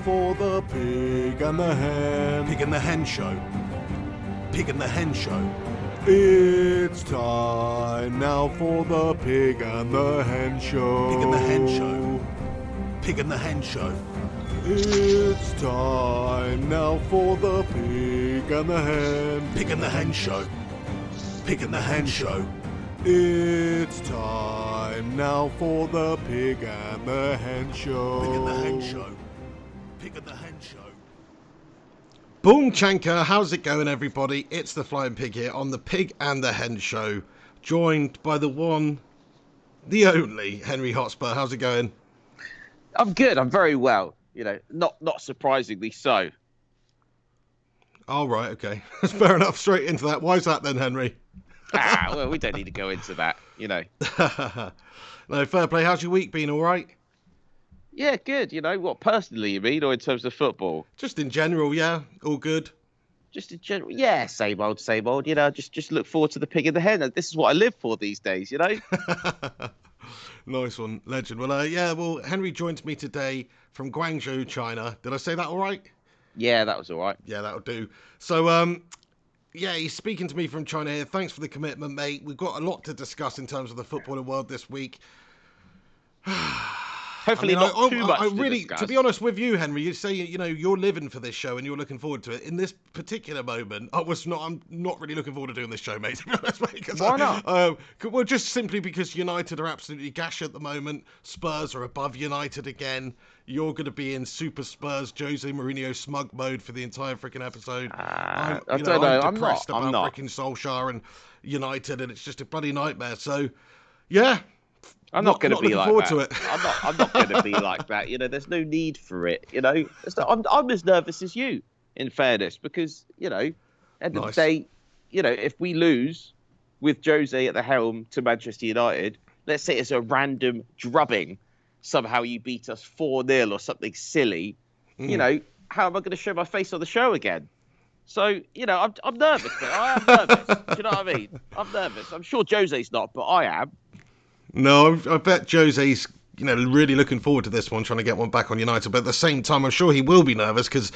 for the Pig and the Hen. Pig and the Hen Show. Pig and the Hen Show. It's time now for the Pig and the Hen Show. Pig and the Hen Show. Pig and the Hen Show. It's time now for the Pig and the Hen. Pig and the Hen Show. Pig and the Hen Show. It's time now for the Pig and the Hen Show. Pig and the Hen Show. Pig and the Hen Show. Boom Chanka, how's it going everybody? It's the Flying Pig here on the Pig and the Hen Show, joined by the one, the only Henry Hotspur. How's it going? I'm good, I'm very well. You know, not surprisingly so. Oh, right, okay. Fair enough, straight into that. Why is that then, Henry? Well, we don't need to go into that, you know. No, fair play. How's your week been, all right? Yeah, good. You know, what, personally you mean, or in terms of football? Just in general, yeah, all good. Just in general, yeah, same old, you know, just look forward to the Pig and the Hen. This is what I live for these days, you know. Nice one, legend. Well, Henry joins me today from Guangzhou, China. Did I say that all right? Yeah, that was all right. Yeah, that'll do. So, yeah, he's speaking to me from China here. Thanks for the commitment, mate. We've got a lot to discuss in terms of the footballing world this week. Hopefully not too much to be honest with you, Henry, you say, you know, you're living for this show and you're looking forward to it. In this particular moment, I'm not really looking forward to doing this show, mate, to be honest, mate. Why not? Well, just simply because United are absolutely gash at the moment. Spurs are above United again. You're going to be in Super Spurs, Jose Mourinho smug mode for the entire freaking episode. I don't know. I'm depressed I'm about not. freaking Solskjaer and United, and it's just a bloody nightmare. So, yeah. I'm not going to be like that. To it. I'm not going to be like that. You know, there's no need for it. You know, I'm as nervous as you, in fairness, because, you know, end of the day, you know, if we lose with Jose at the helm to Manchester United, let's say it's a random drubbing, somehow you beat us 4-0 or something silly, you know, how am I going to show my face on the show again? So, you know, I'm nervous, but I am nervous. Do you know what I mean? I'm nervous. I'm sure Jose's not, but I am. No, I bet Jose's, you know, really looking forward to this one, trying to get one back on United. But at the same time, I'm sure he will be nervous because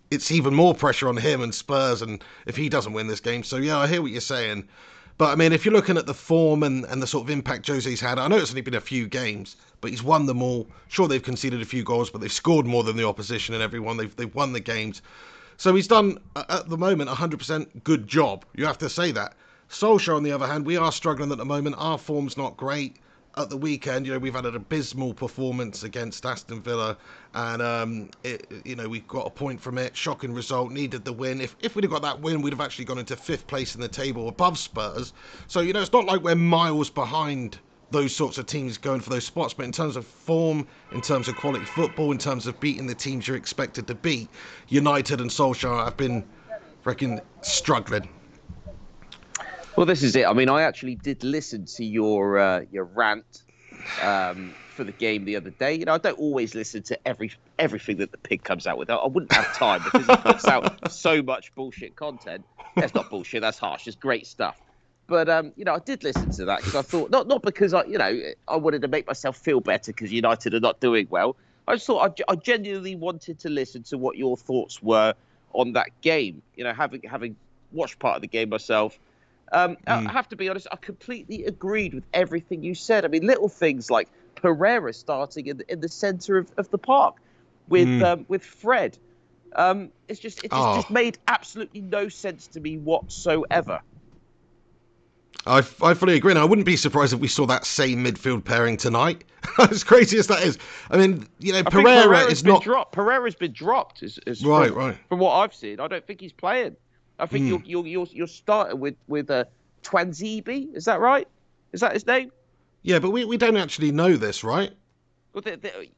it's even more pressure on him and Spurs, and if he doesn't win this game. So, yeah, I hear what you're saying. But, I mean, if you're looking at the form and the sort of impact Jose's had, I know it's only been a few games, but he's won them all. Sure, they've conceded a few goals, but they've scored more than the opposition and everyone. They've won the games. So he's done, at the moment, 100% good job. You have to say that. Solskjaer, on the other hand, we are struggling at the moment. Our form's not great. At the weekend, you know, we've had an abysmal performance against Aston Villa, and you know, we got a point from it. Shocking result, needed the win. If we'd have got that win, we'd have actually gone into 5th place in the table, above Spurs. So, you know, it's not like we're miles behind those sorts of teams going for those spots. But in terms of form, in terms of quality football, in terms of beating the teams you're expected to beat, United and Solskjaer have been freaking struggling. Well, this is it. I mean, I actually did listen to your rant for the game the other day. You know, I don't always listen to everything that the Pig comes out with. I wouldn't have time because it puts out so much bullshit content. That's not bullshit. That's harsh. It's great stuff. But you know, I did listen to that because I thought not because I wanted to make myself feel better because United are not doing well. I just thought I genuinely wanted to listen to what your thoughts were on that game. You know, having watched part of the game myself. I have to be honest, I completely agreed with everything you said. I mean, little things like Pereira starting in the centre of the park with Fred. It just made absolutely no sense to me whatsoever. I fully agree, and I wouldn't be surprised if we saw that same midfield pairing tonight. As crazy as that is. I mean, you know, Pereira's not... Pereira's been dropped. Right. From what I've seen, I don't think he's playing. I think you're starting with Twanzebe. Is that right? Is that his name? Yeah, but we don't actually know this, right? Well,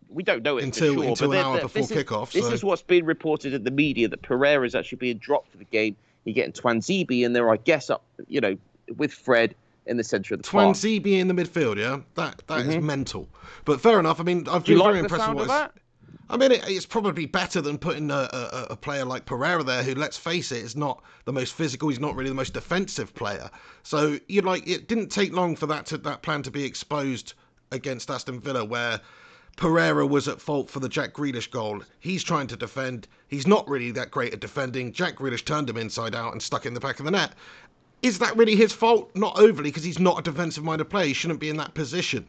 we don't know it until for sure, an hour before kickoff. This is what's been reported in the media, that Pereira is actually being dropped for the game. You're getting Twanzebe in there, I guess, up, you know, with Fred in the centre of the park. Twanzebe in the midfield, yeah? That is mental. But fair enough. I mean, I've been very impressed with what I mean, it's probably better than putting a player like Pereira there, who, let's face it, is not the most physical. He's not really the most defensive player. So it didn't take long for that plan to be exposed against Aston Villa, where Pereira was at fault for the Jack Grealish goal. He's trying to defend. He's not really that great at defending. Jack Grealish turned him inside out and stuck in the back of the net. Is that really his fault? Not overly, because he's not a defensive-minded player. He shouldn't be in that position.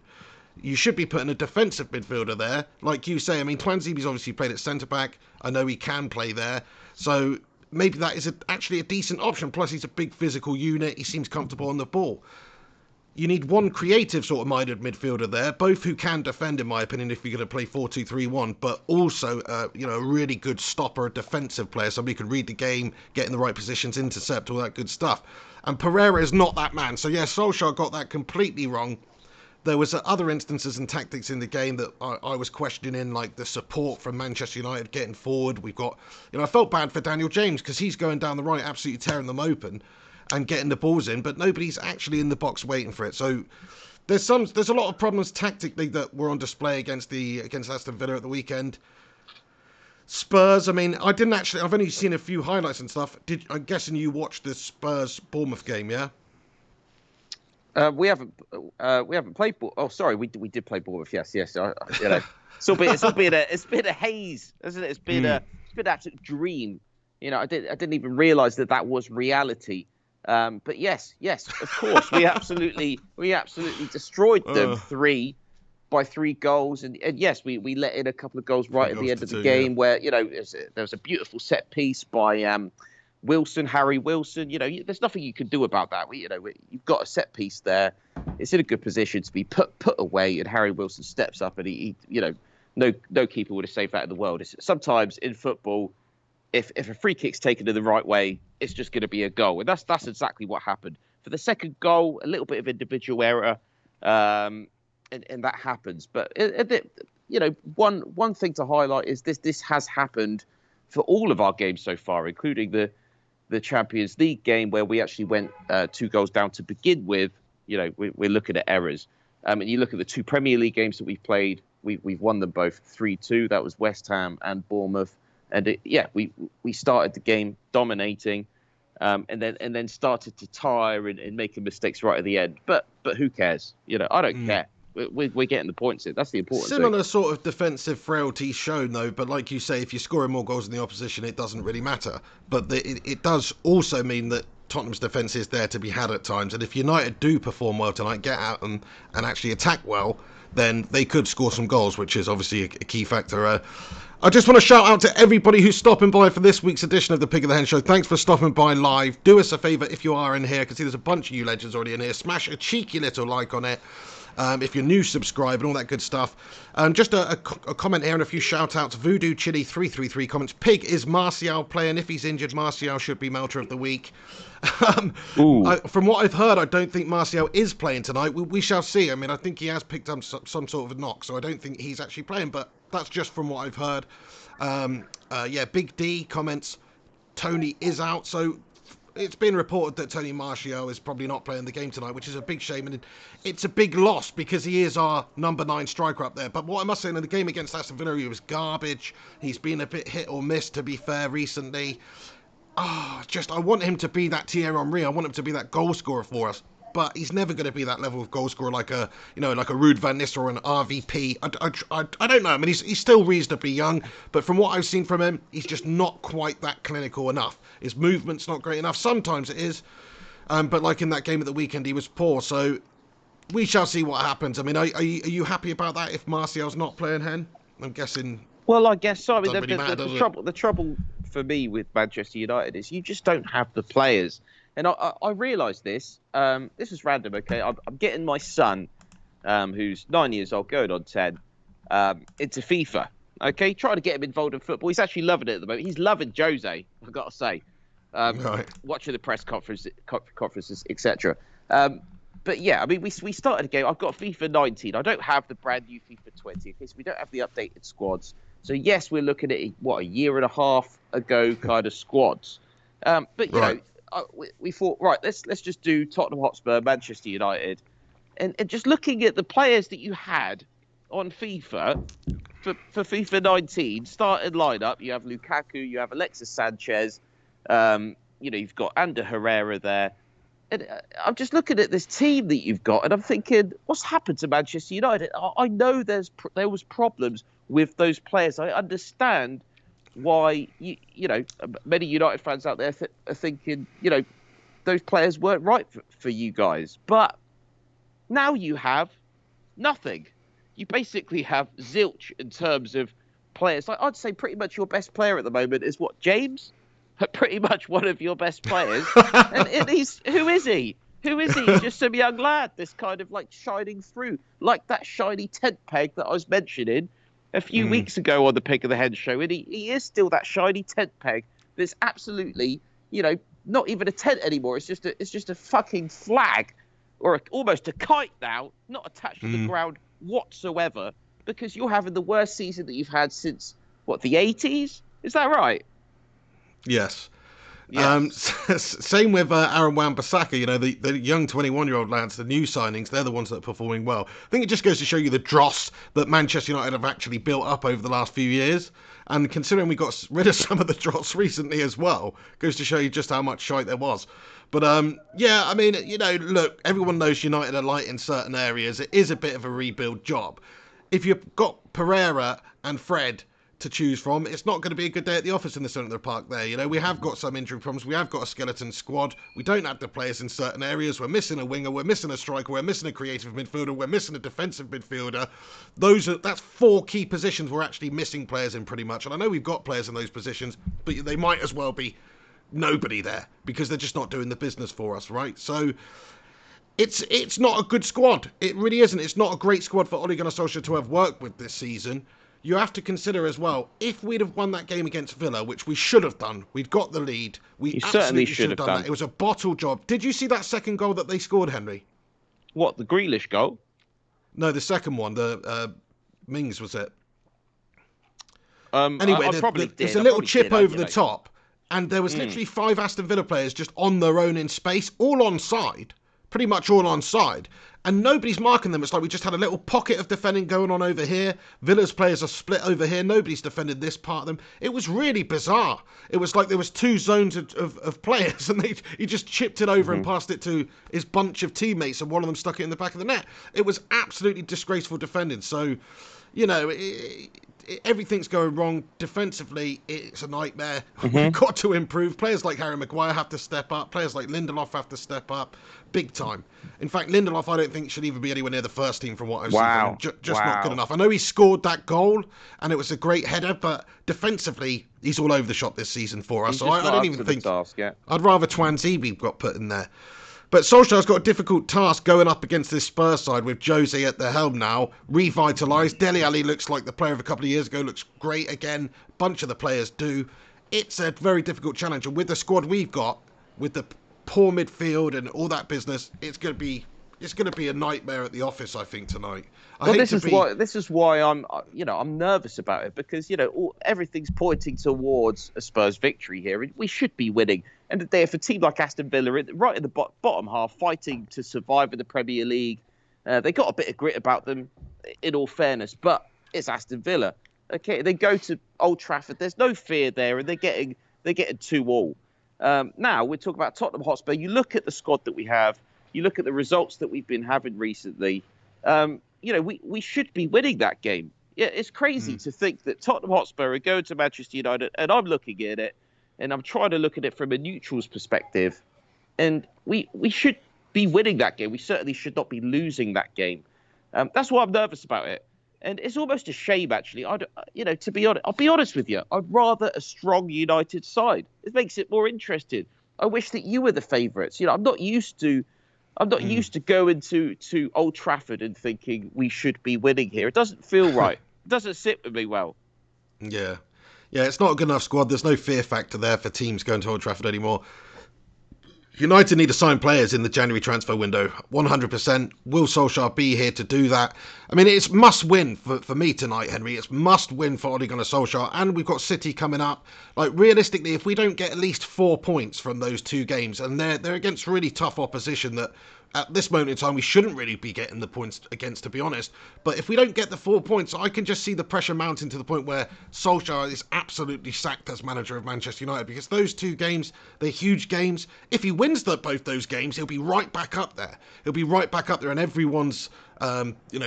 You should be putting a defensive midfielder there. Like you say, I mean, Twanzebe's obviously played at centre-back. I know he can play there. So maybe that is actually a decent option. Plus, he's a big physical unit. He seems comfortable on the ball. You need one creative sort of minded midfielder there, both who can defend, in my opinion, if you're going to play 4-2-3-1, but also, a really good stopper, a defensive player, somebody who can read the game, get in the right positions, intercept, all that good stuff. And Pereira is not that man. So, yeah, Solskjaer got that completely wrong. There was other instances and tactics in the game that I was questioning, like the support from Manchester United getting forward. We've got, I felt bad for Daniel James because he's going down the right, absolutely tearing them open and getting the balls in, but nobody's actually in the box waiting for it. So there's a lot of problems tactically that were on display against Aston Villa at the weekend. Spurs, I mean, I've only seen a few highlights and stuff. I'm guessing you watched the Spurs Bournemouth game, yeah? We haven't played. Oh, sorry, we did play Bournemouth. Yes. It's been a haze, hasn't it? It's been an absolute dream. I didn't even realise that was reality. But yes, of course, we absolutely destroyed them 3 goals, and yes, we let in a couple of goals right at the end of the game, where there was a beautiful set piece by Harry Wilson. There's nothing you can do about that. You've got a set piece there. It's in a good position to be put away, and Harry Wilson steps up, and he no keeper would have saved that in the world. Sometimes in football, if a free kick's taken in the right way, it's just going to be a goal. And that's exactly what happened. For the second goal, a little bit of individual error, and that happens. But, one thing to highlight is this has happened for all of our games so far, including the Champions League game where we actually went 2 goals down to begin with. We're looking at errors. And you look at the 2 Premier League games that we've played, we've won them both 3-2. That was West Ham and Bournemouth. And we started the game dominating, and then started to tire and making mistakes right at the end. But who cares? I don't care. We're getting the points in. That's the important thing. Similar sort of defensive frailty shown, though. But like you say, if you're scoring more goals than the opposition, it doesn't really matter. But it does also mean that Tottenham's defence is there to be had at times. And if United do perform well tonight, get at them and actually attack well, then they could score some goals, which is obviously a key factor. I just want to shout out to everybody who's stopping by for this week's edition of the Pig of the Hen Show. Thanks for stopping by live. Do us a favour if you are in here. I can see there's a bunch of you legends already in here. Smash a cheeky little like on it. If you're new, subscribe and all that good stuff. Just a comment here and a few shout-outs. Voodoo Chili 333 comments. Pig, is Martial playing? If he's injured, Martial should be Melter of the Week. From what I've heard, I don't think Martial is playing tonight. We shall see. I mean, I think he has picked up some sort of a knock, so I don't think he's actually playing, but that's just from what I've heard. Big D comments, Tony is out, so it's been reported that Tony Martial is probably not playing the game tonight, which is a big shame, and it's a big loss because he is our number 9 striker up there. But what I must say, in the game against Aston Villa, he was garbage. He's been a bit hit or miss, to be fair, recently. I want him to be that Thierry Henry. I want him to be that goal scorer for us. But he's never going to be that level of goal scorer like a Ruud van Nistelrooy or an RVP. I don't know. I mean, he's still reasonably young, but from what I've seen from him, he's just not quite that clinical enough. His movement's not great enough. Sometimes it is, but like in that game at the weekend, he was poor. So we shall see what happens. I mean, are you happy about that if Martial's not playing, Hen? I'm guessing. Well, I guess so. I mean, the trouble for me with Manchester United is you just don't have the players. And I realised this. This is random, okay? I'm getting my son, who's 9 years old, going on 10, into FIFA. Okay, trying to get him involved in football. He's actually loving it at the moment. He's loving Jose, I've got to say. Right. Watching the press conferences, etc. But yeah, I mean, we started a game. I've got FIFA 19. I don't have the brand new FIFA 20 because we don't have the updated squads. So yes, we're looking at a year and a half ago kind of squads. But you know. We thought, right, let's just do Tottenham Hotspur, Manchester United, and just looking at the players that you had on FIFA for FIFA 19 starting lineup. You have Lukaku, you have Alexis Sanchez, you've got Ander Herrera there, And I'm just looking at this team that you've got, and I'm thinking, what's happened to Manchester United? I know there was problems with those players. I understand why many United fans out there are thinking, those players weren't right for you guys. But now you have nothing. You basically have zilch in terms of players. I'd say pretty much your best player at the moment is what, James? Pretty much one of your best players. And who is he? Who is he? Just some young lad, this kind of like shining through, like that shiny tent peg that I was mentioning a few weeks ago on the Pig of the Hen show. And he is still that shiny tent peg that's absolutely, not even a tent anymore. It's just a fucking flag or almost a kite now, not attached to the ground whatsoever, because you're having the worst season that you've had since, what, the 80s? Is that right? Yes. Yes. Same with Aaron Wan-Bissaka, the young 21-year-old lads, the new signings, they're the ones that are performing well. I think it just goes to show you the dross that Manchester United have actually built up over the last few years. And considering we got rid of some of the dross recently as well, goes to show you just how much shite there was. But look, everyone knows United are light in certain areas. It is a bit of a rebuild job. If you've got Pereira and Fred to choose from, it's not going to be a good day at the office in the centre of the park there. We have got some injury problems. We have got a skeleton squad. We don't have the players in certain areas. We're missing a winger. We're missing a striker. We're missing a creative midfielder. We're missing a defensive midfielder. That's 4 key positions we're actually missing players in pretty much. And I know we've got players in those positions, but they might as well be nobody there because they're just not doing the business for us, right? So it's not a good squad. It really isn't. It's not a great squad for Ole Gunnar Solskjaer to have worked with this season. You have to consider as well, if we'd have won that game against Villa, which we should have done, we'd got the lead. We certainly should have done that. It was a bottle job. Did you see that second goal that they scored, Henry? What, the Grealish goal? No, the second one, the Mings, was it? Anyway, there's a little chip over the top, and there was literally 5 Aston Villa players just on their own in space, all onside, pretty much all onside. And nobody's marking them. It's like we just had a little pocket of defending going on over here. Villa's players are split over here. Nobody's defended this part of them. It was really bizarre. It was like there was 2 zones of players, and he just chipped it over and passed it to his bunch of teammates, and one of them stuck it in the back of the net. It was absolutely disgraceful defending. So, everything's going wrong defensively. It's a nightmare. We've got to improve. Players like Harry Maguire have to step up. Players like Lindelof have to step up big time. In fact, Lindelof I don't think should even be anywhere near the first team from what I've seen. Just not good enough. I know he scored that goal and it was a great header, but defensively he's all over the shop this season for us. So I don't even think I'd rather Twanzebe got put in there. But Solskjaer's got a difficult task going up against this Spurs side with Jose at the helm now, revitalised. Dele Alli looks like the player of a couple of years ago, looks great again. Bunch of the players do. It's a very difficult challenge. And with the squad we've got, with the poor midfield and all that business, it's going to be a nightmare at the office, I think, tonight. This is why I'm nervous about it, because everything's pointing towards a Spurs victory here. We should be winning. And if a team like Aston Villa, right in the bottom half, fighting to survive in the Premier League, they got a bit of grit about them, in all fairness. But it's Aston Villa. Okay, they go to Old Trafford. There's no fear there, and they're getting 2-2. Now we're talking about Tottenham Hotspur. You look at the squad that we have. You look at the results that we've been having recently. We should be winning that game. Yeah, it's crazy to think that Tottenham Hotspur are going to Manchester United, and I'm looking at it, and I'm trying to look at it from a neutral's perspective, and we should be winning that game. We certainly should not be losing that game. That's why I'm nervous about it, and it's almost a shame actually. To be honest, I'll be honest with you. I'd rather a strong United side. It makes it more interesting. I wish that you were the favourites. I'm not used to going to Old Trafford and thinking we should be winning here. It doesn't feel right. It doesn't sit with me well. Yeah, it's not a good enough squad. There's no fear factor there for teams going to Old Trafford anymore. United need to sign players in the January transfer window, 100%. Will Solskjaer be here to do that? I mean, it's must-win for me tonight, Henry. It's must-win for Ole Gunnar Solskjaer, and we've got City coming up. Like, realistically, if we don't get at least 4 points from those 2 games, and they're against really tough opposition that at this moment in time, we shouldn't really be getting the points against, to be honest. But if we don't get the 4 points, I can just see the pressure mounting to the point where Solskjaer is absolutely sacked as manager of Manchester United, because those 2 games, they're huge games. If he wins both those games, he'll be right back up there. He'll be right back up there, and everyone's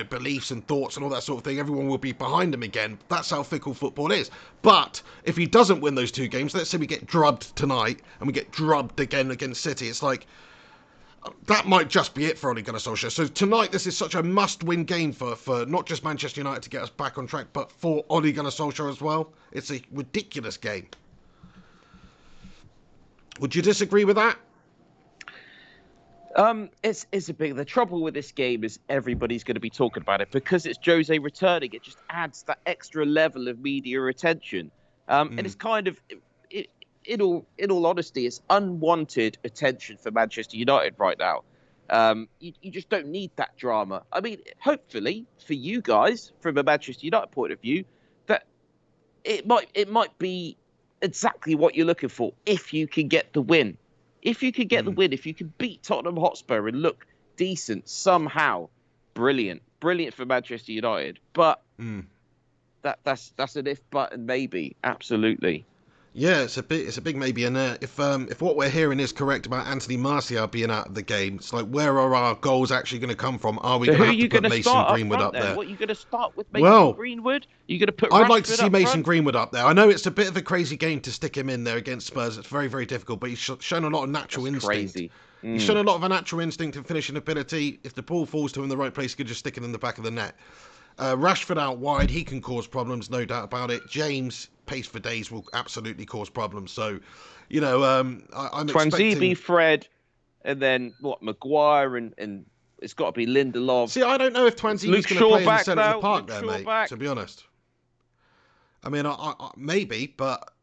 beliefs and thoughts and all that sort of thing, everyone will be behind him again. That's how fickle football is. But if he doesn't win those 2 games, let's say we get drubbed tonight and we get drubbed again against City, it's like, that might just be it for Ole Gunnar Solskjaer. So tonight, this is such a must-win game for not just Manchester United to get us back on track, but for Ole Gunnar Solskjaer as well. It's a ridiculous game. Would you disagree with that? It's a big. The trouble with this game is everybody's going to be talking about it because it's Jose returning. It just adds that extra level of media attention, and it's kind of. In all honesty, it's unwanted attention for Manchester United right now. You just don't need that drama. I mean, hopefully for you guys, from a Manchester United point of view, that it might be exactly what you're looking for if you can get the win. If you can get the win, if you can beat Tottenham Hotspur and look decent somehow, brilliant for Manchester United. But that's an if, but, and maybe, absolutely. Yeah, it's a big maybe. And if what we're hearing is correct about Anthony Martial being out of the game, it's like, where are our goals actually going to come from? Are we going to have to put Mason Greenwood up there? What are you going to start with, Mason Greenwood? Are you going to put? I'd like to see Mason Greenwood up there. I know it's a bit of a crazy game to stick him in there against Spurs. It's very, very difficult, but he's shown a lot of natural instinct. Crazy. He's shown a lot of a natural instinct and finishing ability. If the ball falls to him in the right place, he could just stick it in the back of the net. Rashford out wide, he can cause problems, no doubt about it. James, pace for days, will absolutely cause problems. So, I'm expecting Fred, and then Maguire, and it's got to be Lindelof. See, I don't know if Twanzini's going to play in the centre of the park there, mate. To be honest, I mean, I maybe, but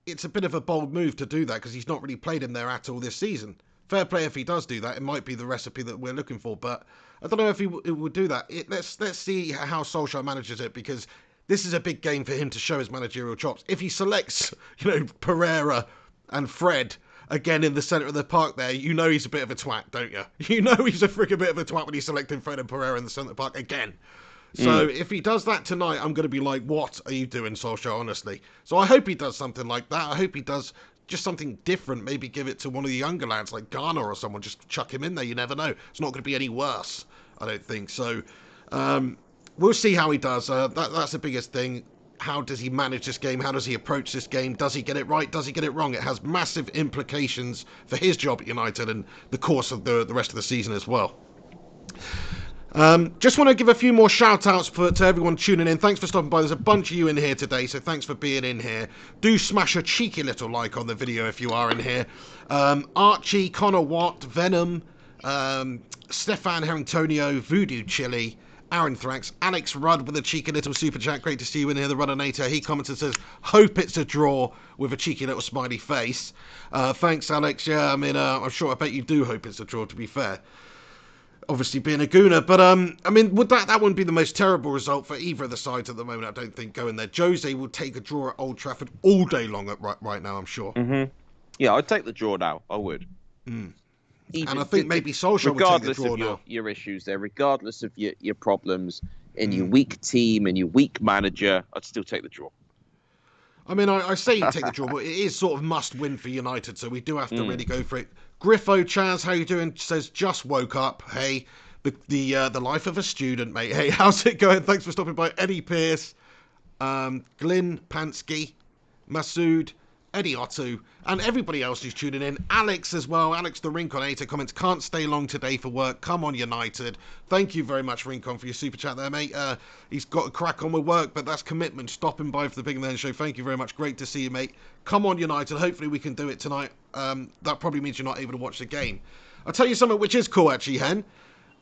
it's a bit of a bold move to do that because he's not really played in there at all this season. Fair play if he does do that. It might be the recipe that we're looking for, but I don't know if he would do that. Let's see how Solskjaer manages it, because this is a big game for him to show his managerial chops. If he selects, Pereira and Fred again in the centre of the park there, he's a bit of a twat, don't you? He's a freaking bit of a twat when he's selecting Fred and Pereira in the centre of the park again. So if he does that tonight, I'm going to be like, what are you doing, Solskjaer, honestly? So I hope he does something like that. I hope he does just something different, maybe give it to one of the younger lads like Ghana or someone, just chuck him in there, you never know. It's not going to be any worse, I don't think. So we'll see how he does. That's the biggest thing. How does he manage this game? How does he approach this game? Does he get it right? Does he get it wrong? It has massive implications for his job at United and the course of the rest of the season as well. Just want to give a few more shout-outs to everyone tuning in. Thanks for stopping by. There's a bunch of you in here today, so thanks for being in here. Do smash a cheeky little like on the video if you are in here. Archie, Connor Watt, Venom, Stefan Herringtonio, Voodoo Chili, Aaron Thrax, Alex Rudd with a cheeky little super chat. Great to see you in here, the Runnernator. He commented and says, hope it's a draw, with a cheeky little smiley face. Thanks, Alex. Yeah, I mean, I bet you do hope it's a draw, to be fair. Obviously being a Gooner, but I mean, that wouldn't be the most terrible result for either of the sides at the moment. I don't think going there. Jose will take a draw at Old Trafford all day long right now, I'm sure. Mm-hmm. Yeah, I'd take the draw now. I would. And I think maybe Solskjaer will take the draw now. Regardless of your issues there, regardless of your problems in your weak team and your weak manager, I'd still take the draw. I mean, I say you take the draw, but it is sort of must win for United, so we do have to really go for it. Griffo Chaz, how you doing? Says, just woke up. Hey, the life of a student, mate. Hey, how's it going? Thanks for stopping by. Eddie Pierce, Glyn Pansky, Masood, Eddie Otto, and everybody else who's tuning in. Alex as well. Alex the Rinconator comments, can't stay long today for work. Come on, United. Thank you very much, Rincon, for your super chat there, mate. He's got a crack on with work, but that's commitment. Stopping by for the Big Man Show. Thank you very much. Great to see you, mate. Come on, United. Hopefully we can do it tonight. That probably means you're not able to watch the game. I'll tell you something which is cool, actually, Hen.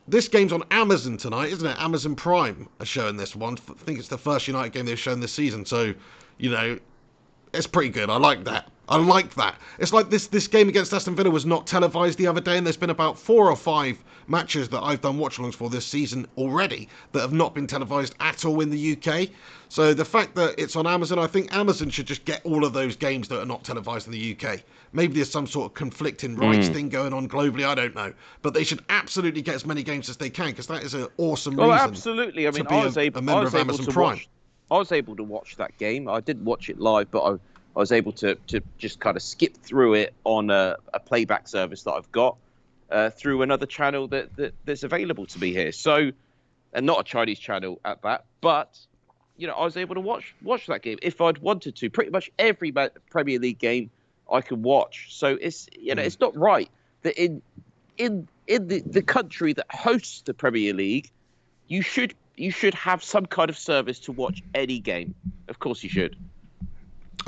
This game's on Amazon tonight, isn't it? Amazon Prime are showing this one. I think it's the first United game they've shown this season, so, it's pretty good. I like that. I like that. It's like this game against Aston Villa was not televised the other day, and there's been about 4 or 5 matches that I've done watch-alongs for this season already that have not been televised at all in the UK. So the fact that it's on Amazon, I think Amazon should just get all of those games that are not televised in the UK. Maybe there's some sort of conflicting rights thing going on globally, I don't know. But they should absolutely get as many games as they can, because that is an awesome reason absolutely. I mean, to be a member of Amazon Prime. I was able to watch that game. I didn't watch it live, but I was able to just kind of skip through it on a playback service that I've got through another channel that's available to me here. So, and not a Chinese channel at that, but I was able to watch that game if I'd wanted to. Pretty much every Premier League game I can watch. So it's it's not right that in the country that hosts the Premier League, you should have some kind of service to watch any game. Of course, you should.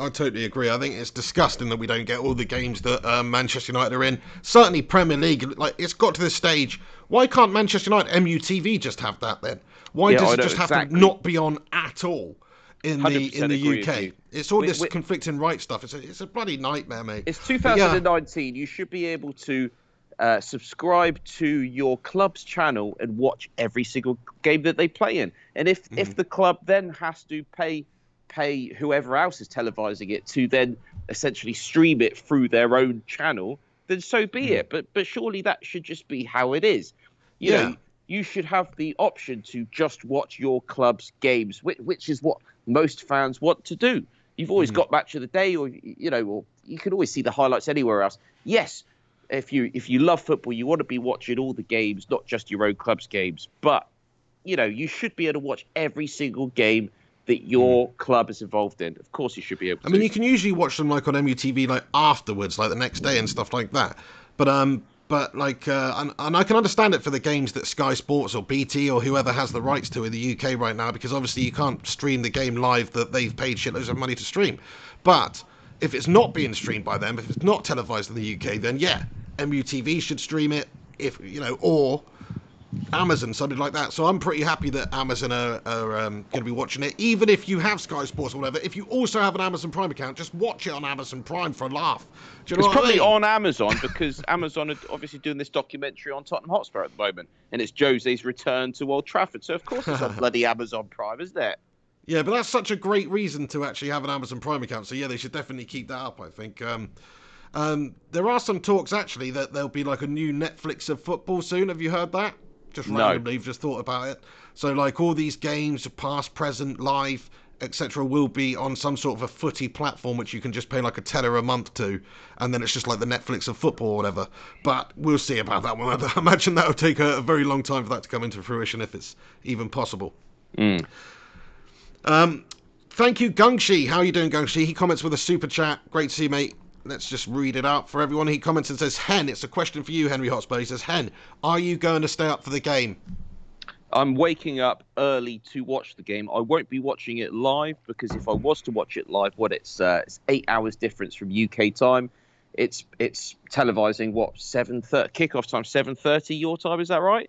I totally agree. I think it's disgusting that we don't get all the games that Manchester United are in. Certainly Premier League, like it's got to this stage. Why can't Manchester United MUTV just have that then? Why does it just have to not be on at all in the UK? It's all this conflicting rights stuff. It's a bloody nightmare, mate. It's 2019. You should be able to subscribe to your club's channel and watch every single game that they play in. And if the club then has to pay whoever else is televising it to then essentially stream it through their own channel, then so be it. But surely that should just be how it is. You know, you should have the option to just watch your club's games, which is what most fans want to do. You've always got Match of the Day, or you can always see the highlights anywhere else. Yes, if you love football, you want to be watching all the games, not just your own club's games. But you should be able to watch every single game that your club is involved in. Of course you should be able to. I mean, you can usually watch them like on MUTV like afterwards, like the next day and stuff like that. But like, and I can understand it for the games that Sky Sports or BT or whoever has the rights to in the UK right now, because obviously you can't stream the game live that they've paid shitloads of money to stream. But if it's not being streamed by them, if it's not televised in the UK, then yeah, MUTV should stream it, or Amazon, something like that. So I'm pretty happy that Amazon are going to be watching it. Even if you have Sky Sports or whatever, if you also have an Amazon Prime account, just watch it on Amazon Prime for a laugh. Do you know it's what I mean? Probably on Amazon, because Amazon are obviously doing this documentary on Tottenham Hotspur at the moment, and it's Jose's return to Old Trafford. So of course it's on bloody Amazon Prime, isn't it? Yeah, but that's such a great reason to actually have an Amazon Prime account. So yeah, they should definitely keep that up, I think. There are some talks actually that there'll be like a new Netflix of football soon. Have you heard that? Just randomly, you've just thought about it. So like all these games, past, present, live, etc., will be on some sort of a footy platform which you can just pay like a tenner a month to, and then it's just like the Netflix of football or whatever. But we'll see about that one. I imagine that will take a very long time for that to come into fruition, if it's even possible. Thank you, Gungshi. How are you doing, Gungshi? He comments with a super chat. Great to see you, mate. Let's just read it out for everyone. He comments and says, Hen, it's a question for you, Henry Hotspur. He says, Hen, are you going to stay up for the game? I'm waking up early to watch the game. I won't be watching it live, because if I was to watch it live, it's 8 hours difference from UK time. It's televising 7:30 kickoff time, 7:30 your time. Is that right?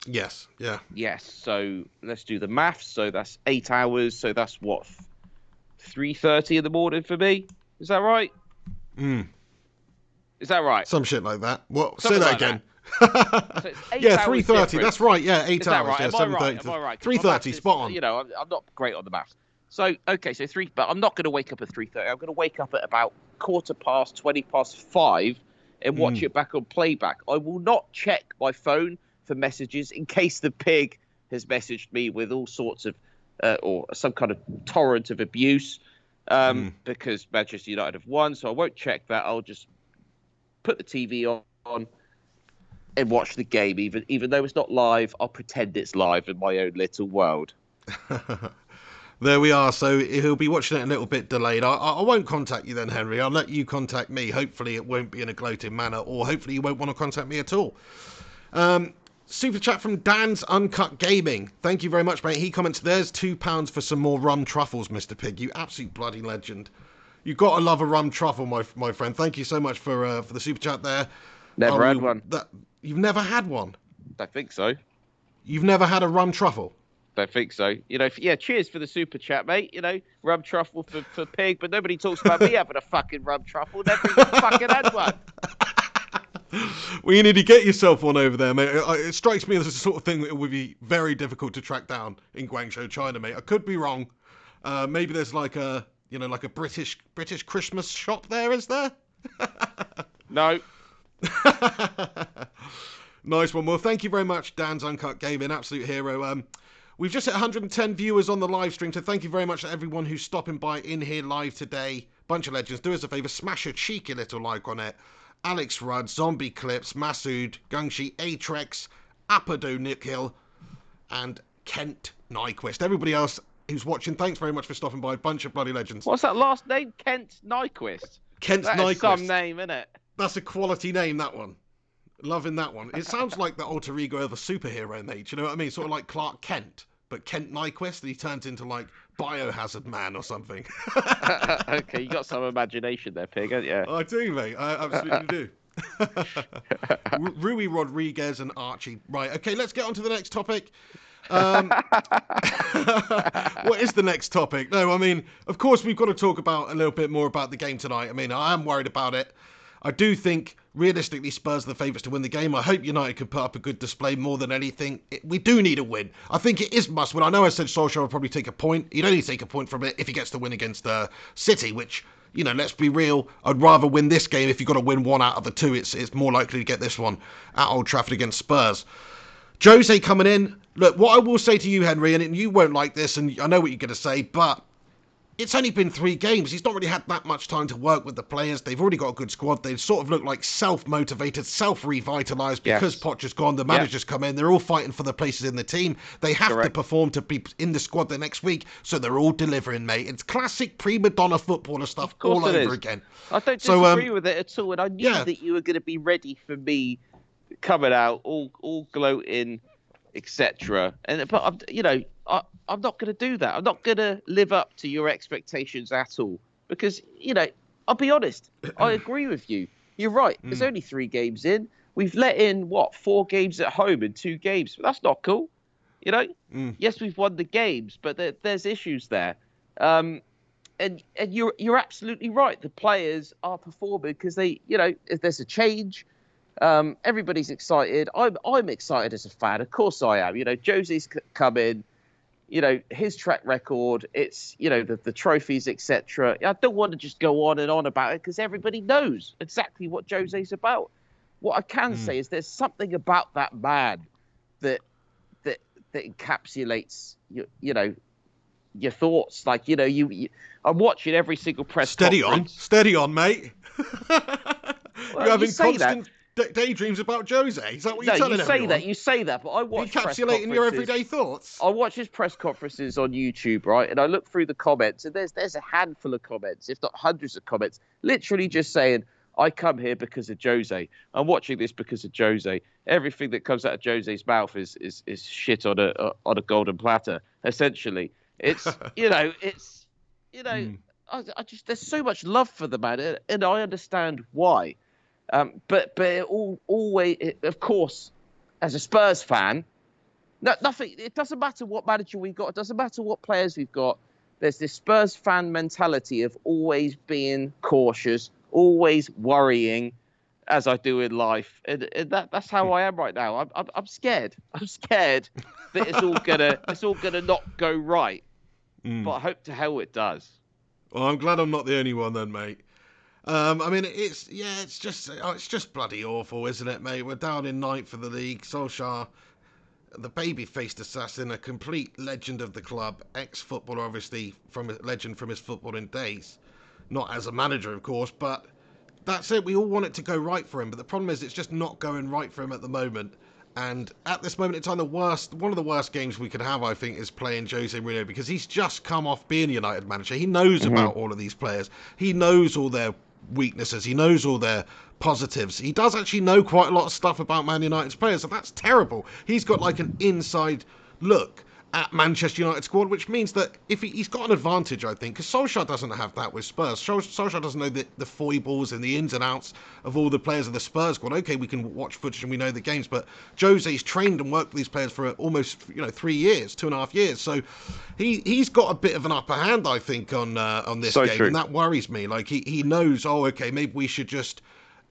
Yes. Yeah. Yes. So let's do the maths. So that's 8 hours. So that's 3:30 in the morning for me. Is that right? Is that right? Some shit like that. What? Something Say that like again. So it's 8 yeah, hours 3:30. difference. That's right. Yeah, 8 Is hours. that right? Yeah, Am I right? 7:30. Am I right? 3:30. Spot on. I'm not great on the maths. So okay, so but I'm not going to wake up at 3:30. I'm going to wake up at about 5:15, and watch it back on playback. I will not check my phone for messages in case the pig has messaged me with all sorts of or some kind of torrent of abuse. Because Manchester United have won, so I won't check that. I'll just put the TV on and watch the game, even though it's not live. I'll pretend it's live in my own little world. There we are. So he'll be watching it a little bit delayed. I won't contact you then, Henry. I'll let you contact me. Hopefully it won't be in a gloating manner, or hopefully you won't want to contact me at all. Super chat from Dan's Uncut Gaming. Thank you very much, mate. He comments, there's £2 for some more rum truffles, Mr. Pig. You absolute bloody legend. You've got to love a rum truffle, my friend. Thank you so much for the super chat there. Never had one. You've never had one? I think so. You've never had a rum truffle? Don't think so. Cheers for the super chat, mate. Rum truffle for Pig, but nobody talks about me having a fucking rum truffle. Never even fucking had one. Well, you need to get yourself one over there, mate. It strikes me as the sort of thing that would be very difficult to track down in Guangzhou, China, mate. I could be wrong. Maybe there's like a British Christmas shop there, is there? No. Nice one. Well, thank you very much, Dan's Uncut Gaming, absolute hero. We've just hit 110 viewers on the live stream, so thank you very much to everyone who's stopping by in here live today. Bunch of legends. Do us a favour, smash a cheeky little like on it. Alex Rudd, Zombie Clips, Masood, Gungshi, Atrex, Apado Nikhil, and Kent Nyquist. Everybody else who's watching, thanks very much for stopping by. Bunch of bloody legends. What's that last name? Kent Nyquist. Kent Nyquist. That's some name, isn't it? That's a quality name, that one. Loving that one. It sounds like the alter ego of a superhero, mate. You know what I mean? Sort of like Clark Kent, but Kent Nyquist, and he turns into like Biohazard Man or something. Okay, you got some imagination there, Pig, haven't you? I do, mate. I absolutely do. Rui Rodriguez and Archie. Right, okay, let's get on to the next topic. What is the next topic? No, I mean, of course, we've got to talk about a little bit more about the game tonight. I mean, I am worried about it. I do think, realistically, Spurs are the favourites to win the game. I hope United can put up a good display more than anything. We do need a win. I think it is must win. I know I said Solskjaer will probably take a point. He'd only take a point from it if he gets the win against City, which, let's be real. I'd rather win this game. If you've got to win one out of the two, it's more likely to get this one at Old Trafford against Spurs. Jose coming in. Look, what I will say to you, Henry, and you won't like this, and I know what you're going to say, but it's only been 3 games. He's not really had that much time to work with the players. They've already got a good squad. They sort of look like self-motivated, self-revitalised because Poch has gone. The managers come in. They're all fighting for the places in the team. They have to perform to be in the squad the next week, so they're all delivering, mate. It's classic prima donna footballer stuff all over again. I don't disagree with it at all, and I knew that you were going to be ready for me coming out, all gloating, etc. But I'm not going to do that. I'm not going to live up to your expectations at all because, I'll be honest. I agree with you. You're right. There's only 3 games in. We've let in, 4 games at home in 2 games. That's not cool. Yes, we've won the games, but there's issues there. And you're absolutely right. The players are performing because they, if there's a change, everybody's excited. I'm excited as a fan. Of course I am. Jose's come in. His track record, it's, the trophies, etc. I don't want to just go on and on about it because everybody knows exactly what Jose's about. What I can say is there's something about that man that encapsulates your thoughts. Like, I'm watching every single press conference. Steady on, mate. Well, you're having constant daydreams about Jose. Is that what you're telling everyone? You say that, but I watch encapsulating your everyday thoughts. I watch his press conferences on YouTube, right? And I look through the comments, and there's a handful of comments, if not hundreds of comments, literally just saying, I come here because of Jose. I'm watching this because of Jose. Everything that comes out of Jose's mouth is shit on a golden platter, essentially. It's I just, there's so much love for the man, and I understand why. But it always, of course, as a Spurs fan, nothing. It doesn't matter what manager we've got. It doesn't matter what players we've got. There's this Spurs fan mentality of always being cautious, always worrying, as I do in life, and that's how I am right now. I'm scared. I'm scared that it's all gonna not go right. But I hope to hell it does. Well, I'm glad I'm not the only one then, mate. I mean, it's just bloody awful, isn't it, mate? We're down in 9th for the league. Solskjaer, the baby-faced assassin, a complete legend of the club, ex-footballer, obviously, legend from his footballing days. Not as a manager, of course, but that's it. We all want it to go right for him, but the problem is it's just not going right for him at the moment. And at this moment in time, one of the worst games we could have, I think, is playing Jose Mourinho, because he's just come off being a United manager. He knows about all of these players. He knows all their weaknesses. He knows all their positives. He does actually know quite a lot of stuff about Man United's players, so that's terrible. He's got like an inside look at Manchester United squad, which means that if he's got an advantage, I think, because Solskjaer doesn't have that with Spurs. Solskjaer doesn't know the foibles and the ins and outs of all the players of the Spurs squad. Okay, we can watch footage and we know the games, but Jose's trained and worked with these players for almost 3 years, 2.5 years. So he's got a bit of an upper hand, I think, on this So game, true. and that worries me. Like he knows, oh, okay, maybe we should just,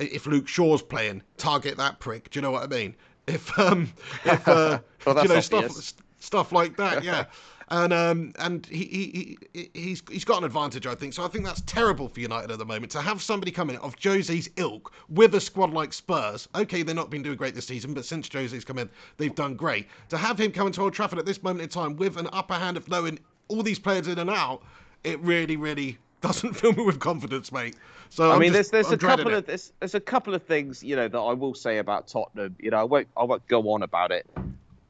if Luke Shaw's playing, target that prick. Do you know what I mean? If Well, that's stuff like that, yeah. And he's got an advantage, I think. So I think that's terrible for United at the moment to have somebody come in of Jose's ilk with a squad like Spurs. Okay, they've not been doing great this season, but since Jose's come in, they've done great. To have him come into Old Trafford at this moment in time with an upper hand of knowing all these players in and out, it really, really doesn't fill me with confidence, mate. So there's a couple of things that I will say about Tottenham. I won't go on about it,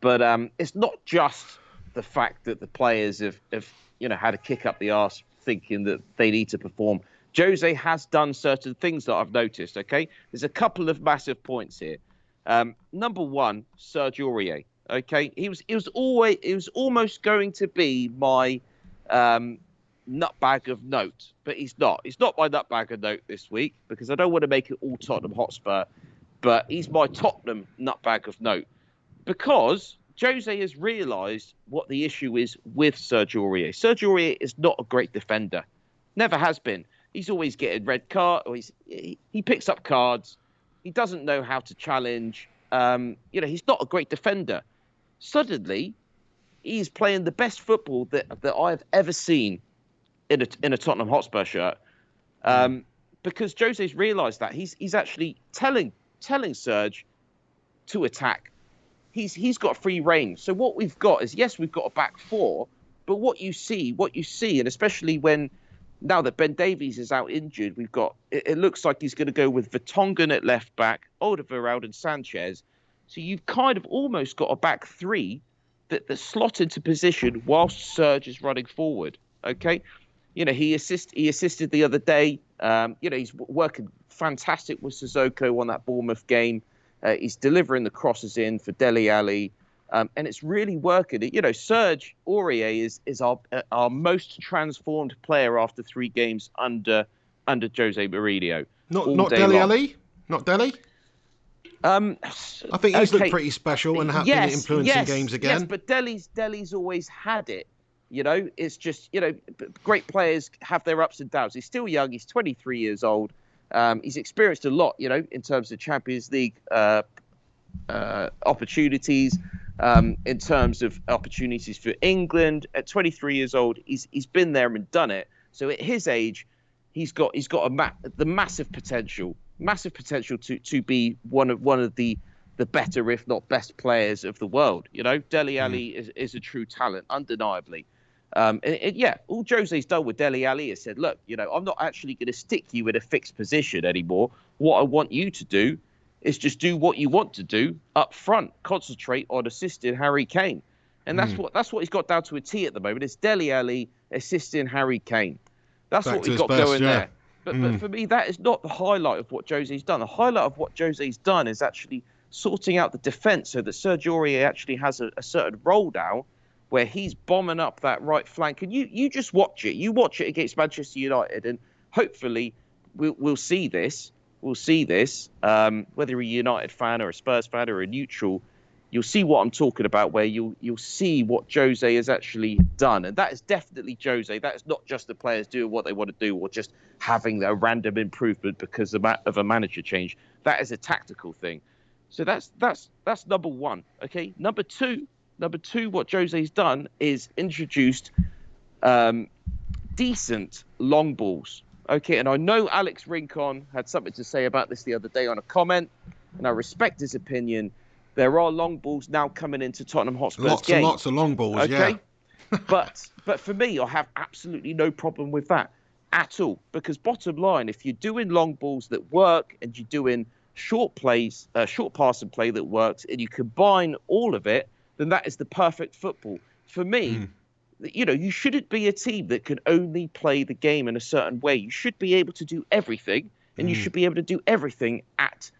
but it's not just the fact that the players have had a kick up the arse thinking that they need to perform. Jose has done certain things that I've noticed. Okay, there's a couple of massive points here. Number one, Serge Aurier. Okay, he was almost going to be my nutbag of note, but he's not. He's not my nutbag of note this week because I don't want to make it all Tottenham Hotspur, but he's my Tottenham nutbag of note because Jose has realised what the issue is with Serge Aurier. Serge Aurier is not a great defender. Never has been. He's always getting red card, or he picks up cards. He doesn't know how to challenge. He's not a great defender. Suddenly, he's playing the best football that I've ever seen in a Tottenham Hotspur shirt, because Jose's realised that he's actually telling Serge to attack. He's got free reign. So what we've got is, yes, we've got a back four, but what you see, and especially when now that Ben Davies is out injured, we've got it looks like he's going to go with Vertonghen at left back, Alderweireld and Sanchez. So you've kind of almost got a back three that slot into position whilst Serge is running forward. Okay. He assisted the other day. He's working fantastic with Sissoko on that Bournemouth game. He's delivering the crosses in for Dele Alli, and it's really working. Serge Aurier is our most transformed player after 3 games under Jose Mourinho. Not Dele Alli, not Dele. I think he's looked pretty special and been influencing games again. Yes, but Dele's always had it. It's just, great players have their ups and downs. He's still young. He's 23 years old. He's experienced a lot, in terms of Champions League opportunities, in terms of opportunities for England. At 23 years old, he's been there and done it. So at his age, he's got the massive potential to be one of the better, if not best, players of the world. Dele Alli is a true talent, undeniably. All Jose's done with Dele Alli is said, look, I'm not actually going to stick you in a fixed position anymore. What I want you to do is just do what you want to do up front. Concentrate on assisting Harry Kane. And that's what he's got down to a T at the moment. It's Dele Alli assisting Harry Kane. That's what we've got going there. But for me, that is not the highlight of what Jose's done. The highlight of what Jose's done is actually sorting out the defence so that Serge Aurier actually has a certain role now where he's bombing up that right flank. And you just watch it. You watch it against Manchester United, and hopefully we'll see this. We'll see this, whether you're a United fan or a Spurs fan or a neutral, you'll see what I'm talking about, where you'll see what Jose has actually done. And that is definitely Jose. That is not just the players doing what they want to do or just having a random improvement because of a manager change. That is a tactical thing. So that's number one. Okay. Number two, what Jose's done is introduced decent long balls. Okay, and I know Alex Rincon had something to say about this the other day on a comment, and I respect his opinion. There are long balls now coming into Tottenham Hotspur's game. Lots of long balls, okay? Yeah. but for me, I have absolutely no problem with that at all, because bottom line, if you're doing long balls that work and you're doing short pass and play that works, and you combine all of it, then that is the perfect football. For me, you shouldn't be a team that can only play the game in a certain way. You should be able to do everything, and you should be able to do everything at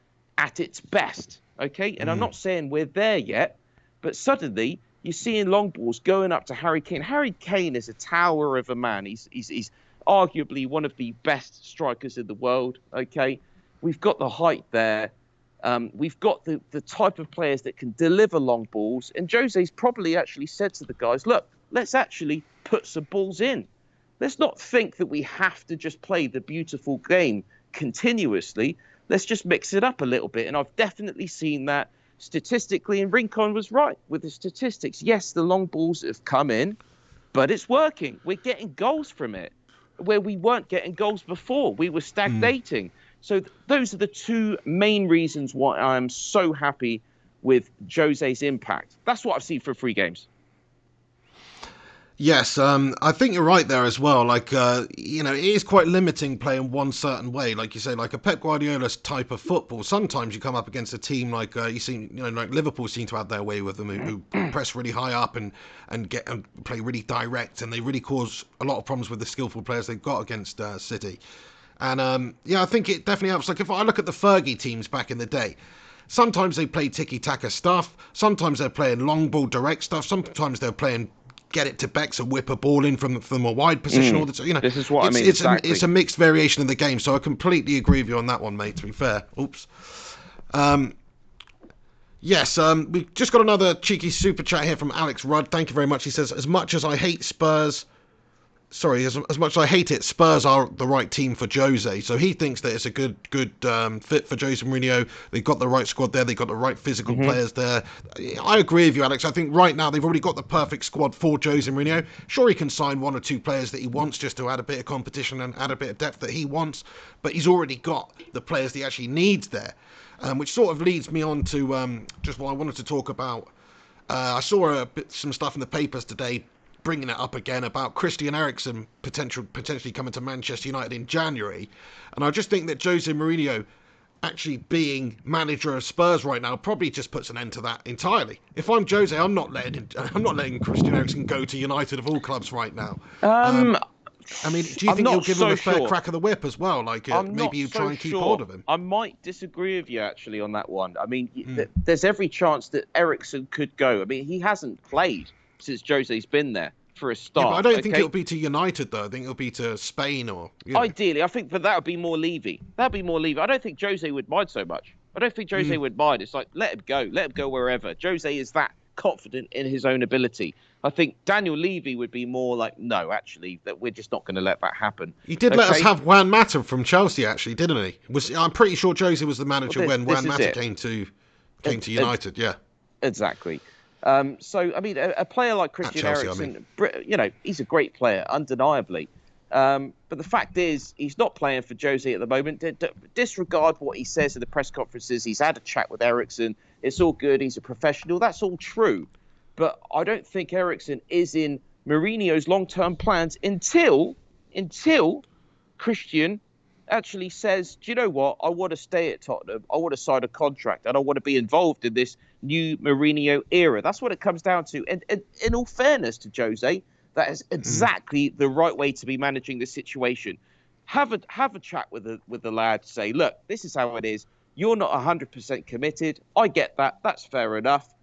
its best. Okay, and I'm not saying we're there yet, but suddenly you're seeing long balls going up to Harry Kane. Harry Kane is a tower of a man. He's arguably one of the best strikers in the world. Okay, we've got the height there. We've got the type of players that can deliver long balls. And Jose's probably actually said to the guys, look, let's actually put some balls in. Let's not think that we have to just play the beautiful game continuously. Let's just mix it up a little bit. And I've definitely seen that statistically. And Rincon was right with the statistics. Yes, the long balls have come in, but it's working. We're getting goals from it where we weren't getting goals before. We were stagnating. So those are the two main reasons why I'm so happy with Jose's impact. That's what I've seen for 3 games. Yes, I think you're right there as well. Like, it is quite limiting playing one certain way. Like you say, like a Pep Guardiola type of football. Sometimes you come up against a team like like Liverpool seem to have their way with them, who press really high up and play really direct, and they really cause a lot of problems with the skillful players they've got against City. And I think it definitely helps. Like if I look at the Fergie teams back in the day, sometimes they play tiki-taka stuff. Sometimes they're playing long ball direct stuff. Sometimes they're playing get it to Becks and whip a ball in from a wide position all the time. This is what I mean. It's a mixed variation of the game. So I completely agree with you on that one, mate. To be fair, oops. Yes, we've just got another cheeky super chat here from Alex Rudd. Thank you very much. He says, as much as I hate Spurs. Sorry, as much as I hate it, Spurs are the right team for Jose. So he thinks that it's a good fit for Jose Mourinho. They've got the right squad there. They've got the right physical players there. I agree with you, Alex. I think right now they've already got the perfect squad for Jose Mourinho. Sure, he can sign 1 or 2 players that he wants just to add a bit of competition and add a bit of depth that he wants. But he's already got the players that he actually needs there. Which sort of leads me on to just what I wanted to talk about. I saw some stuff in the papers today bringing it up again about Christian Eriksen potentially coming to Manchester United in January. And I just think that Jose Mourinho actually being manager of Spurs right now probably just puts an end to that entirely. If I'm Jose, I'm not letting Christian Eriksen go to United of all clubs right now. I mean, do you think he'll give him a fair crack of the whip as well? Like maybe you try and keep hold of him. I might disagree with you actually on that one. I mean, there's every chance that Eriksen could go. I mean, he hasn't played since Jose's been there for a start. Yeah, but I don't think it'll be to United though. I think it'll be to Spain or. Ideally, I think that would be more Levy. That'd be more Levy. I don't think Jose would mind so much. I don't think Jose would mind. It's like let him go wherever. Jose is that confident in his own ability. I think Daniel Levy would be more like, no, actually, that we're just not going to let that happen. He did let us have Juan Mata from Chelsea, actually, didn't he? I'm pretty sure Jose was the manager when Juan Mata came to United. Yeah, exactly. So I mean, a player like Christian Eriksen, he's a great player, undeniably. But the fact is, he's not playing for Jose at the moment. Disregard what he says in the press conferences. He's had a chat with Eriksen. It's all good. He's a professional. That's all true. But I don't think Eriksen is in Mourinho's long-term plans until Christian actually says, do you know what? I want to stay at Tottenham. I want to sign a contract and I want to be involved in this new Mourinho era. That's what it comes down to. And in all fairness to Jose, that is exactly the right way to be managing the situation. Have a chat with the lad. Say, look, this is how it is. You're not 100% committed. I get that. That's fair enough.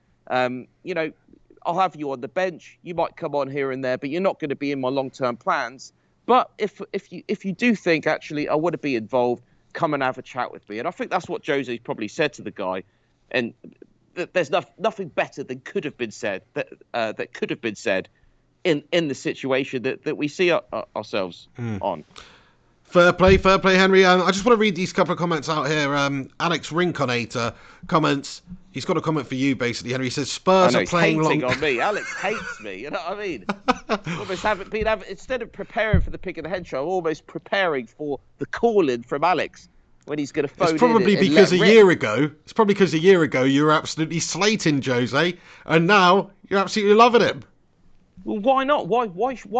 I'll have you on the bench. You might come on here and there, but you're not going to be in my long-term plans. But if you do think, actually, I want to be involved, come and have a chat with me. And I think that's what Jose's probably said to the guy. And there's nothing better than could have been said that could have been said in the situation that we see ourselves on. Fair play, Henry. I just want to read these couple of comments out here. Alex Rinconator comments. He's got a comment for you, basically, Henry. He says Spurs are playing long. On me. Alex hates me. You know what I mean? Almost instead of preparing for the pick of the hen show, I'm almost preparing for the call-in from Alex when he's going to phone in. It's probably because a year ago you were absolutely slating Jose, and now you're absolutely loving him. Well, why not? Why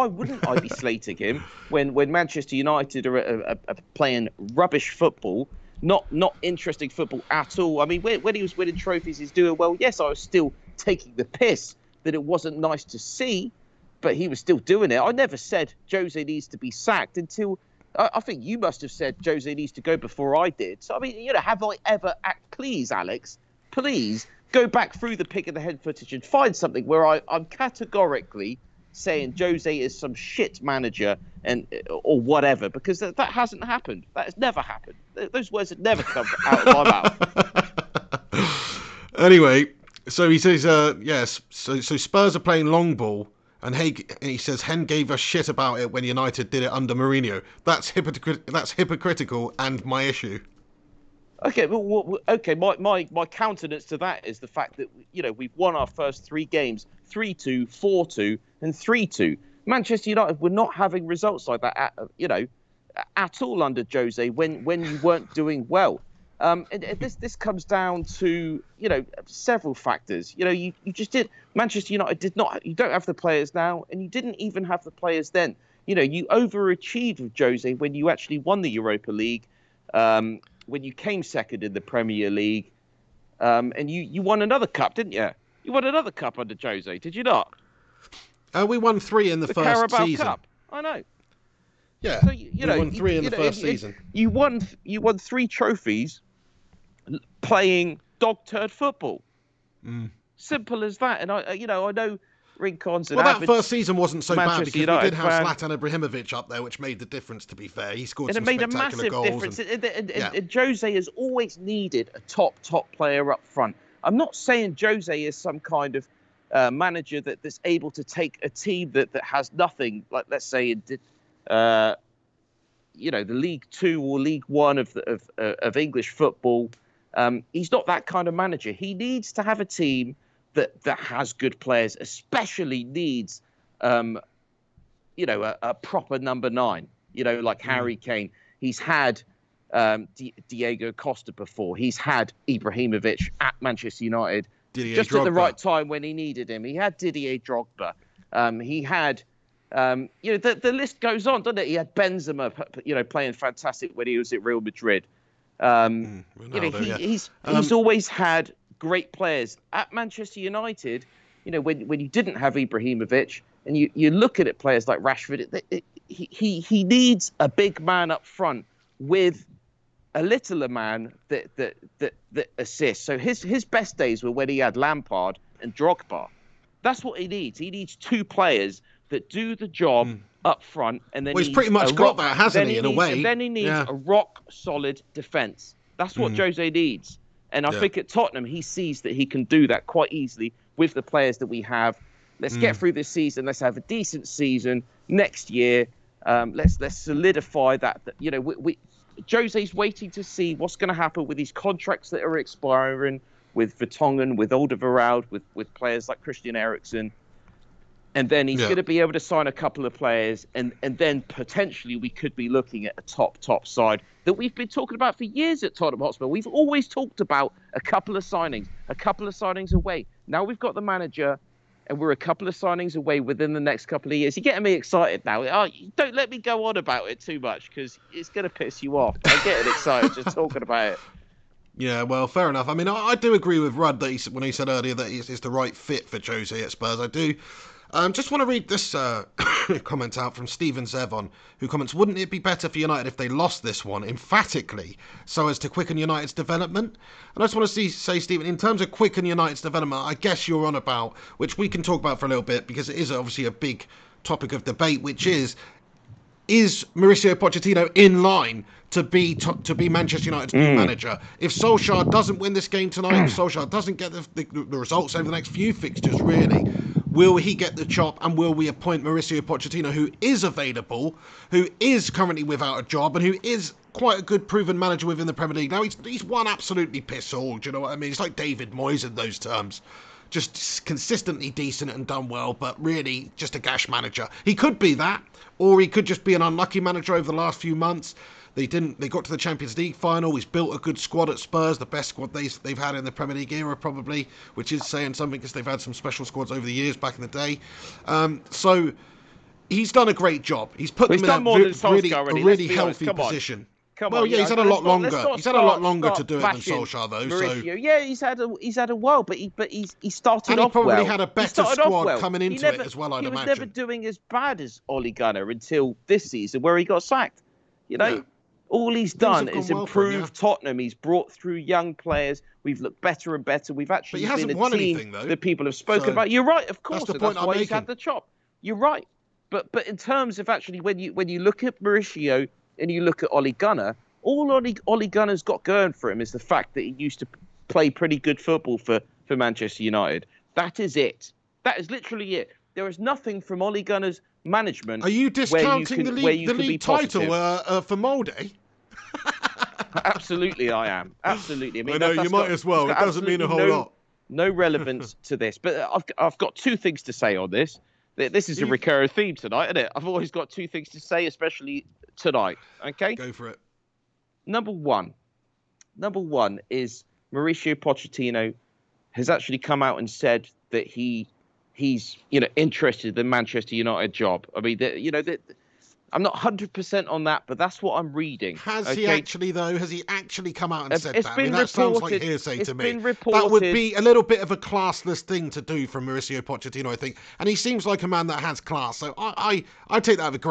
wouldn't I be slating him when Manchester United are playing rubbish football, not interesting football at all? I mean, when he was winning trophies, he's doing well. Yes, I was still taking the piss that it wasn't nice to see, but he was still doing it. I never said Jose needs to be sacked until I think you must have said Jose needs to go before I did. So, I mean, have I ever please, Alex, please go back through the pig in the head footage and find something where I'm categorically saying Jose is some shit manager or whatever, because that hasn't happened. That has never happened. Those words have never come out of my mouth. Anyway, so he says, yes, so Spurs are playing long ball, and he says Hen gave us shit about it when United did it under Mourinho. That's hypocritical and my issue. Okay, well, okay. My countenance to that is the fact that we've won our first 3 games 3-2, 4-2, and 3-2. Manchester United were not having results like that, at all under Jose when you weren't doing well. And this comes down to several factors. You just did. Manchester United did not. You don't have the players now, and you didn't even have the players then. You overachieved with Jose when you actually won the Europa League. When you came second in the Premier League, and you won another cup, didn't you? You won another cup under Jose, did you not? We won 3 in the first Carabao season. Cup. I know. Yeah, so, we won 3 in the first season. You won 3 trophies playing dog turd football. Simple as that. And I know Rincon's an average that first season wasn't so bad because United we did have fan. Zlatan Ibrahimovic up there, which made the difference, to be fair. He scored some And it made a spectacular massive goals. difference. And Jose has always needed a top player up front. I'm not saying Jose is some kind of manager that's able to take a team that has nothing, like let's say the League 2 or League 1 of English football. He's not that kind of manager. He needs to have a team that has good players, especially needs a proper number 9, like Harry Kane. He's had Diego Costa before. He's had Ibrahimovic at Manchester United Didier at Drogba. the right time when he needed him. He had Didier Drogba. He had the list goes on, doesn't it? He had Benzema, playing fantastic when he was at Real Madrid. He's always had great players at Manchester United. When you didn't have Ibrahimovic, and you look at it, players like Rashford, he needs a big man up front with a littler man that assists. So his best days were when he had Lampard and Drogba. That's what he needs. He needs 2 players that do the job up front, and then he's pretty much got that, hasn't he? In a way, and then he needs a rock solid defense. That's what Jose needs. And I think at Tottenham, he sees that he can do that quite easily with the players that we have. Let's get through this season. Let's have a decent season next year. Let's solidify that. Jose's waiting to see what's going to happen with these contracts that are expiring, with Vertonghen, with Alderweireld, with players like Christian Eriksen. And then he's going to be able to sign a couple of players, and then potentially we could be looking at a top side that we've been talking about for years at Tottenham Hotspur. We've always talked about a couple of signings away. Now we've got the manager, and we're a couple of signings away within the next couple of years. You're getting me excited now. Oh, don't let me go on about it too much, because it's going to piss you off. I'm getting excited just talking about it. Yeah, well, fair enough. I mean, I do agree with Rudd that when he said earlier that it's the right fit for Jose at Spurs. I do. Just want to read this comment out from Stephen Zevon, who comments, wouldn't it be better for United if they lost this one emphatically so as to quicken United's development? And I just want to say, Stephen, in terms of quicken United's development, I guess you're on about, which we can talk about for a little bit because it is obviously a big topic of debate, which is Mauricio Pochettino in line to be Manchester United's new manager? If Solskjaer doesn't win this game tonight, if Solskjaer doesn't get the results over the next few fixtures, really, will he get the chop, and will we appoint Mauricio Pochettino, who is available, who is currently without a job, and who is quite a good proven manager within the Premier League? Now, he's won absolutely piss all, do you know what I mean? It's like David Moyes in those terms. Just consistently decent and done well, but really just a gash manager. He could be that, or he could just be an unlucky manager over the last few months. They got to the Champions League final. He's built a good squad at Spurs, the best squad they've had in the Premier League era, probably, which is saying something because they've had some special squads over the years back in the day. So he's done a great job. He's put them in a really healthy position. He's had a lot longer. He's had a lot longer to do it than Solskjaer, though. Mauricio. So yeah, he's had a while, but he started off well. And he probably had a better squad coming into it as well, I'd imagine. He was never doing as bad as Ole Gunnar until this season, where he got sacked. All he's Things done have gone is well for him, improve Tottenham. He's brought through young players. We've looked better and better. We've actually he been hasn't a won team anything, though. that people have spoken So about. You're right, of course. the And point that's I'm why he's making. had the chop. You're right. But in terms of actually when you look at Mauricio and you look at Ole Gunnar, all Ole Gunnar's got going for him is the fact that he used to play pretty good football for Manchester United. That is it. That is literally it. There is nothing from Ole Gunnar's management. Are you discounting the league title for Molde? Absolutely, I am. Absolutely. I mean, I know you might as well. It doesn't mean a whole lot. No relevance to this, but I've got two things to say on this. This is a recurring theme tonight, isn't it? I've always got two things to say, especially tonight. Okay. Go for it. Number one is Mauricio Pochettino has actually come out and said that he's interested in the Manchester United job. I mean, I'm not 100% on that, but that's what I'm reading. Has he actually, though? Has he actually come out and said that? I mean, that sounds like hearsay to me. That would be a little bit of a classless thing to do from Mauricio Pochettino, I think. And he seems like a man that has class. So I take that with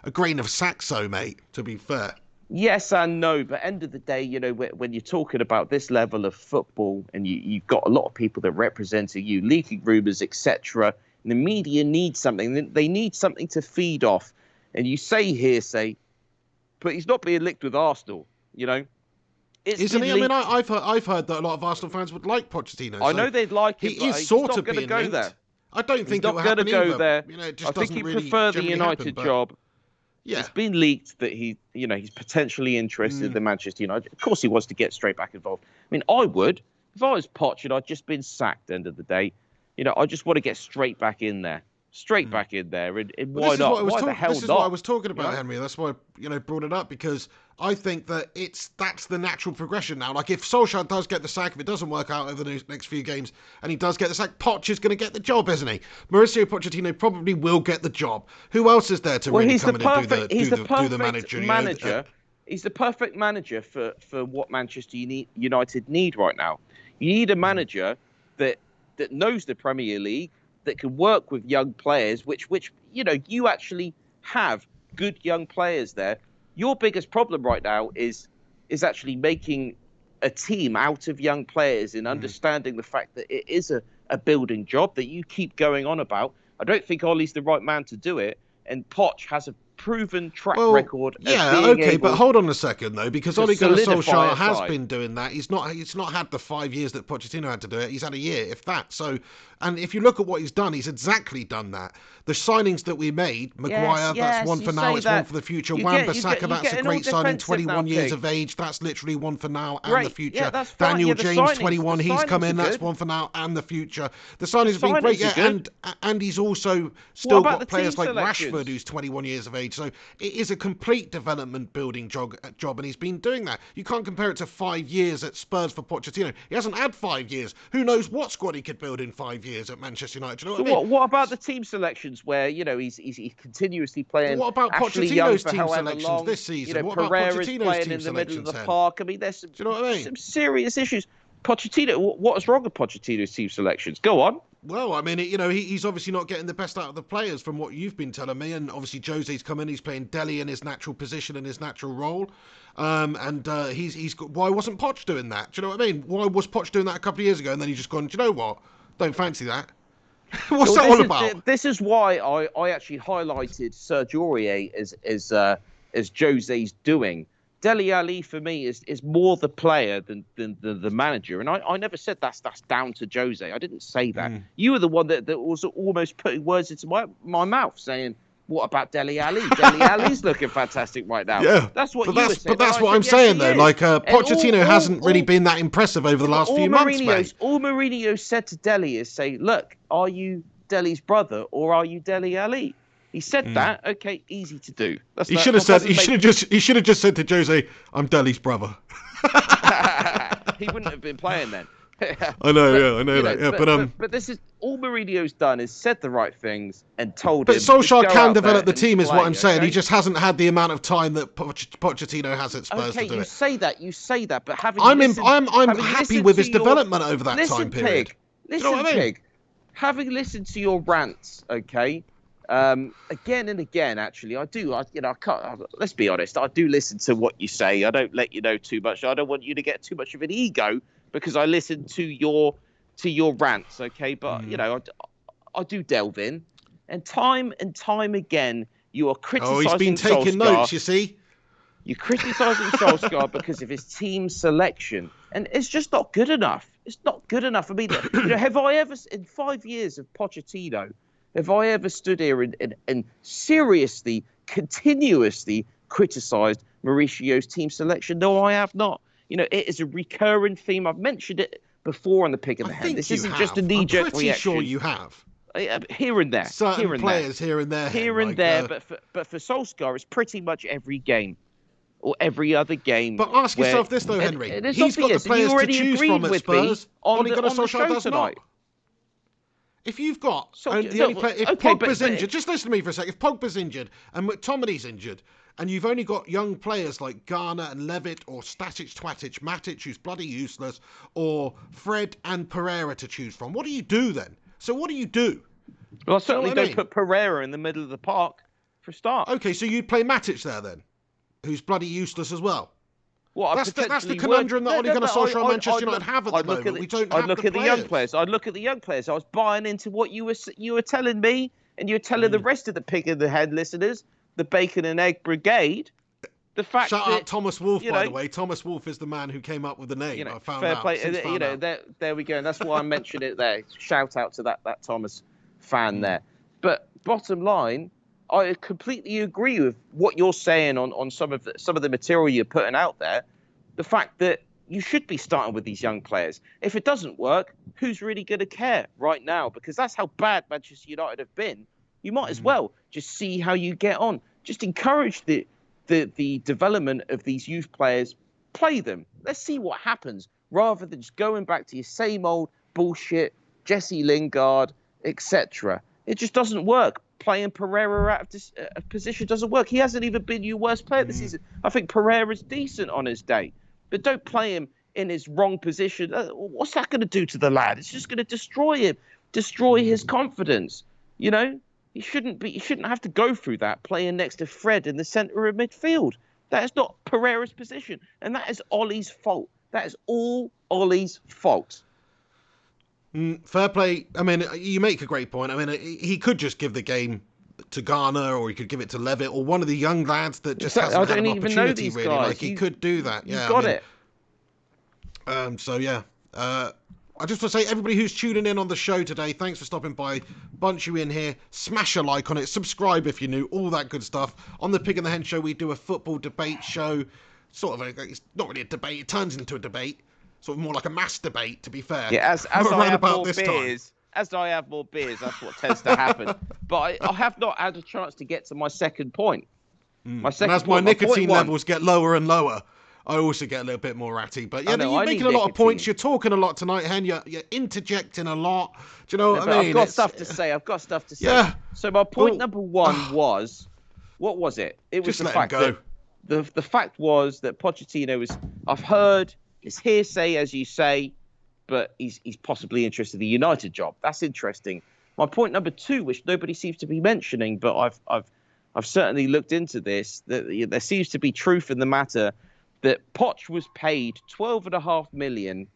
a grain of saxo, mate, to be fair. Yes and no, but end of the day, when you're talking about this level of football and you've got a lot of people that representing you, leaking rumours, etc., the media needs something. They need something to feed off. And you say hearsay, but he's not being licked with Arsenal, Isn't he? I mean, I've heard that a lot of Arsenal fans would like Pochettino. I know they'd like him, but he's sort of being linked. Go there. I don't think it will happen either. There. It just I think doesn't he'd really prefer the United job. Yeah. It's been leaked that he's potentially interested in the Manchester United. Of course, he wants to get straight back involved. I mean, I would. If I was Poch and I'd just been sacked, end of the day, I just want to get straight back in there. Back in there, and why not? This is what I was talking about, Henry. That's why I brought it up, because I think that that's the natural progression now. Like, if Solskjaer does get the sack, if it doesn't work out over the next few games, and he does get the sack, Poch is going to get the job, isn't he? Mauricio Pochettino probably will get the job. Who else is there to really come in and do the manager? He's the perfect manager for what Manchester United need right now. You need a manager that knows the Premier League, that can work with young players, which you actually have good young players there. Your biggest problem right now is actually making a team out of young players and understanding the fact that it is a building job that you keep going on about. I don't think Ollie's the right man to do it, and Poch has a proven track record. But hold on a second though, because Ole Gunnar Solskjaer has been doing that. He's not had the 5 years that Pochettino had to do it. He's had a year, if that. So, and if you look at what he's done, he's exactly done that. The signings that we made, Maguire, that's one for now, it's one for the future. Wan-Bissaka, that's a great signing, 21 years of age, that's literally one for now and the future. Daniel James, 21, he's come in, that's one for now and the future. The signings have been great, and he's also still got players like Rashford, who's 21 years of age. So it is a complete development building job, and he's been doing that. You can't compare it to 5 years at Spurs for Pochettino. He hasn't had 5 years. Who knows what squad he could build in 5 years at Manchester United? Do you know what I mean? What about the team selections where he's continuously playing? What about Pochettino's team selections this season? What about Pereira's Pochettino's playing team in the middle of the selections? park. I mean, there's some, do you know what I mean? Some serious issues. Pochettino, what's wrong with Pochettino's team selections? Go on. Well, I mean, he's obviously not getting the best out of the players from what you've been telling me, and obviously Jose's come in, he's playing Dele in his natural position and his natural role, he's got, why wasn't Poch doing that? Do you know what I mean? Why was Poch doing that a couple of years ago, and then he's just gone, do you know what? Don't fancy that. What's that all about? This is why I actually highlighted Serge Aurier as Jose's doing. Dele Alli for me is more the player than the manager, and I never said that's down to Jose. I didn't say that. You were the one that was almost putting words into my mouth, saying, "What about Dele Alli? Dele Alli's looking fantastic right now." Yeah, that's what you were saying. But that's what I'm saying though. Like Pochettino hasn't really been that impressive over the last few months, mate. All Mourinho said to Dele is, "Say, look, are you Dele's brother or are you Dele Alli?" He said that. Okay, easy to do. He should have said. He should have just said to Jose, "I'm Dele's brother." He wouldn't have been playing then. I know, that. But this is all Mourinho's done is said the right things and told him. But Solskjaer can develop the team, is what I'm saying. He just hasn't had the amount of time that Pochettino has at Spurs to do it. You say that, but having I'm happy with his development over that time period. Pig. Listen, Pig. Having listened to your rants, okay. Again and again, actually, I do. I can't. Let's be honest. I do listen to what you say. I don't let you know too much. I don't want you to get too much of an ego because I listen to your rants. Okay, but I do delve in, and time again, you are Oh, he's criticising been taking Solskjaer. notes, you see. You're criticising Solskjaer because of his team selection, and it's just not good enough. It's not good enough. I mean, have I ever, in 5 years of Pochettino, have I ever stood here and seriously, continuously criticised Mauricio's team selection? No, I have not. It is a recurring theme. I've mentioned it before on the Pig in the Hen. This isn't just a knee-jerk reaction. I'm pretty sure you have. Here and there. Certain players here and there. Here and there, but for Solskjaer, it's pretty much every game. Or every other game. But ask yourself this though, Henry. He's got the players to choose from at Spurs. Ole Gunnar Solskjaer does not. If you've got if Pogba's injured, just listen to me for a second. If Pogba's injured and McTominay's injured, and you've only got young players like Garner and Levitt or Static, Twatic, Matic, who's bloody useless, or Fred and Pereira to choose from, what do you do then? So what do you do? Well, I certainly don't put Pereira in the middle of the park for a start. Okay, so you'd play Matic there then, who's bloody useless as well. Well, that's the conundrum that Ole Gunnar Solskjaer and Manchester United have at the moment. We don't have the players. I'd look at the young players. I'd look at the young players. I was buying into what you were telling me, and you were telling the rest of the Pig in the Head listeners, the Bacon and Egg Brigade. The fact Shout out Thomas Wolfe, by the way. Thomas Wolfe is the man who came up with the name. I found out. There we go. And that's why I mentioned it there. Shout out to that Thomas fan there. But bottom line, I completely agree with what you're saying on some of the material you're putting out there. The fact that you should be starting with these young players. If it doesn't work, who's really going to care right now? Because that's how bad Manchester United have been. You might as well just see how you get on. Just encourage the development of these youth players. Play them. Let's see what happens, rather than just going back to your same old bullshit, Jesse Lingard, etc. It just doesn't work. Playing Pereira out of position doesn't work. He hasn't even been your worst player this season. I think Pereira's decent on his day, but don't play him in his wrong position. What's that going to do to the lad? It's just going to destroy him, destroy his confidence. He shouldn't have to go through that playing next to Fred in the centre of midfield. That is not Pereira's position, and that is Ole's fault. That is all Ole's fault. Fair play. I mean, you make a great point. I mean, he could just give the game to Garner, or he could give it to Levitt, or one of the young lads that just hasn't had an opportunity, really. Guys. Like, he could do that. Yeah, got it. So, yeah. I just want to say, everybody who's tuning in on the show today, thanks for stopping by. Bunch you in here. Smash a like on it. Subscribe if you're new. All that good stuff. On the Pig and the Hen show, we do a football debate show. It's not really a debate. It turns into a debate. Sort of more like a mass debate, to be fair. Yeah, as I have more beers, that's what tends to happen. But I have not had a chance to get to my second point. And as my nicotine levels get lower and lower, I also get a little bit more ratty. But yeah, you're making a lot of points. You're talking a lot tonight, Hen. You're interjecting a lot. Do you know what I mean? I've got stuff to say. Yeah. So my point number one was, what was it? It was the fact that the fact was that Pochettino was. I've heard. It's hearsay, as you say, but he's possibly interested in the United job. That's interesting. My point number two, which nobody seems to be mentioning, but I've certainly looked into this, that there seems to be truth in the matter, that Poch was paid $12.5 million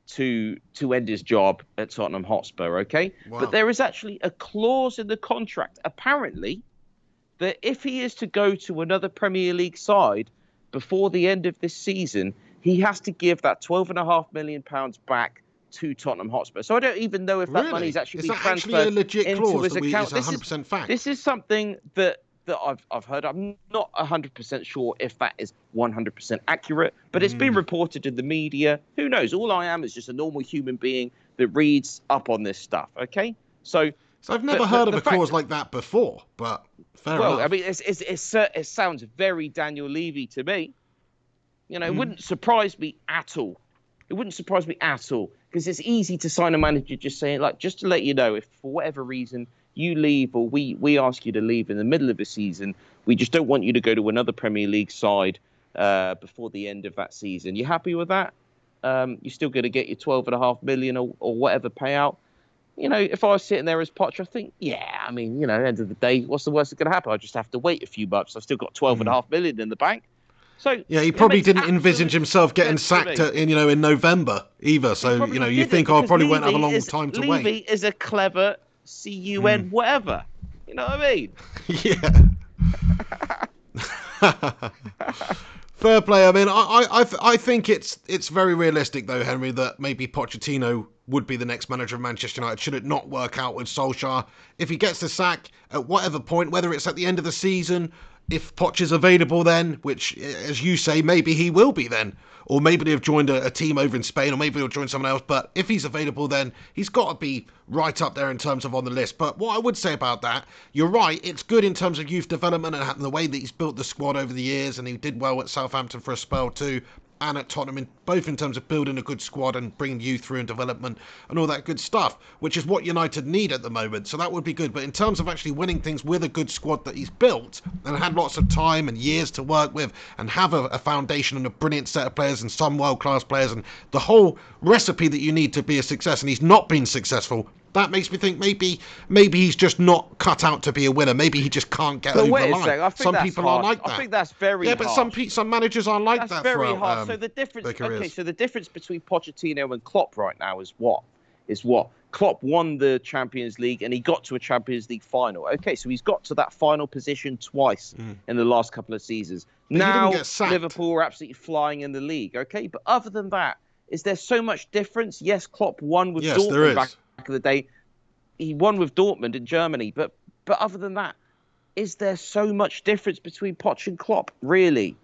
to end his job at Tottenham Hotspur. Okay, wow. But there is actually a clause in the contract, apparently, that if he is to go to another Premier League side before the end of this season, he has to give that £12.5 million back to Tottenham Hotspur. So I don't even know if that money is actually transferred into his account. Is 100% fact? This is something that I've heard. I'm not 100% sure if that is 100% accurate, but it's been reported in the media. Who knows? All I am is just a normal human being that reads up on this stuff. Okay, so I've never heard of a clause like that before, but fair enough. Well, I mean, it sounds very Daniel Levy to me. It wouldn't surprise me at all. It wouldn't surprise me at all, because it's easy to sign a manager just saying, like, just to let you know, if for whatever reason you leave or we ask you to leave in the middle of the season, we just don't want you to go to another Premier League side before the end of that season. You happy with that? You're still going to get your $12.5 million or whatever payout. if I was sitting there as Potter, I think, at the end of the day, what's the worst that's going to happen? I just have to wait a few months. I've still got 12.5 million in the bank. So yeah, he probably didn't envisage himself getting sacked in November either. So you think I probably won't have a long time to wait. Levy is a clever CUN whatever. You know what I mean? Yeah. Fair play. I mean, I think it's very realistic though, Henry, that maybe Pochettino would be the next manager of Manchester United should it not work out with Solskjaer. If he gets the sack at whatever point, whether it's at the end of the season, if Poch is available then, which, as you say, maybe he will be then, or maybe they've joined a team over in Spain, or maybe he'll join someone else, but if he's available then, he's got to be right up there in terms of on the list. But what I would say about that, you're right, it's good in terms of youth development and the way that he's built the squad over the years, and he did well at Southampton for a spell too, and at Tottenham, both in terms of building a good squad and bringing youth through and development and all that good stuff, which is what United need at the moment. So that would be good. But in terms of actually winning things with a good squad that he's built and had lots of time and years to work with and have a foundation and a brilliant set of players and some world-class players and the whole recipe that you need to be a success, and he's not been successful, that makes me think maybe he's just not cut out to be a winner. Maybe he just can't get over the line. Some people are like that. I think that's very harsh. But some managers are like that. That's very hard. So the difference between Pochettino and Klopp right now is what? Klopp won the Champions League and he got to a Champions League final. Okay, so he's got to that final position twice in the last couple of seasons. Now Liverpool are absolutely flying in the league. Okay, but other than that, is there so much difference? Yes, Klopp won with Dortmund back in the day. He won with Dortmund in Germany, but other than that, is there so much difference between Poch and Klopp, really?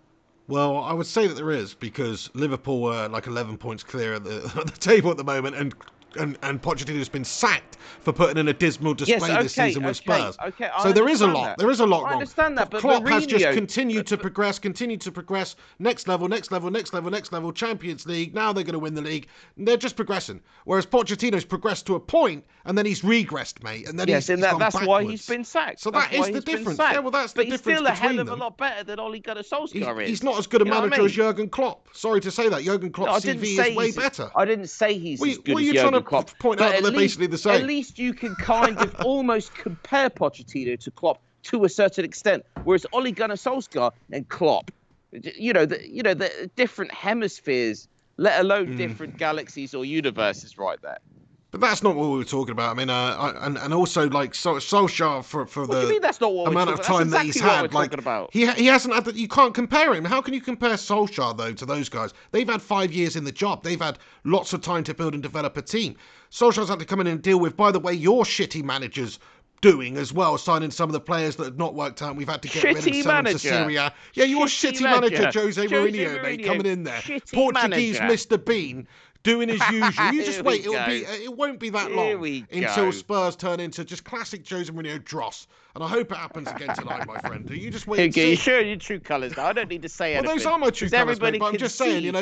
Well, I would say that there is, because Liverpool were like 11 points clear at the table at the moment, and Pochettino's been sacked for putting in a dismal display this season with Spurs. So there is a lot. There is a lot wrong. I understand that, but Klopp has just continued to progress. Next level. Champions League. Now they're going to win the league. They're just progressing. Whereas Pochettino's progressed to a point, and then he's regressed, mate. And then that's backwards. why he's been sacked. So that is the difference. Yeah, well, that's the difference between them. But he's still a hell of a lot better than Ole Gunnar Solskjaer is. He's not as good a manager as Jurgen Klopp. Sorry to say that. Jurgen Klopp's CV is way better. I didn't say he's as good as Jurgen Klopp. Point out that they're basically the same. At least you can kind of almost compare Pochettino to Klopp to a certain extent, whereas Ole Gunnar Solskjaer and Klopp, the different hemispheres, let alone different galaxies or universes, right there. But that's not what we were talking about. I mean, and also like Solskjaer for what the do you mean that's not what amount of time that he's had, like he hasn't had that. You can't compare him. How can you compare Solskjaer though to those guys? They've had 5 years in the job. They've had lots of time to build and develop a team. Solskjaer's had to come in and deal with, by the way, your shitty managers doing as well, signing some of the players that have not worked out. We've had to get rid of them to Syria. Yeah, your shitty manager, Jose Mourinho, mate, coming in there. Portuguese Mr. Bean. Doing as usual. You just wait. It won't be that long until Spurs turn into just classic Jose Mourinho dross. And I hope it happens again tonight, my friend. You just wait. Okay, you show your true colours now. I don't need to say anything. Well, those are my true colours, mate, but I'm just saying, you're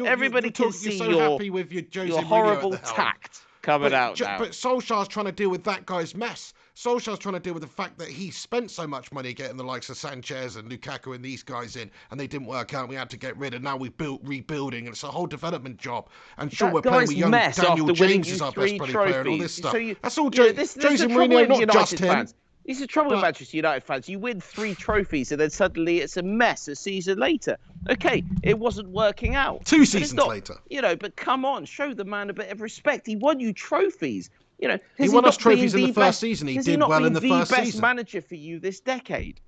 so happy with your Jose Mourinho horrible at the helm. Tact coming out now. But Solskjaer's trying to deal with that guy's mess. Solskjaer's trying to deal with the fact that he spent so much money getting the likes of Sanchez and Lukaku and these guys in, and they didn't work out. We had to get rid of. Now we've rebuilding, and it's a whole development job. And sure, we're playing with young Daniel James as our best player and all this stuff. That's all Jose Mourinho, not just him. This is the trouble with Manchester United fans. You win 3 trophies and then suddenly it's a mess a season later. Okay, it wasn't working out. 2 seasons later. But come on, show the man a bit of respect. He won you trophies. He won us trophies in the first season. He did well in the first season. Has he not been the best manager for you this decade?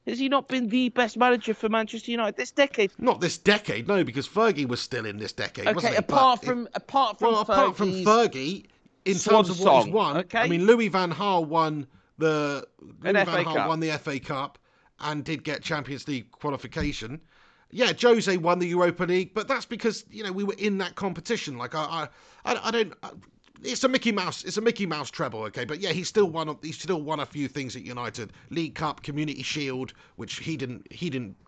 Has he not been the best manager for Manchester United this decade? Not this decade, no, because Fergie was still in this decade, wasn't he? Apart from Fergie, in terms of what he's won, I mean, Louis van Gaal won the FA Cup and did get Champions League qualification. Yeah, Jose won the Europa League, but that's because we were in that competition. Like I don't. It's a Mickey Mouse treble, okay? But yeah, he still won a few things at United: League Cup, Community Shield, which he didn't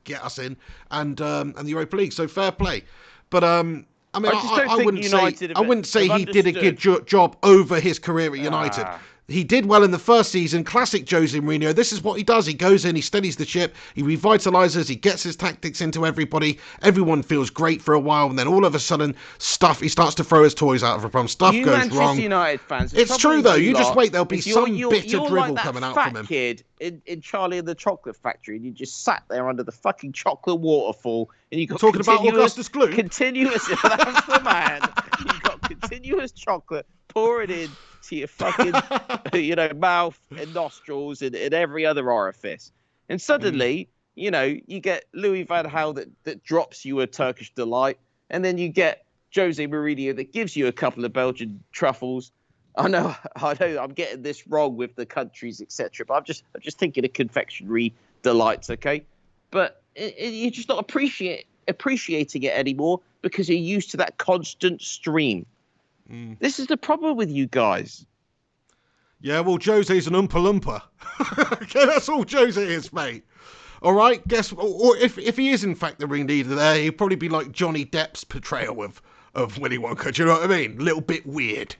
get us in, and the Europa League. So fair play. But I wouldn't say he did a good job over his career at United. He did well in the first season. Classic Jose Mourinho. This is what he does. He goes in, he steadies the ship, he revitalises, he gets his tactics into everybody. Everyone feels great for a while, and then all of a sudden, he starts to throw his toys out of a problem. Stuff You goes Manchester wrong. United fans. It's true, though. You just wait. There'll be some you're bitter dribble like that coming out fat from him. kid in Charlie and the Chocolate Factory, and you just sat there under the fucking chocolate waterfall, and you got Talking about Augustus Gloop? Continuous. That's the man. You got continuous chocolate pouring in to your fucking, mouth and nostrils and every other orifice, and suddenly, you get Louis van Gaal that drops you a Turkish delight, and then you get Jose Mourinho that gives you a couple of Belgian truffles. I know, I'm getting this wrong with the countries, etc. But I'm just thinking of confectionery delights, okay? But you're just not appreciating it anymore because you're used to that constant stream. This is the problem with you guys. Yeah, well, Jose's an Oompa Loompa. Okay, that's all Jose is, mate. All right, or if he is in fact the ringleader there, he'd probably be like Johnny Depp's portrayal of Willy Wonka. Do you know what I mean? A little bit weird.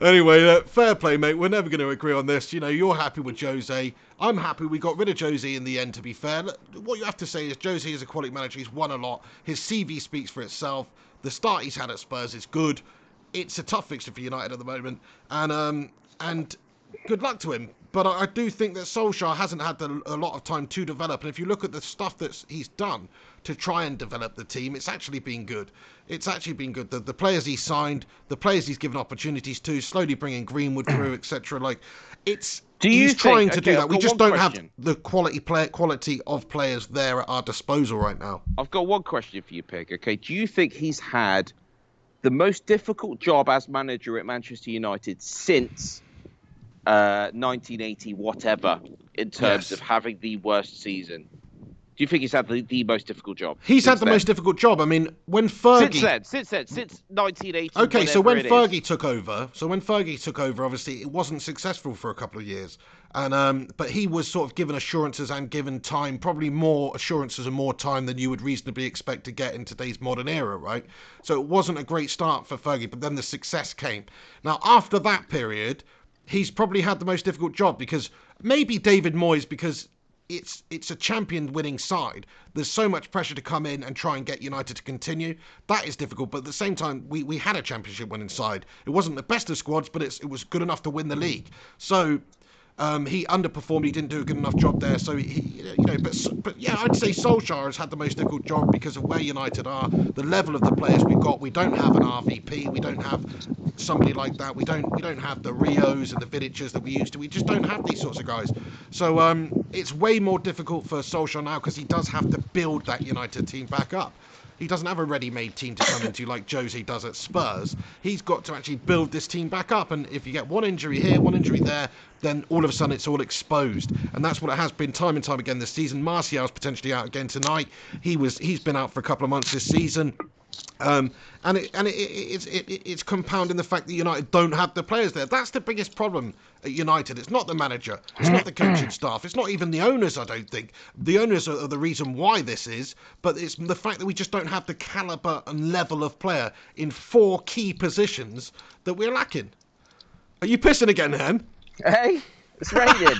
Anyway, fair play, mate. We're never going to agree on this. You're happy with Jose. I'm happy we got rid of Jose in the end, to be fair. What you have to say is Jose is a quality manager. He's won a lot. His CV speaks for itself. The start he's had at Spurs is good. It's a tough fixture for United at the moment. And good luck to him. But I do think that Solskjaer hasn't had a lot of time to develop. And if you look at the stuff that he's done to try and develop the team, it's actually been good. It's actually been good. The players he's signed, the players he's given opportunities to, slowly bringing Greenwood through, etc. He's trying to do that. We just don't have the quality of players there at our disposal right now. I've got one question for you, Pig. Okay, do you think he's had the most difficult job as manager at Manchester United since 1980 whatever in terms of having the worst season? Do you think he's had the most difficult job? He's had the most difficult job. I mean, when Fergie... Since 1980... Okay, so when Fergie took over, obviously, it wasn't successful for a couple of years. But he was sort of given assurances and given time, probably more assurances and more time than you would reasonably expect to get in today's modern era, right? So it wasn't a great start for Fergie, but then the success came. Now, after that period, he's probably had the most difficult job because maybe David Moyes, because it's a champion-winning side. There's so much pressure to come in and try and get United to continue. That is difficult, but at the same time, we had a championship-winning side. It wasn't the best of squads, but it was good enough to win the league. So he underperformed. He didn't do a good enough job there. So but yeah, I'd say Solskjaer has had the most difficult job because of where United are, the level of the players we've got. We don't have an RVP. We don't have somebody like that. We don't have the Rios and the Vidic's that we used to. We just don't have these sorts of guys. So it's way more difficult for Solskjaer now because he does have to build that United team back up. He doesn't have a ready-made team to come into like Jose does at Spurs. He's got to actually build this team back up. And if you get one injury here, one injury there, then all of a sudden it's all exposed. And that's what it has been time and time again this season. Martial's potentially out again tonight. He's been out for a couple of months this season. It's compounding the fact that United don't have the players there. That's the biggest problem at United. It's not the manager. It's not the coaching staff. It's not even the owners, I don't think. The owners are the reason why this is, but it's the fact that we just don't have the calibre and level of player in 4 key positions that we're lacking. Are you pissing again, Hen? Hey, it's raining.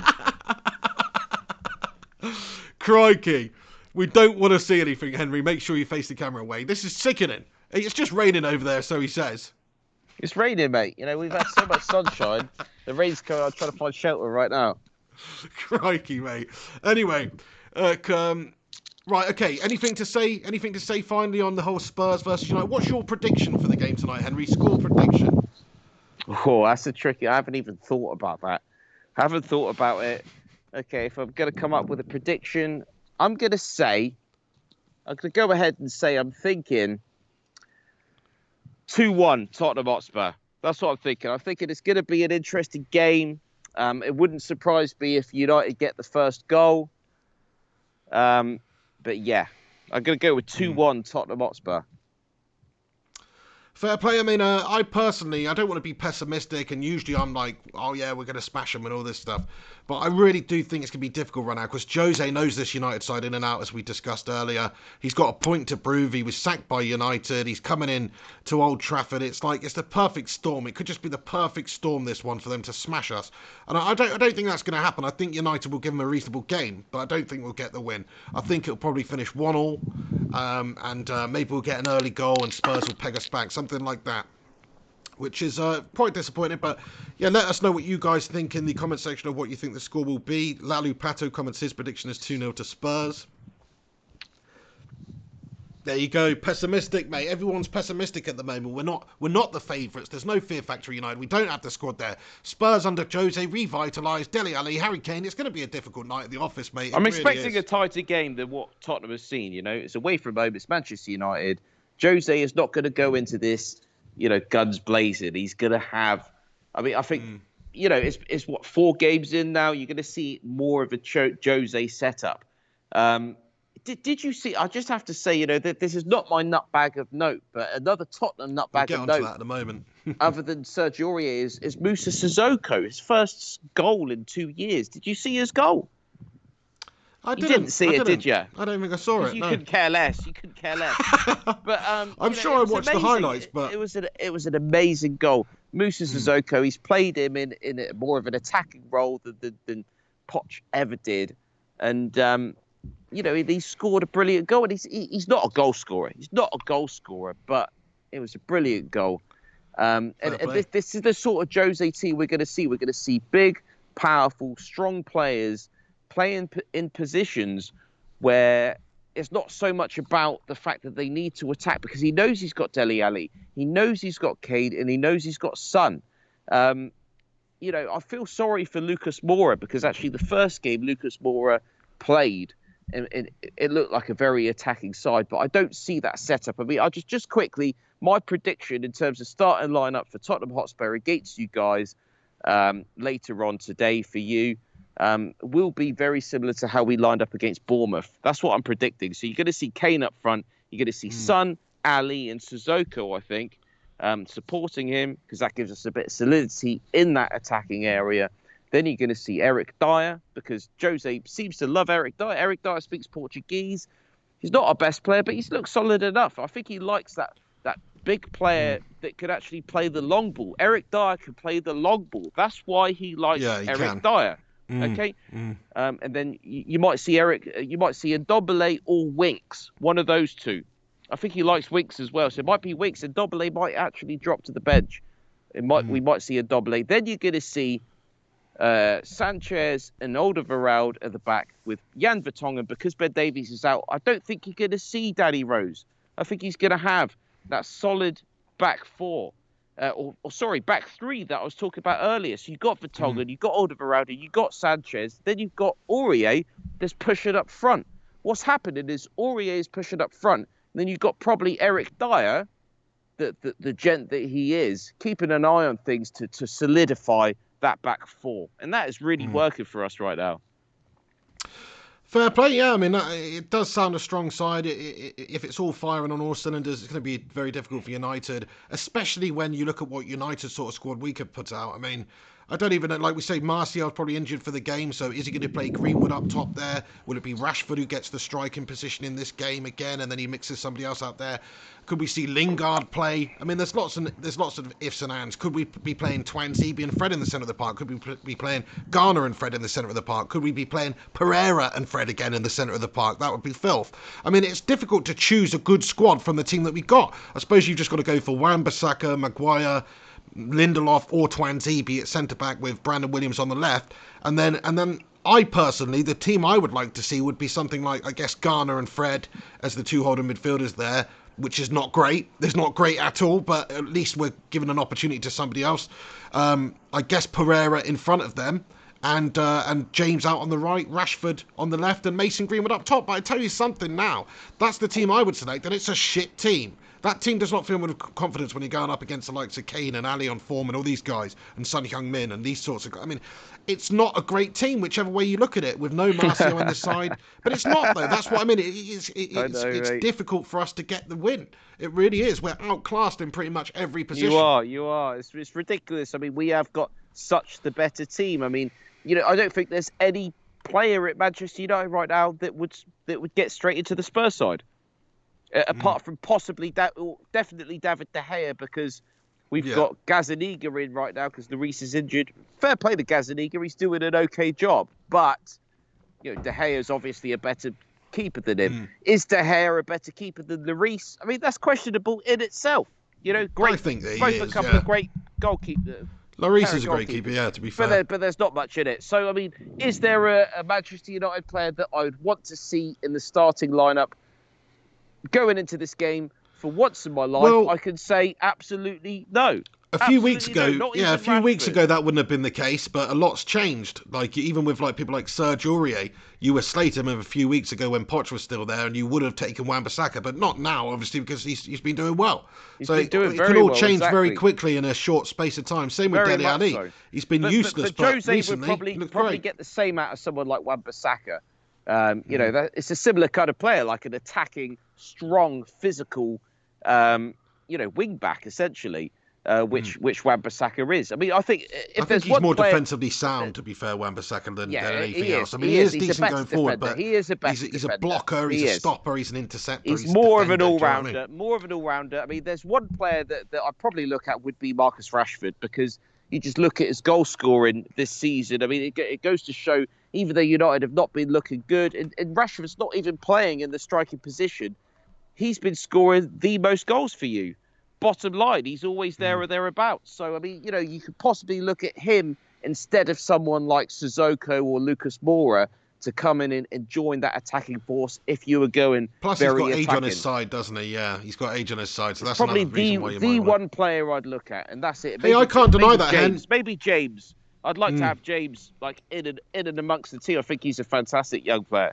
Crikey. We don't want to see anything, Henry. Make sure you face the camera away. This is sickening. It's just raining over there, so he says. It's raining, mate. We've had so much sunshine. The rain's coming. I'm trying to find shelter right now. Crikey, mate. Anyway, right, okay. Anything to say finally on the whole Spurs versus United? What's your prediction for the game tonight, Henry? Score prediction. Oh, that's a tricky. I haven't even thought about that. I haven't thought about it. Okay, if I'm going to come up with a prediction, I'm going to go ahead and say I'm thinking 2-1 Tottenham Hotspur. That's what I'm thinking. I'm thinking it's going to be an interesting game. It wouldn't surprise me if United get the first goal. But yeah, I'm going to go with 2-1 Tottenham Hotspur. Fair play. I mean, I personally, I don't want to be pessimistic, and usually I'm like, oh yeah, we're going to smash them and all this stuff. But I really do think it's going to be difficult right now because Jose knows this United side in and out, as we discussed earlier. He's got a point to prove. He was sacked by United. He's coming in to Old Trafford. It's like it's the perfect storm. It could just be the perfect storm, this one, for them to smash us. And I don't think that's going to happen. I think United will give them a reasonable game, but I don't think we'll get the win. I think it'll probably finish 1-1, and maybe we'll get an early goal and Spurs will peg us back, something like that. Which is quite disappointing, but yeah, let us know what you guys think in the comment section of what you think the score will be. Lalu Pato comments his prediction is 2-0 to Spurs. There you go, pessimistic, mate. Everyone's pessimistic at the moment. We're not the favourites. There's no fear factor United. We don't have the squad there. Spurs under Jose revitalised. Dele Alli, Harry Kane. It's going to be a difficult night at the office, mate. I'm expecting a tighter game than what Tottenham has seen. You know, it's away from home. It's Manchester United. Jose is not going to go into this, guns blazing. He's going to have, I think, it's what, 4 games in now. You're going to see more of a Jose setup. Did you see, I just have to say, that this is not my nutbag of note, but another Tottenham nutbag we'll of get onto note. that in a moment. Other than Sergio Aurier is Moussa Sissoko, his first goal in 2 years. Did you see his goal? You didn't see it, did you? I don't think I saw it. You no. couldn't care less. You couldn't care less. But I'm sure I watched the highlights. But it was an amazing goal. Moussa Sissoko. He's played him in a more of an attacking role than Poch ever did, and he scored a brilliant goal. And he's not a goal scorer. He's not a goal scorer, but it was a brilliant goal. And this is the sort of Jose team we're going to see. We're going to see big, powerful, strong players playing in positions where it's not so much about the fact that they need to attack, because he knows he's got Dele Alli, he knows he's got Cade, and he knows he's got Son. I feel sorry for Lucas Moura, because actually the first game Lucas Moura played, and it looked like a very attacking side, but I don't see that setup. I'll just quickly, my prediction in terms of starting lineup for Tottenham Hotspur against you guys later on today for you, will be very similar to how we lined up against Bournemouth. That's what I'm predicting. So you're going to see Kane up front. You're going to see Son, Ali, and Sissoko, I think, supporting him, because that gives us a bit of solidity in that attacking area. Then you're going to see Eric Dyer, because Jose seems to love Eric Dyer. Eric Dyer speaks Portuguese. He's not our best player, but he's looked solid enough. I think he likes that big player that could actually play the long ball. Eric Dyer can play the long ball. That's why he likes Eric Dyer. Okay, and then you might see Ndombele or Winks, one of those two. I think he likes Winks as well, so it might be Winks, and Ndombele might actually drop to the bench. We might see Ndombele. Then you're going to see Sanchez and Alderweireld at the back with Jan Vertonghen, because Ben Davies is out. I don't think you're going to see Danny Rose. I think he's going to have that solid back four. Back three that I was talking about earlier. So you've got Vertonghen, you've got Alderweireld, you've got Sanchez, then you've got Aurier that's pushing up front. What's happening is Aurier is pushing up front, and then you've got probably Eric Dyer, the gent that he is, keeping an eye on things to solidify that back four. And that is really working for us right now. Fair play, yeah. I mean, it does sound a strong side. If it's all firing on all cylinders, it's going to be very difficult for United, especially when you look at what United sort of squad we could put out. I mean, I don't even know, like we say, Martial's probably injured for the game, so is he going to play Greenwood up top there? Will it be Rashford who gets the striking position in this game again, and then he mixes somebody else out there? Could we see Lingard play? I mean, there's lots of ifs and ands. Could we be playing Twanzebe and Fred in the centre of the park? Could we be playing Garner and Fred in the centre of the park? Could we be playing Pereira and Fred again in the centre of the park? That would be filth. I mean, it's difficult to choose a good squad from the team that we got. I suppose you've just got to go for Wan-Bissaka, Maguire, Lindelof or Twanzebe at centre-back with Brandon Williams on the left. And then I personally, the team I would like to see would be something like, I guess, Garner and Fred as the two holding midfielders there, which is not great. It's not great at all, but at least we're giving an opportunity to somebody else. I guess Pereira in front of them, and James out on the right, Rashford on the left, and Mason Greenwood up top. But I tell you something now, that's the team I would select, and it's a shit team. That team does not feel with confidence when you're going up against the likes of Kane and Ali on form and all these guys and Son Heung-min and these sorts of guys. I mean, it's not a great team, whichever way you look at it, with no Marcio on the side. But it's not, though. That's what I mean. It's difficult for us to get the win. It really is. We're outclassed in pretty much every position. You are. It's ridiculous. I mean, we have got such the better team. I mean, I don't think there's any player at Manchester United right now that would get straight into the Spurs side. Apart from possibly definitely David De Gea, because we've got Gazaniga in right now because Lloris is injured. Fair play to Gazaniga, he's doing an okay job, but De Gea is obviously a better keeper than him. Is De Gea a better keeper than Lloris? I mean, that's questionable in itself. Great. I think that he both is, a couple of great goalkeepers. Lloris is a great keeper, to be fair. But there's not much in it. So, I mean, is there a Manchester United player that I would want to see in the starting lineup going into this game? For once in my life, well, I can say absolutely no. A few weeks ago, that wouldn't have been the case, but a lot's changed. Like, even with people like Serge Aurier, you were slating him a few weeks ago when Poch was still there, and you would have taken Wan-Bissaka, but not now, obviously, because he's been doing well. It can all change very quickly in a short space of time. Same with Dele Alli. So. He's been useless, but Jose recently, would probably get the same out of someone like Wan-Bissaka. It's a similar kind of player, like an attacking, strong, physical, wing back essentially, which Wan-Bissaka is. I mean, I think he's more defensively sound, to be fair, Wan-Bissaka than anything else. I mean, he is decent going forward, but he is a better he's a blocker, he's a stopper, he's an interceptor. He's more of an all-rounder. More of an all-rounder. I mean, there's one player that I'd probably look at would be Marcus Rashford, because you just look at his goal scoring this season. I mean, it goes to show, even though United have not been looking good, and Rashford's not even playing in the striking position, he's been scoring the most goals for you. Bottom line, he's always there or thereabouts. So, I mean, you could possibly look at him instead of someone like Sissoko or Lucas Moura to come in and join that attacking force if you were going Plus, very he's got attacking. age on his side, doesn't he? Yeah, he's got age on his side, so that's probably another reason why you the might one player I'd look at, and that's it. Hey, I can't deny that, James. Maybe James. I'd like to have James in and amongst the team. I think he's a fantastic young player.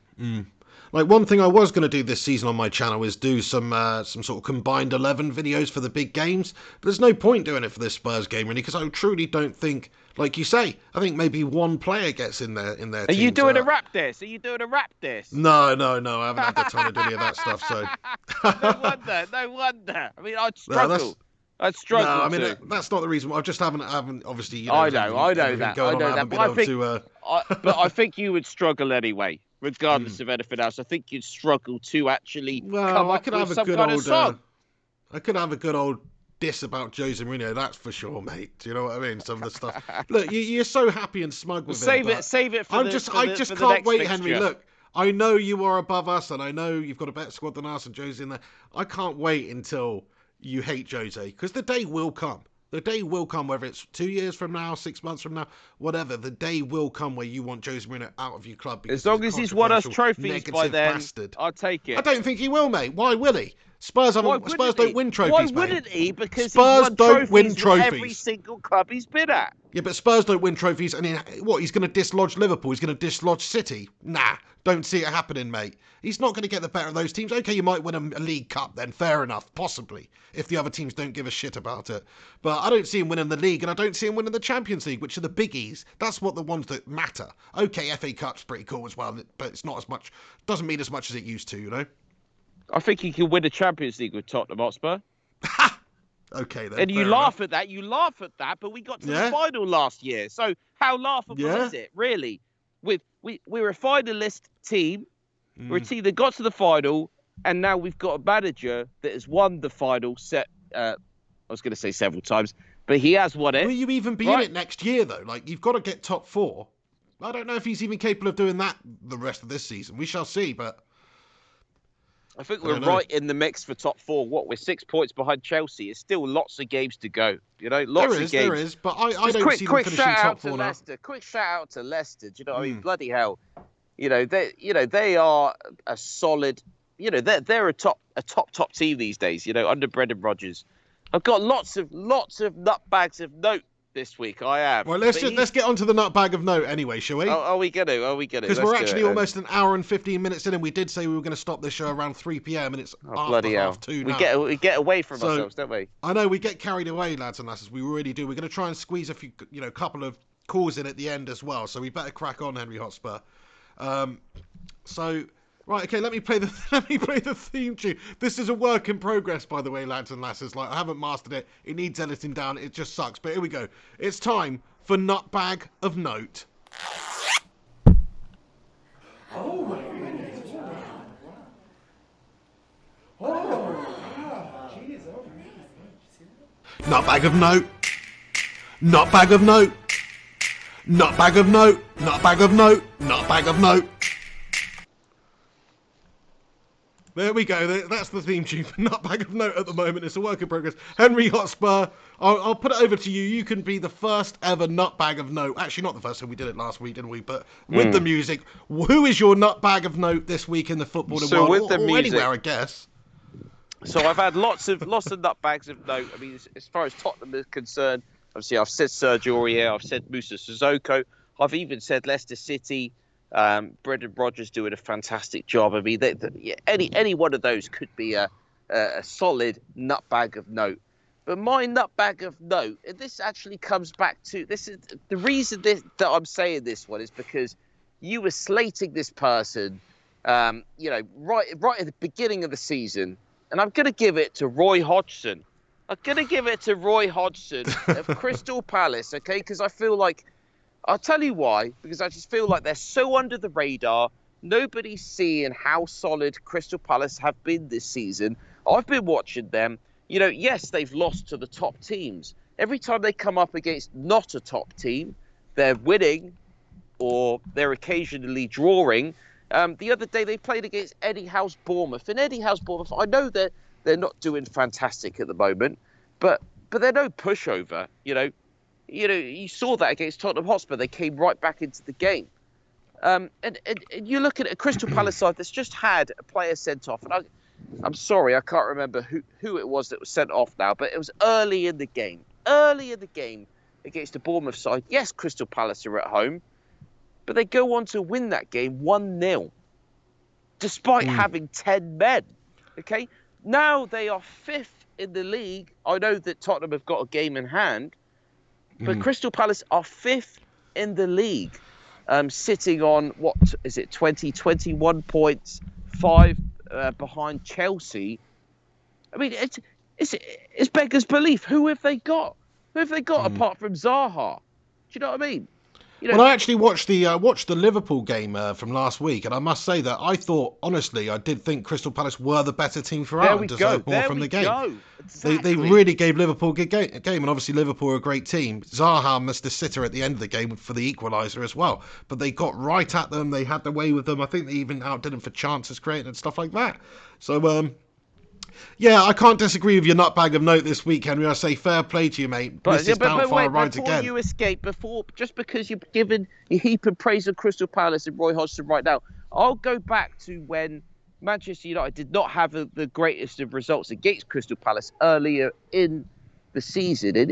Like, one thing I was going to do this season on my channel is do some sort of combined 11 videos for the big games. But there's no point doing it for this Spurs game, really, because I truly don't think, like you say, I think maybe one player gets in there. Are you doing a rap diss? No, I haven't had the time to do any of that stuff, so... No wonder. I mean, I'd struggle. I'd struggle. No, I mean, that's not the reason. I just haven't obviously, I know that. But I think you would struggle anyway. Regardless of anything else, I think you'd struggle to actually come up with some kind of song. I could have a good old diss about Jose Mourinho, that's for sure, mate. Do you know what I mean? Some of the stuff. Look, you're so happy and smug with it. Save it for I the just next can't wait, fixture. Henry. Look, I know you are above us, and I know you've got a better squad than us, and Joe's in there. I can't wait until you hate Jose, because the day will come. The day will come, whether it's 2 years from now, 6 months from now, whatever. The day will come where you want Jose Mourinho out of your club. As long as he's won us trophies by then, I'll take it. I don't think he will, mate. Why will he? Spurs don't win trophies, Why mate. wouldn't he? Because Spurs don't win trophies. Every single club he's been at. Yeah, but Spurs don't win trophies. And he's going to dislodge Liverpool? He's going to dislodge City? Nah, don't see it happening, mate. He's not going to get the better of those teams. Okay, you might win a League Cup then, fair enough, possibly, if the other teams don't give a shit about it. But I don't see him winning the League, and I don't see him winning the Champions League, which are the biggies. That's what the ones that matter. Okay, FA Cup's pretty cool as well, but it's not as much, doesn't mean as much as it used to, you know? I think he can win a Champions League with Tottenham Hotspur. Okay, then. And you laugh at that, but we got to the final last year. So how laughable is it, really? We're a finalist team. We're a team that got to the final, and now we've got a manager that has won the final I was going to say several times, but he has won it. Will you even be in it next year, though? Like, you've got to get top 4. I don't know if he's even capable of doing that the rest of this season. We shall see, but... I think we're right in the mix for top 4. We're 6 points behind Chelsea. It's still lots of games to go. Lots of games. There is, but I don't see them finishing top 4 now. Quick shout out to Leicester. Do you know what I mean? Bloody hell. They are a solid. They're a top team these days. Under Brendan Rodgers. I've got lots of nutbags of note this week. I am. Well, let's get onto the nutbag of note anyway, shall we? Are we gonna? Because we're actually almost an hour and 15 minutes in, and we did say we were going to stop this show around 3 p.m. and it's after half 2 now. We get away from ourselves, don't we? I know we get carried away, lads and lasses. We really do. We're going to try and squeeze a few, couple of calls in at the end as well. So we better crack on, Henry Hotspur. Right, okay, let me play the theme tune. This is a work in progress, by the way, lads and lasses. Like, I haven't mastered it. It needs editing down. It just sucks. But here we go. It's time for Nutbag of Note. Nutbag of Note. Nutbag of Note. Nutbag of Note. Nutbag of Note. Nutbag of Note. There we go. That's the theme tune for Nutbag of Note at the moment. It's a work in progress. Henry Hotspur, I'll put it over to you. You can be the first ever Nutbag of Note. Actually, not the first one. We did it last week, didn't we? But with the music, who is your Nutbag of Note this week in the footballing world? With the music, anywhere, I guess. So I've had lots of nutbags of note. I mean, as far as Tottenham is concerned, obviously I've said Sergio Aurier, I've said Musa Sissoko, I've even said Leicester City. Brendan Rodgers doing a fantastic job. I mean, any one of those could be a solid nutbag of note. But my nutbag of note, and this actually comes back to this is the reason that I'm saying this one is because you were slating this person, right at the beginning of the season, and I'm going to give it to Roy Hodgson. I'm going to give it to Roy Hodgson of Crystal Palace, okay? Because I feel like. I'll tell you why, because I just feel like they're so under the radar. Nobody's seeing how solid Crystal Palace have been this season. I've been watching them. Yes, they've lost to the top teams. Every time they come up against not a top team, they're winning or they're occasionally drawing. The other day they played against Eddie Howe's Bournemouth. And Eddie Howe's Bournemouth, I know they're not doing fantastic at the moment, but they're no pushover, you saw that against Tottenham Hotspur. They came right back into the game. And you look at a Crystal Palace side that's just had a player sent off. And I'm sorry, I can't remember who it was that was sent off now, but it was early in the game. Early in the game against the Bournemouth side. Yes, Crystal Palace are at home, but they go on to win that game 1-0, despite having 10 men. Okay? Now they are 5th in the league. I know that Tottenham have got a game in hand, but Crystal Palace are 5th in the league, sitting on, 21 points, 5 behind Chelsea. I mean, it's beggars belief. Who have they got? Who have they got apart from Zaha? Do you know what I mean? Well, I actually watched the Liverpool game from last week, and I must say that I thought, honestly, I did think Crystal Palace were the better team throughout and deserved more from the game. Exactly. They really gave Liverpool a good game, and obviously Liverpool are a great team. Zaha missed a sitter at the end of the game for the equaliser as well, but they got right at them. They had the way with them. I think they even outdid them for chances created and stuff like that. So, yeah, I can't disagree with your nutbag of note this week, Henry. I say fair play to you, mate. But rides before again. You escape, just because you're heaping praise of Crystal Palace and Roy Hodgson right now, I'll go back to when Manchester United did not have the greatest of results against Crystal Palace earlier in the season, and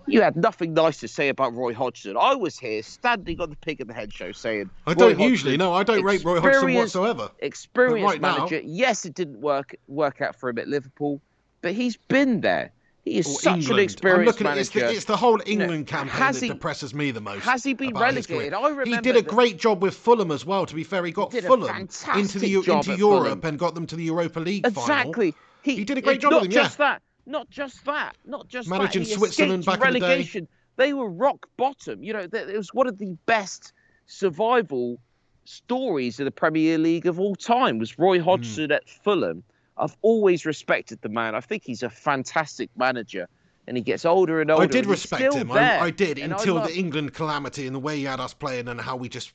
you had nothing nice to say about Roy Hodgson. I was here standing on the Pig and the Head show saying I don't rate Roy Hodgson whatsoever. Experienced manager. Now, yes, it didn't work out for him at Liverpool, but he's been there. He is such an experienced manager. It's the whole England campaign that depresses me the most. Has he been relegated? I remember he did a great job with Fulham as well. To be fair, he got Fulham into Europe and got them to the Europa League final. Exactly. He did a great job with them. Not just that. Managing Switzerland back in the day. They were rock bottom. It was one of the best survival stories of the Premier League of all time. Was Roy Hodgson at Fulham. I've always respected the man. I think he's a fantastic manager, and he gets older and older. I did respect him. I did until the England calamity and the way he had us playing and how we just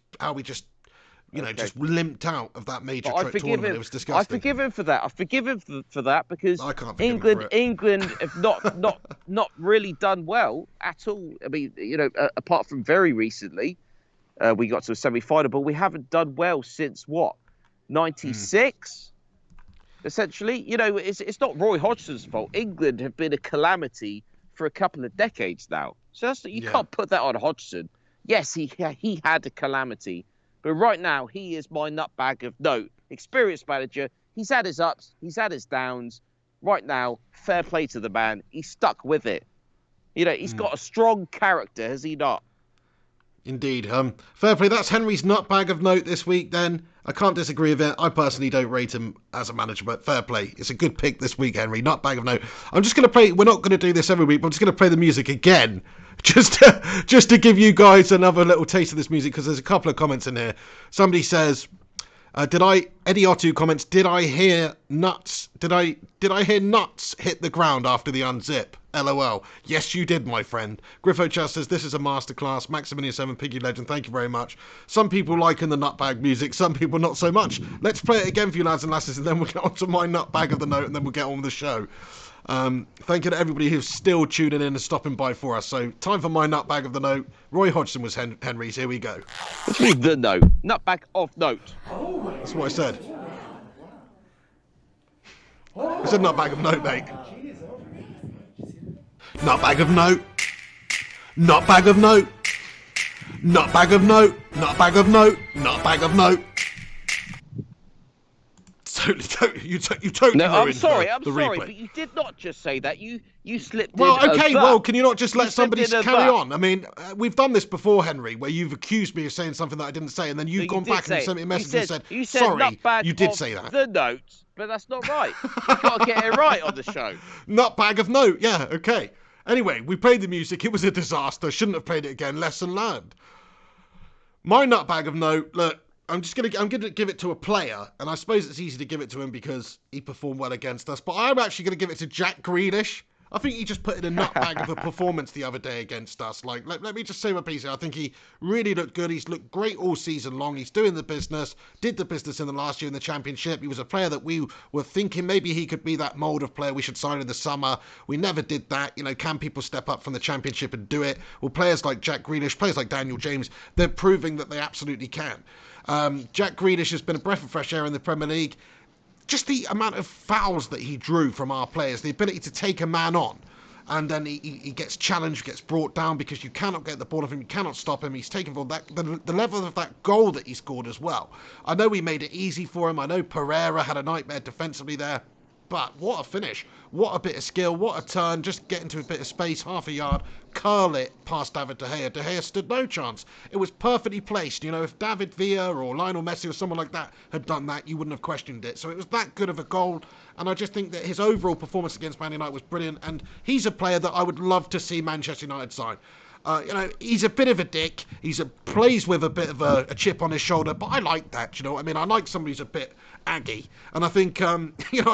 just limped out of that major tournament. It was disgusting. I forgive him for that. I forgive him for that because England have not really done well at all. I mean, apart from very recently, we got to a semi-final, but we haven't done well since what, 96? Essentially, it's not Roy Hodgson's fault. England have been a calamity for a couple of decades now. So you can't put that on Hodgson. Yes, he had a calamity, but right now he is my nutbag of note. Experienced manager. He's had his ups, he's had his downs. Right now, fair play to the man. He's stuck with it. He's got a strong character, has he not? Indeed. Fair play. That's Henry's nutbag of note this week then. I can't disagree with it. I personally don't rate him as a manager, but fair play. It's a good pick this week, Henry. Nutbag of note. I'm just going to play... We're not going to do this every week, but I'm just going to play the music again. Just to give you guys another little taste of this music, because there's a couple of comments in here. Somebody says... Eddie Otto comments, did I hear nuts? Did I hear nuts hit the ground after the unzip? LOL. Yes, you did, my friend. Griffo Chess says, this is a masterclass. Maximilian 7, Piggy Legend, thank you very much. Some people liking the nutbag music, some people not so much. Let's play it again for you lads and lasses, and then we'll get on to my nutbag of the note, and then we'll get on with the show. Thank you to everybody who's still tuning in and stopping by for us. So, time for my nutbag of the note. Roy Hodgson was Henry's. Here we go. What do you mean the note? Nutbag of note. That's what I said. I said nutbag of note, mate. Nutbag of note. Nutbag of note. Nutbag of note. Nutbag of note. Nutbag of note. You totally No, I'm ruined sorry, the sorry, replay. but you did not just say that. You slipped Well, in okay, a well, but. can you not just let somebody slipped in a carry but. on? I mean, we've done this before, Henry, where you've accused me of saying something that I didn't say, and then you've No, gone did back say and it. sent me a message and said, You said sorry, nutbag you did of say that. the note, but that's not right. You've got to get it right on the show. Nutbag of note, yeah, okay. Anyway, we played the music. It was a disaster. Shouldn't have played it again. Lesson learned. My nutbag of note, look, I'm gonna give it to a player, and I suppose it's easy to give it to him because he performed well against us, but I'm actually gonna give it to Jack Grealish. I think he just put in a nutbag of a performance the other day against us. Like, let me just say my piece here. I think he really looked good. He's looked great all season long. He's doing the business, did the business in the last year in the Championship. He was a player that we were thinking maybe he could be that mould of player we should sign in the summer. We never did that. Can people step up from the Championship and do it? Well, players like Jack Grealish, players like Daniel James, they're proving that they absolutely can. Jack Grealish has been a breath of fresh air in the Premier League. Just the amount of fouls that he drew from our players, the ability to take a man on, and then he gets challenged, gets brought down because you cannot get the ball off him, you cannot stop him. He's taken for that the level of that goal that he scored as well. I know we made it easy for him. I know Pereira had a nightmare defensively there. But what a finish. What a bit of skill. What a turn. Just get into a bit of space, half a yard, curl it past David De Gea. De Gea stood no chance. It was perfectly placed. If David Villa or Lionel Messi or someone like that had done that, you wouldn't have questioned it. So it was that good of a goal. And I just think that his overall performance against Man United was brilliant. And he's a player that I would love to see Manchester United sign. He's a bit of a dick. Plays with a bit of a chip on his shoulder, but I like that. I mean, I like somebody who's a bit aggy, and I think, I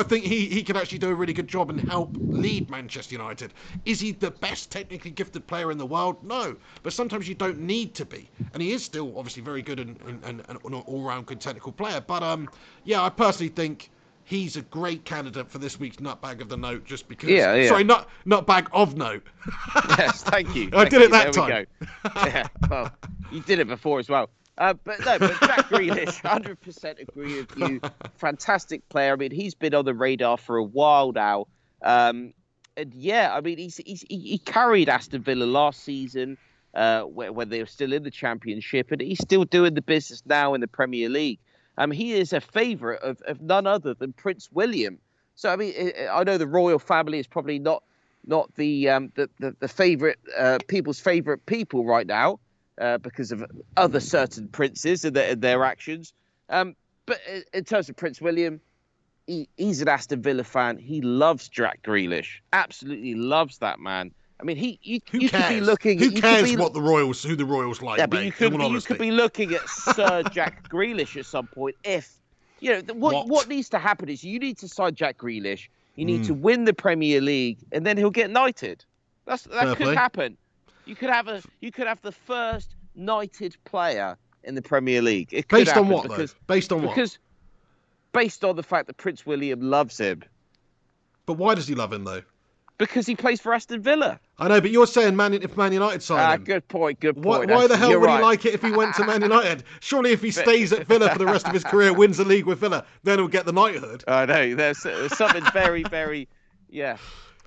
think he can actually do a really good job and help lead Manchester United. Is he the best technically gifted player in the world? No, but sometimes you don't need to be, and he is still obviously very good and an all-round good technical player. But I personally think he's a great candidate for this week's nutbag of the note, just because. Yeah. Sorry, nutbag of note. Yes, thank you. I did it that time. There we go. Yeah, well, you did it before as well. But Jack Grealish, 100% agree with you. Fantastic player. I mean, he's been on the radar for a while now. And yeah, I mean, he carried Aston Villa last season when they were still in the Championship, and he's still doing the business now in the Premier League. He is a favourite of none other than Prince William. So I mean, I know the royal family is probably not the favourite people's favourite people right now because of other certain princes and their actions. But in terms of Prince William, he's an Aston Villa fan. He loves Jack Grealish. Absolutely loves that man. I mean, you could be looking. Who cares who the Royals like? Yeah, but mate, you could be looking at Sir Jack Grealish at some point. If what needs to happen is you need to sign Jack Grealish. You need to win the Premier League, and then he'll get knighted. That could happen. You could have the first knighted player in the Premier League. It could based on happen what though? Based on what? Because based on the fact that Prince William loves him. But why does he love him though? Because he plays for Aston Villa. I know, but you're saying if Man United sign him. Good point. Why the hell would he like it if he went to Man United? Surely if he stays at Villa for the rest of his career, wins the league with Villa, then he'll get the knighthood. I know. There's something very, very,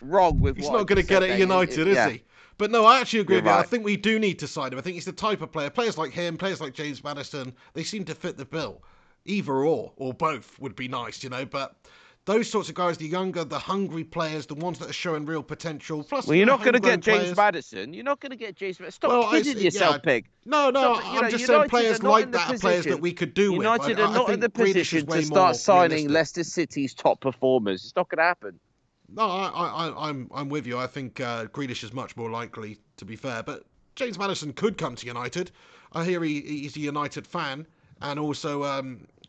wrong with He's what not going to get it at United, is he? But no, I actually agree You're with you. I right. think we do need to sign him. I think he's the type of player. Players like him, players like James Maddison, they seem to fit the bill. Either or both would be nice, But those sorts of guys, the younger, the hungry players, the ones that are showing real potential, plus Well, you're not going to homegrown get James players. Madison. You're not going to get James. Stop Well, kidding yourself, pig. No, Stop, I'm just saying United players are not like in the that are players that position. we could do United with. are not in the position to start signing Leicester City's top performers. It's not going to happen. No, I'm with you. I think Grealish is much more likely, to be fair. But James Maddison could come to United. I hear he's a United fan, and also,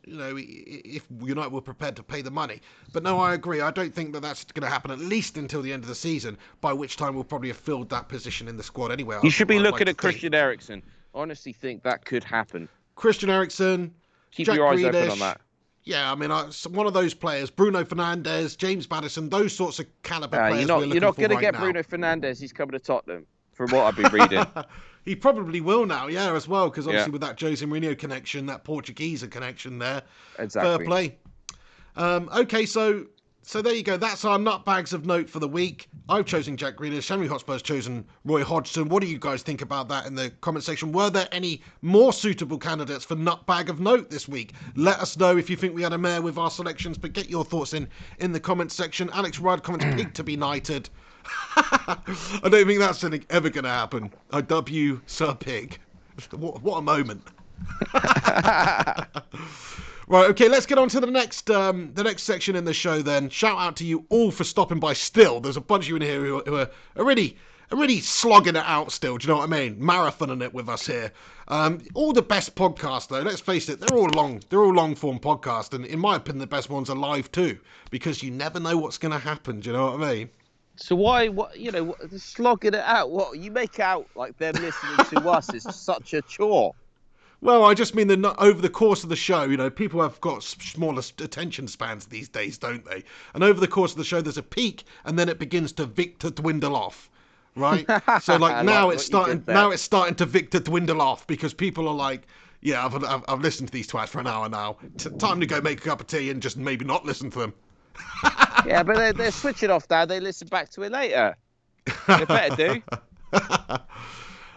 if United were prepared to pay the money. But no, I agree. I don't think that's going to happen at least until the end of the season, by which time we'll probably have filled that position in the squad anyway. You should be looking at Christian Eriksen. I honestly think that could happen. Christian Eriksen. Keep Jack your eyes Grealish, open on that. Yeah, I mean, one of those players, Bruno Fernandes, James Maddison, those sorts of caliber players. You're not going to get Bruno Fernandes. He's coming to Tottenham, from what I've been reading. He probably will now, as well, because obviously with that Jose Mourinho connection, that Portuguese connection there. Exactly. Fair play. Okay, so there you go. That's our nutbags of note for the week. I've chosen Jack Grealish. Henry Hotspur's chosen Roy Hodgson. What do you guys think about that in the comment section? Were there any more suitable candidates for nutbag of note this week? Let us know if you think we had a mare with our selections, but get your thoughts in the comment section. Alex Rudd comments pig to be knighted. I don't think that's ever going to happen. I dub you Sir Pig. What a moment. Right, okay, let's get on to the next section in the show then. Shout out to you all for stopping by still. There's a bunch of you in here who are really slogging it out still, do you know what I mean? Marathoning it with us here. All the best podcasts, though, let's face it, they're all long-form podcasts, and in my opinion, the best ones are live too, because you never know what's going to happen, do you know what I mean? So slogging it out? What you make out like them listening to us is such a chore? Well, I just mean that over the course of the show, people have got smaller attention spans these days, don't they? And over the course of the show, there's a peak, and then it begins to dwindle off, right? So now it's starting to dwindle off because people are like, yeah, I've listened to these twice for an hour now. Time to go make a cup of tea and just maybe not listen to them. Yeah, but they're switching off now. They listen back to it later. They better do.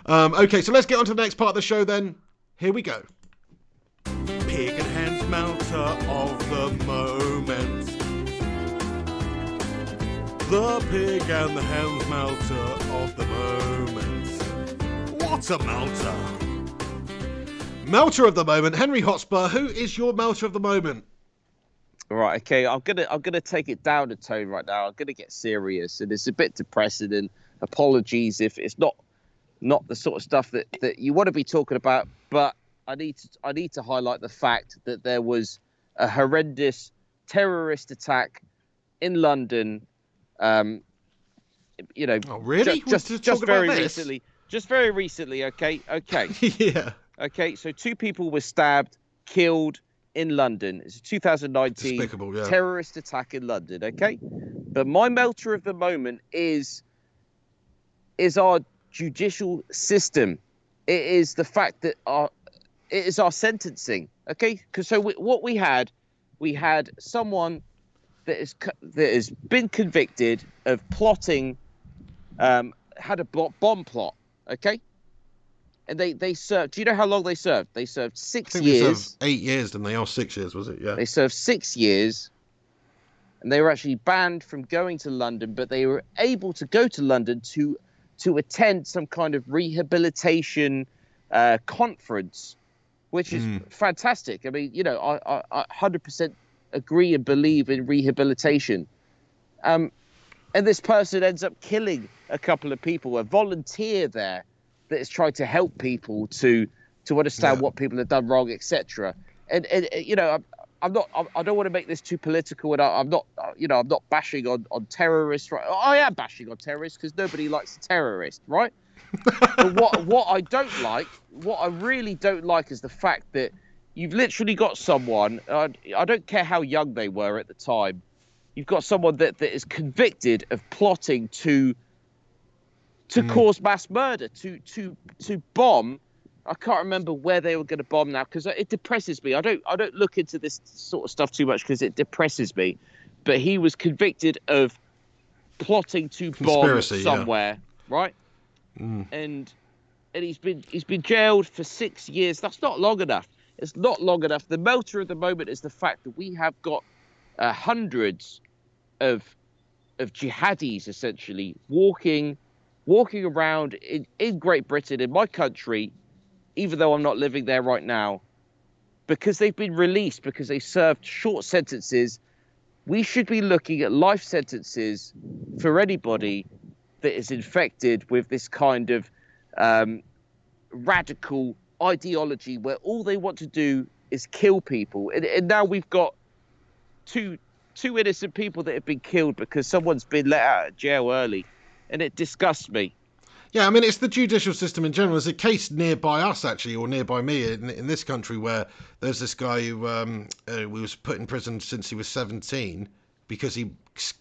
Okay, so let's get on to the next part of the show then. Here we go. Pig and Hen's melter of the moment. The pig and the hen's melter of the moment. What's a melter? Melter of the moment. Henry Hotspur, who is your melter of the moment? Right, okay, I'm gonna take it down a tone right now. I'm gonna get serious, and it's a bit depressing. And apologies if it's not the sort of stuff that you want to be talking about. But I need to highlight the fact that there was a horrendous terrorist attack in London. Oh really? Just very recently. Just very recently. Okay. Yeah. Okay. So 2 people were stabbed, killed in London. It's a 2019 terrorist attack in London. Okay. But my melter of the moment is our judicial system. It is the fact that it is our sentencing. Okay. Because what we had someone that has been convicted of plotting, had a bomb plot. Okay. And they served. Do you know how long they served? They served 6 years. They served 8 years, didn't they? Or 6 years, was it? Yeah. They served 6 years, and they were actually banned from going to London, but they were able to go to London to attend some kind of rehabilitation conference, which is fantastic. I mean, I 100% agree and believe in rehabilitation. And this person ends up killing a couple of people, a volunteer there that is trying to help people to understand what people have done wrong, etc. And I don't want to make this too political, and I'm not bashing on terrorists. Right? I am bashing on terrorists because nobody likes a terrorist, right? But what I really don't like is the fact that you've literally got someone. I don't care how young they were at the time. You've got someone that is convicted of plotting to cause mass murder, to bomb. I can't remember where they were going to bomb now because it depresses me. I don't look into this sort of stuff too much because it depresses me. But he was convicted of plotting to bomb somewhere, right? and he's been jailed for 6 years. That's not long enough. It's not long enough. The motor of the moment is the fact that we have got hundreds of jihadis essentially walking around in Great Britain, in my country, even though I'm not living there right now, because they've been released because they served short sentences. We should be looking at life sentences for anybody that is infected with this kind of radical ideology where all they want to do is kill people. And now we've got two innocent people that have been killed because someone's been let out of jail early. And it disgusts me. Yeah, I mean, it's the judicial system in general. There's a case nearby us, actually, or nearby me in this country, where there's this guy who was put in prison since he was 17 because he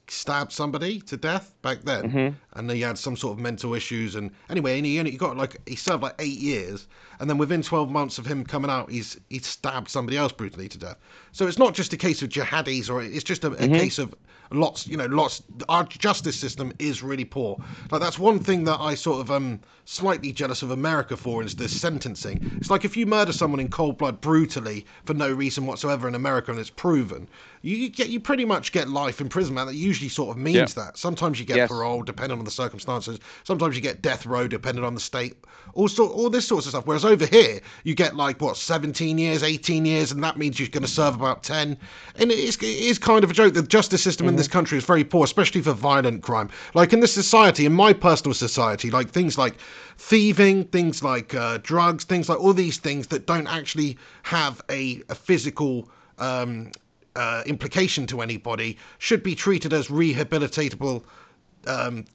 stabbed somebody to death back then, and he had some sort of mental issues. And anyway, and he served like 8 years, and then within 12 months of him coming out, he stabbed somebody else brutally to death. So it's not just a case of jihadis, or it's just a case of lots. Our justice system is really poor. Like, that's one thing that I sort of slightly jealous of America for, is the sentencing. It's like if you murder someone in cold blood brutally for no reason whatsoever in America and it's proven, you pretty much get life imprisonment. That usually sort of means that. Sometimes you get parole depending on the circumstances. Sometimes you get death row depending on the state. All this sorts of stuff. Whereas over here you get 17 years, 18 years, and that means you're going to serve about 10. And it is kind of a joke. The justice system in this country is very poor, especially for violent crime. Like in this society, in my personal society, like things like thieving, things like drugs, things like all these things that don't actually have a physical implication to anybody should be treated as rehabilitatable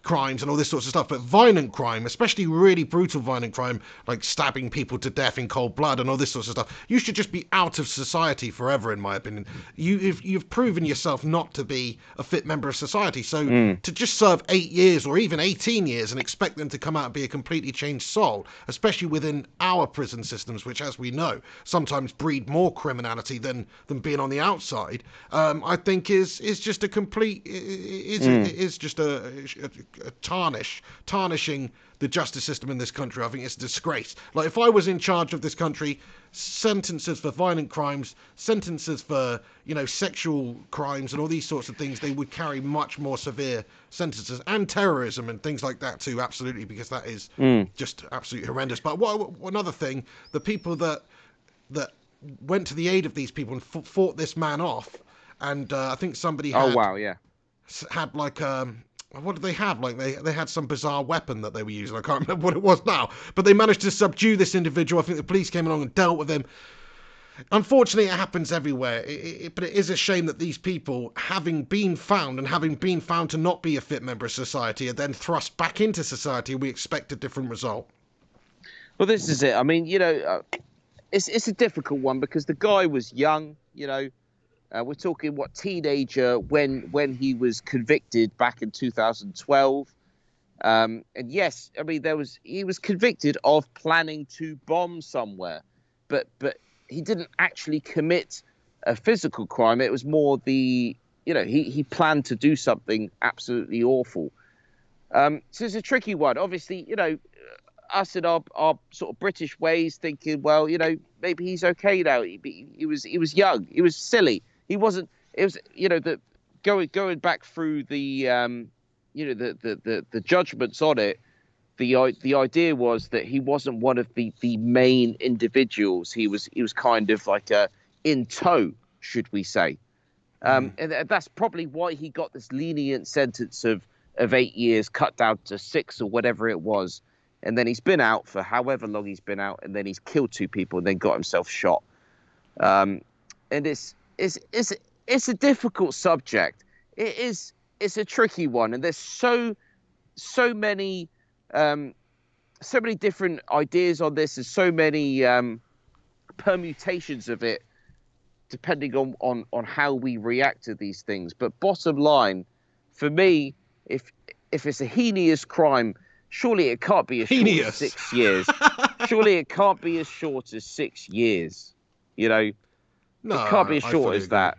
crimes and all this sorts of stuff. But violent crime, especially really brutal violent crime, like stabbing people to death in cold blood and all this sorts of stuff, you should just be out of society forever, in my opinion. You've proven yourself not to be a fit member of society. So to just serve 8 years or even 18 years and expect them to come out and be a completely changed soul, especially within our prison systems, which, as we know, sometimes breed more criminality than being on the outside, I think is just a complete is just a tarnishing the justice system in this country. I think it's a disgrace. Like, if I was in charge of this country, sentences for violent crimes, sentences for sexual crimes and all these sorts of things, they would carry much more severe sentences, and terrorism and things like that too, absolutely, because that is just absolutely horrendous. But another thing, the people that went to the aid of these people and fought this man off, and I think somebody had what did they have? Like, they had some bizarre weapon that they were using. I can't remember what it was now. But they managed to subdue this individual. I think the police came along and dealt with him. Unfortunately, it happens everywhere. But it is a shame that these people, having been found to not be a fit member of society, are then thrust back into society, and we expect a different result. Well, this is it. I mean, it's a difficult one because the guy was young, we're talking teenager when he was convicted back in 2012, and yes, I mean he was convicted of planning to bomb somewhere, but he didn't actually commit a physical crime. It was more he planned to do something absolutely awful. So it's a tricky one. Obviously, us in our sort of British ways thinking, well, maybe he's okay now. He was young. He was silly. He wasn't. It was, the going back through the the judgments on it. The idea was that he wasn't one of the main individuals. He was kind of like in tow, should we say? And that's probably why he got this lenient sentence of 8 years, cut down to 6 or whatever it was. And then he's been out for however long he's been out, and then he's killed 2 people and then got himself shot. And it's a difficult subject. It's a tricky one, and there's so many different ideas on this, and so many permutations of it, depending on how we react to these things. But bottom line, for me, if it's a heinous crime, surely it can't be as short as 6 years. Surely it can't be as short as 6 years. No, it can't be as short as that.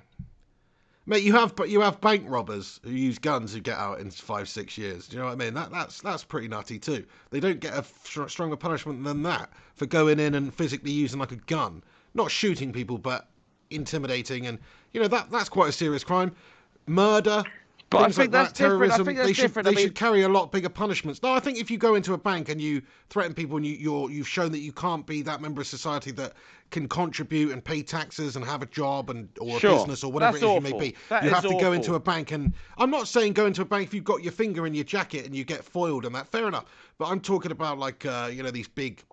Mate, you have bank robbers who use guns who get out in 5-6 years. Do you know what I mean? That's pretty nutty too. They don't get a stronger punishment than that for going in and physically using like a gun, not shooting people, but intimidating, and that's quite a serious crime. Murder, But I things think like that's that, different. I terrorism. think that's They should different. I they mean, should carry a lot bigger punishments. No, I think if you go into a bank and you threaten people and you've shown that you can't be that member of society that can contribute and pay taxes and have a job or a Sure, business or whatever that's it is awful. you may be, That you is have to go awful. into a bank. And I'm not saying go into a bank if you've got your finger in your jacket and you get foiled and that. Fair enough. But I'm talking about like these big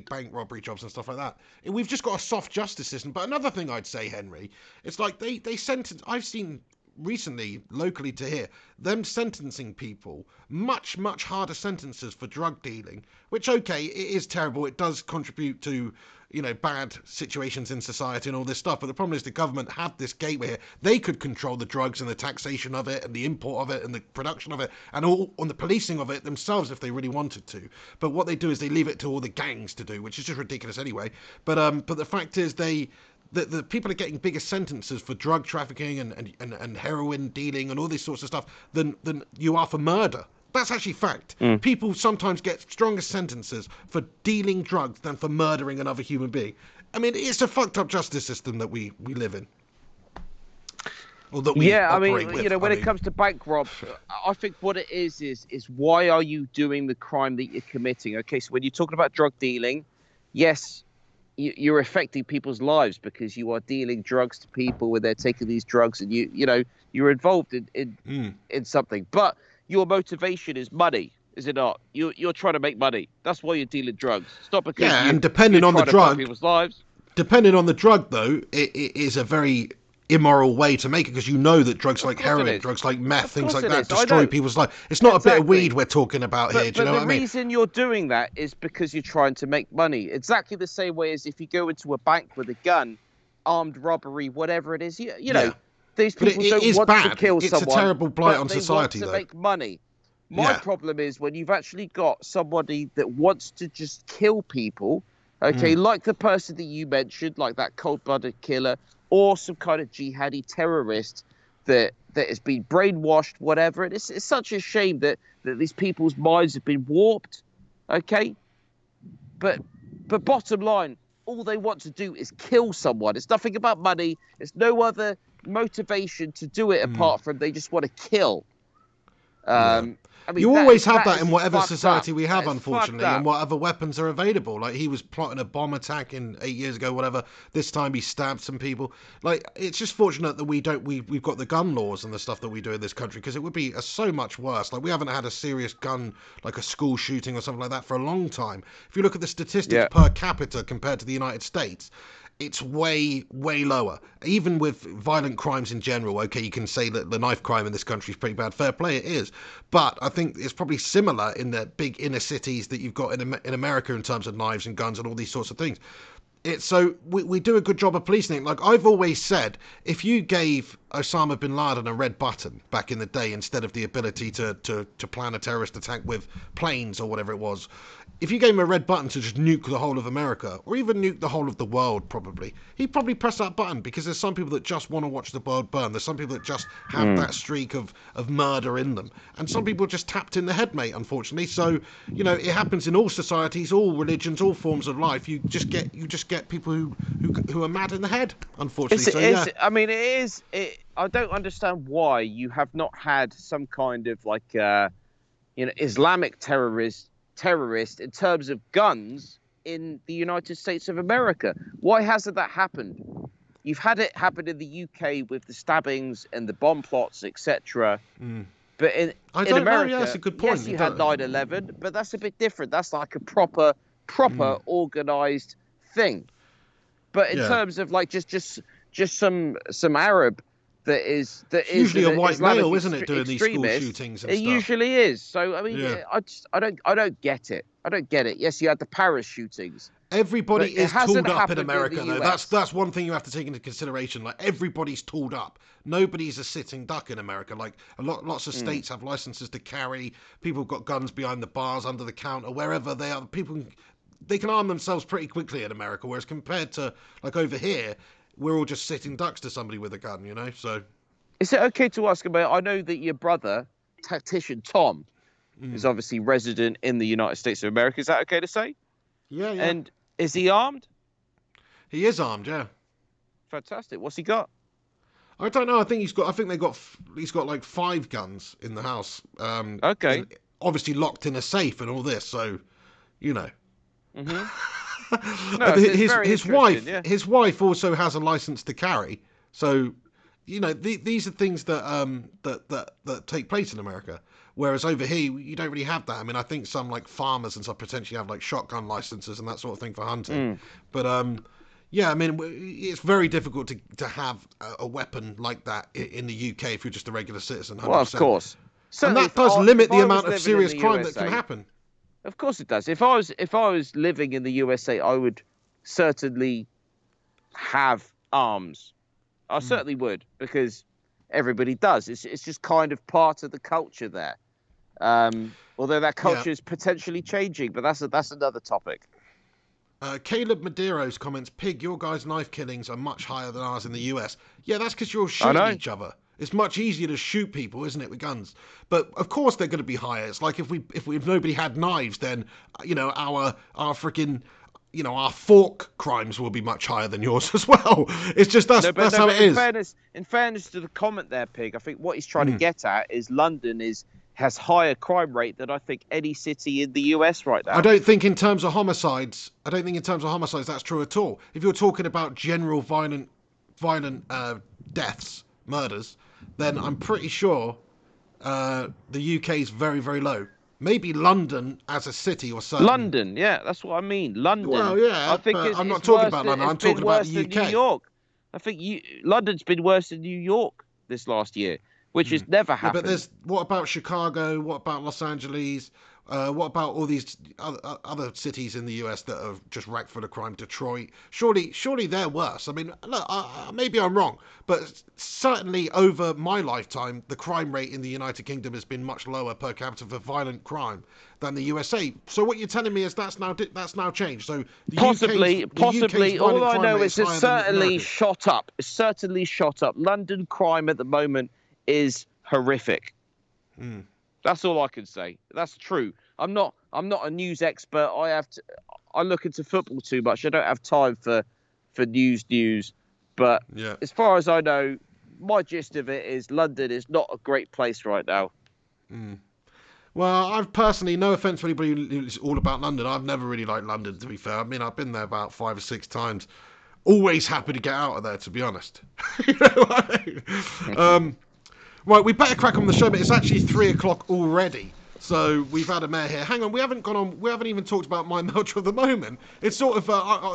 bank robbery jobs and stuff like that. And we've just got a soft justice system. But another thing I'd say, Henry, it's like they sentence. I've seen recently locally to here them sentencing people much harder sentences for drug dealing, which, okay, it is terrible, it does contribute to bad situations in society and all this stuff, but the problem is the government have this gateway here. They could control the drugs and the taxation of it and the import of it and the production of it and all on the policing of it themselves if they really wanted to. But what they do is they leave it to all the gangs to do, which is just ridiculous anyway. But the fact is the people are getting bigger sentences for drug trafficking and heroin dealing and all these sorts of stuff than you are for murder. That's actually fact. People sometimes get stronger sentences for dealing drugs than for murdering another human being. I mean, it's a fucked up justice system that we live in. Or that we operate with. When it comes to bank robs, I think what it is why are you doing the crime that you're committing? Okay, so when you're talking about drug dealing, yes, you're affecting people's lives because you are dealing drugs to people when they're taking these drugs, and you're involved in something. But your motivation is money, is it not? You're trying to make money. That's why you're dealing drugs. It's not because and depending on the drug, people's lives. Depending on the drug, though, it is a very immoral way to make it, because that drugs like heroin, drugs like meth, things like that destroy people's life. It's not a bit of weed we're talking about here. Do you know what I mean? The reason you're doing that is because you're trying to make money. Exactly the same way as if you go into a bank with a gun, armed robbery, whatever it is. You know, these people don't want to kill someone. It's a terrible blight on society, they want though. to make money. My problem is when you've actually got somebody that wants to just kill people, okay, like the person that you mentioned, like that cold-blooded killer, or some kind of jihadi terrorist that has been brainwashed, whatever. And it's such a shame that these people's minds have been warped, okay? But bottom line, all they want to do is kill someone. It's nothing about money. There's no other motivation to do it apart from they just want to kill. I mean, you always have that in whatever society up. we have, unfortunately, and whatever weapons are available. Like, he was plotting a bomb attack 8 years ago, whatever. This time he stabbed some people. Like, it's just fortunate that we've got the gun laws and the stuff that we do in this country, because it would be so much worse. Like, we haven't had a serious gun, like a school shooting or something like that, for a long time. If you look at the statistics per capita compared to the United States, it's way lower. Even with violent crimes in general, okay, you can say that the knife crime in this country is pretty bad. Fair play, it is. But I think it's probably similar in the big inner cities that you've got in America in terms of knives and guns and all these sorts of things. So we do a good job of policing it. Like, I've always said, if you gave Osama bin Laden a red button back in the day instead of the ability to plan a terrorist attack with planes or whatever it was, if you gave him a red button to just nuke the whole of America, or even nuke the whole of the world, he'd probably press that button, because there's some people that just want to watch the world burn. There's some people that just have that streak of murder in them. And some people are just tapped in the head, mate, unfortunately. So, it happens in all societies, all religions, all forms of life. You just get people who are mad in the head, unfortunately. I don't understand why you have not had some kind of Islamic terrorist in terms of guns in the United States of America. Why hasn't that happened? You've had it happen in the UK with the stabbings and the bomb plots, etc. But in America, that's a good point. Yes, you had 9/11, but that's a bit different. That's like a proper organized thing. But in terms of just some Arab that is usually a white Islamic male, isn't it, doing these school shootings and it stuff? It usually is. So I mean, I don't get it. I don't get it. Yes, you had the Paris shootings. Everybody is tooled up in America, though. That's one thing you have to take into consideration. Like, everybody's tooled up. Nobody's a sitting duck in America. Like, lots of states have licenses to carry. People have got guns behind the bars, under the counter, wherever they are. They can arm themselves pretty quickly in America, whereas compared to, like, over here, we're all just sitting ducks to somebody with a gun, So Is it okay to ask about? I know that your brother, tactician Tom, is obviously resident in the United States of America. Is that okay to say? Yeah, yeah. And is he armed? He is armed, yeah. Fantastic. What's he got? I don't know. I think he's got like 5 guns in the house. Okay. Obviously locked in a safe and all this, so you know. Mm-hmm. No, his wife also has a license to carry. So, you know, these are things that that take place in America. Whereas over here, you don't really have that. I mean, I think some like farmers and stuff potentially have like shotgun licenses and that sort of thing for hunting. But yeah, I mean, it's very difficult to have a weapon like that in the UK if you're just a regular citizen. 100%. Well, of course. And Certainly that does limit the I amount was of living in serious the crime that USA, can happen. Of course it does. If I was living in the USA, I would certainly have arms. I certainly would, because everybody does. It's just kind of part of the culture there. Although that culture is potentially changing, but that's another topic. Caleb Madeiros comments, Pig, your guys' knife killings are much higher than ours in the US. Yeah, that's because you're shooting each other. It's much easier to shoot people, isn't it, with guns? But of course they're going to be higher. It's like if nobody had knives, then you know our freaking, you know, our fork crimes will be much higher than yours as well. It's just that's how it is. In fairness to the comment there, Pig, I think what he's trying to get at is London has higher crime rate than I think any city in the US right now. I don't think in terms of homicides that's true at all. If you're talking about general violent deaths, murders, then I'm pretty sure the UK is very, very low. Maybe London as a city or something. London, yeah, that's what I mean. London. Well, yeah, I think I'm not talking about London. I'm talking about the UK. New York. I think London's been worse than New York this last year, which has never happened. But what about Chicago? What about Los Angeles? What about all these other cities in the US that are just racked full of crime? Detroit. Surely they're worse. I mean, look, maybe I'm wrong, but certainly over my lifetime, the crime rate in the United Kingdom has been much lower per capita for violent crime than the USA. So what you're telling me is that's now changed. So possibly. All I know is it's certainly shot up. It's certainly shot up. London crime at the moment is horrific. That's all I can say. That's true. I'm not a news expert. I look into football too much. I don't have time for news. But as far as I know, my gist of it is London is not a great place right now. Well, I've personally, no offence to anybody who's all about London, I've never really liked London, to be fair. I mean, I've been there about 5 or 6 times. Always happy to get out of there, to be honest. You know what I mean? Right, we better crack on the show, but it's actually 3 o'clock already. So we've had a mare here. Hang on, we haven't even talked about my melter of the moment. It's sort of,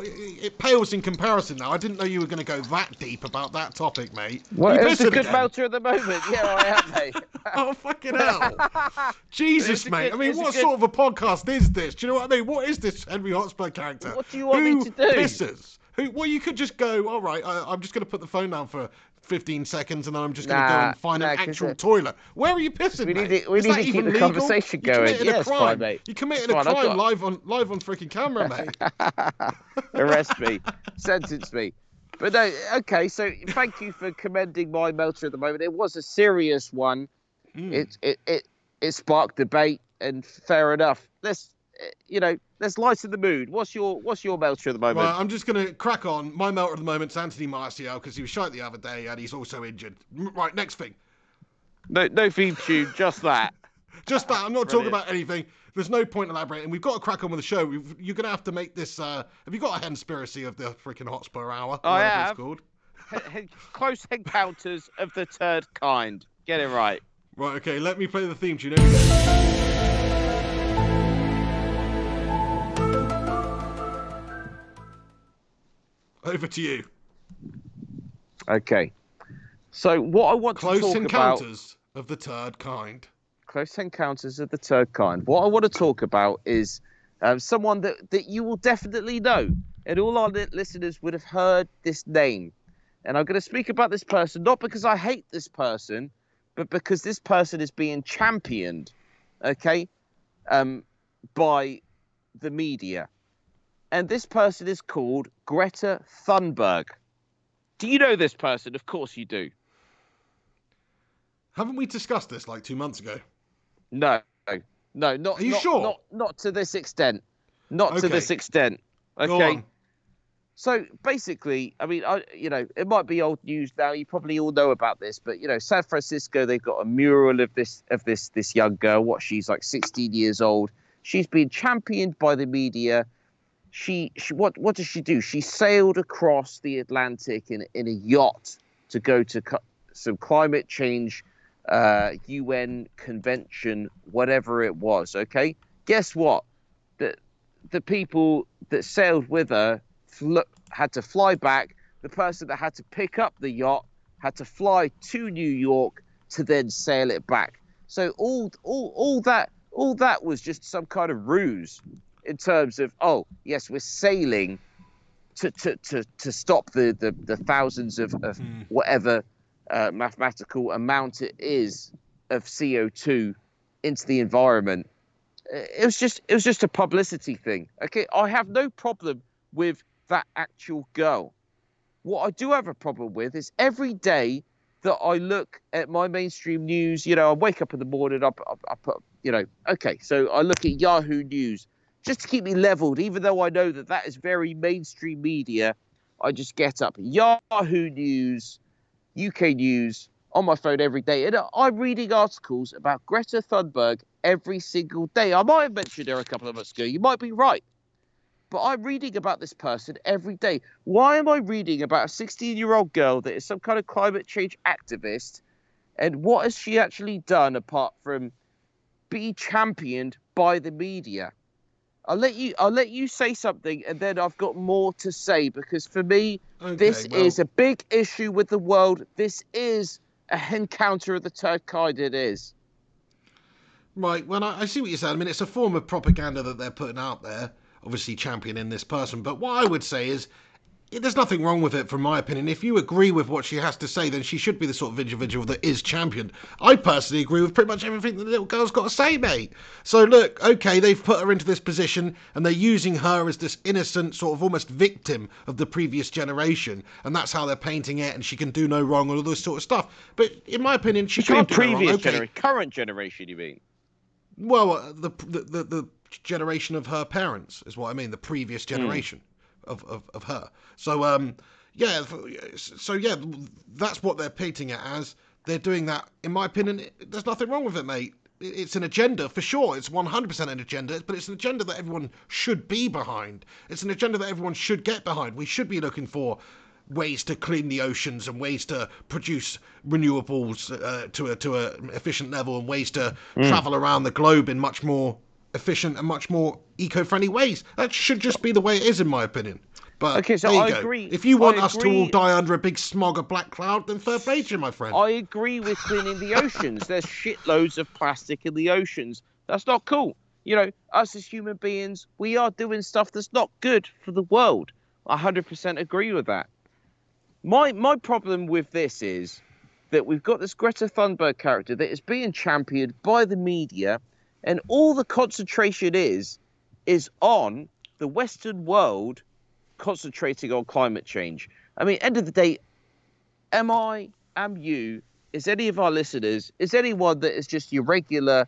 it pales in comparison now. I didn't know you were going to go that deep about that topic, mate. Well, it's a good melter of the moment. Yeah, I am, mate. Oh, fucking hell. Jesus, mate. I mean, what sort of a podcast is this? Do you know what I mean? What is this Henry Hotspur character? What do you want me to do? Pisses? Well, you could just go, all right, I'm just going to put the phone down for 15 seconds and then I'm just going to go and find an actual toilart. Where are you pissing, mate? We need to keep the conversation going. Yes, fine, mate. You committed a crime live on freaking camera, mate. Arrest me. Sentence me. But no, okay, so thank you for commending my melter at the moment. It was a serious one. It sparked debate, and fair enough. Let's lighten the mood. What's your melter at the moment? Well, I'm just going to crack on. My melter at the moment is Anthony Martial, because he was shot the other day and he's also injured. Right, next thing. No theme tune, just that. Just that. I'm not talking about anything. There's no point elaborating. We've got to crack on with the show. You're going to have to make this... have you got a conspiracy of the freaking Hotspur Hour? I have. It's called? Close encounters of the third kind. Get it right. Right, okay. Let me play the theme tune. Here we go. Over to you. Okay. So what I want to talk about... Close encounters of the third kind. Close encounters of the third kind. What I want to talk about is someone that you will definitely know. And all our listeners would have heard this name. And I'm going to speak about this person, not because I hate this person, but because this person is being championed, okay, by the media. And this person is called Greta Thunberg. Do you know this person? Of course you do. Haven't we discussed this like 2 months ago? No, no, Are you sure? not to this extent. Not to Okay. this extent. Go Okay. on. So basically, I mean, it might be old news now. You probably all know about this, but San Francisco, they've got a mural of this young girl. She's like 16 years old. She's been championed by the media. What does she do? She sailed across the Atlantic in a yacht to go to some climate change UN convention, whatever it was. Okay, guess what? The people that sailed with her had to fly back. The person that had to pick up the yacht had to fly to New York to then sail it back. So all that was just some kind of ruse in terms of, oh yes, we're sailing to stop the thousands of whatever mathematical amount it is of CO2 into the environment. It was just a publicity thing. Okay, I have no problem with that actual girl. What I do have a problem with is every day that I look at my mainstream news, I wake up in the morning, I put, okay, so I look at Yahoo News just to keep me leveled, even though I know that is very mainstream media. I just get up Yahoo News, UK News on my phone every day, and I'm reading articles about Greta Thunberg every single day. I might have mentioned her a couple of months ago. You might be right. But I'm reading about this person every day. Why am I reading about a 16-year-old girl that is some kind of climate change activist? And what has she actually done apart from be championed by the media? I'll let you say something, and then I've got more to say, because for me, this is a big issue with the world. This is a encounter of the third kind. It is. Right, well, I see what you're saying. I mean, it's a form of propaganda that they're putting out there, obviously championing this person. But what I would say is, there's nothing wrong with it, from my opinion. If you agree with what she has to say, then she should be the sort of individual that is championed. I personally agree with pretty much everything that the little girl's got to say, mate. So look, okay, they've put her into this position, and they're using her as this innocent sort of almost victim of the previous generation, and that's how they're painting it, and she can do no wrong, and all this sort of stuff. But in my opinion, she can't do no wrong. Okay. Current generation, you mean? Well, the generation of her parents is what I mean. The previous generation of her. So yeah, that's what they're painting it as. They're doing that. In my opinion, there's nothing wrong with it, mate. It's an agenda for sure. It's 100% an agenda, but it's an agenda that everyone should be behind. It's an agenda that everyone should get behind. We should be looking for ways to clean the oceans and ways to produce renewables to a efficient level, and ways to travel around the globe in much more efficient and much more eco-friendly ways. That should just be the way it is, in my opinion. But okay, so there you go. Agree. If you want us to all die under a big smog of black cloud, then fair play to you, my friend. I agree with cleaning the oceans. There's shitloads of plastic in the oceans. That's not cool. Us as human beings, we are doing stuff that's not good for the world. I 100% agree with that. My problem with this is that we've got this Greta Thunberg character that is being championed by the media, and all the concentration is on the Western world concentrating on climate change. I mean, end of the day, am you, is any of our listeners, is anyone that is just your regular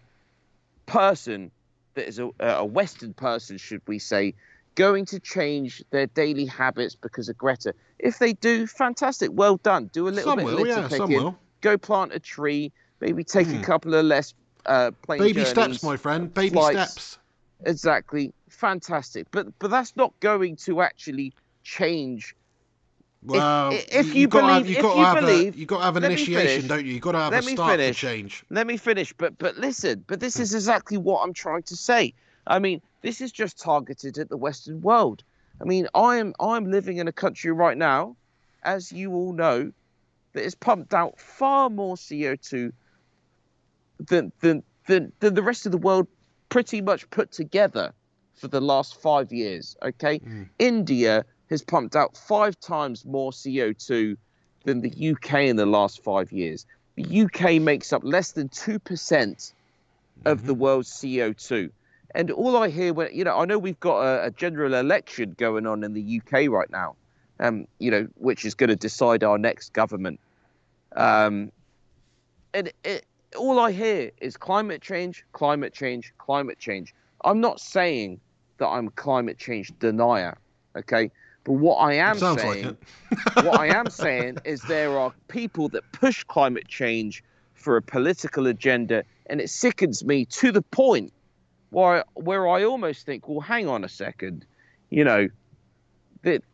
person, that is a Western person, should we say, going to change their daily habits because of Greta? If they do, fantastic, well done. Do a little bit of litter picking, go plant a tree, maybe take a couple of less plane baby journeys, steps, my friend, baby flights. Steps. Exactly, fantastic. But that's not going to actually change. Well, if you believe, you've got to have an initiation, don't you? You've got to have a start for change. Let me finish. But listen, this is exactly what I'm trying to say. I mean, this is just targeted at the Western world. I mean, I'm living in a country right now, as you all know, that has pumped out far more CO2 than the rest of the world pretty much put together for the last 5 years. Okay, India has pumped out 5 times more CO2 than the UK in the last 5 years. The UK makes up less than 2% of the world's CO2. And all I hear when, I know we've got a general election going on in the UK right now, which is going to decide our next government. all I hear is climate change, climate change, climate change. I'm not saying that I'm a climate change denier, okay? But what I am Sounds like saying, it. what I am saying is there are people that push climate change for a political agenda, and it sickens me to the point where I almost think, well, hang on a second, you know,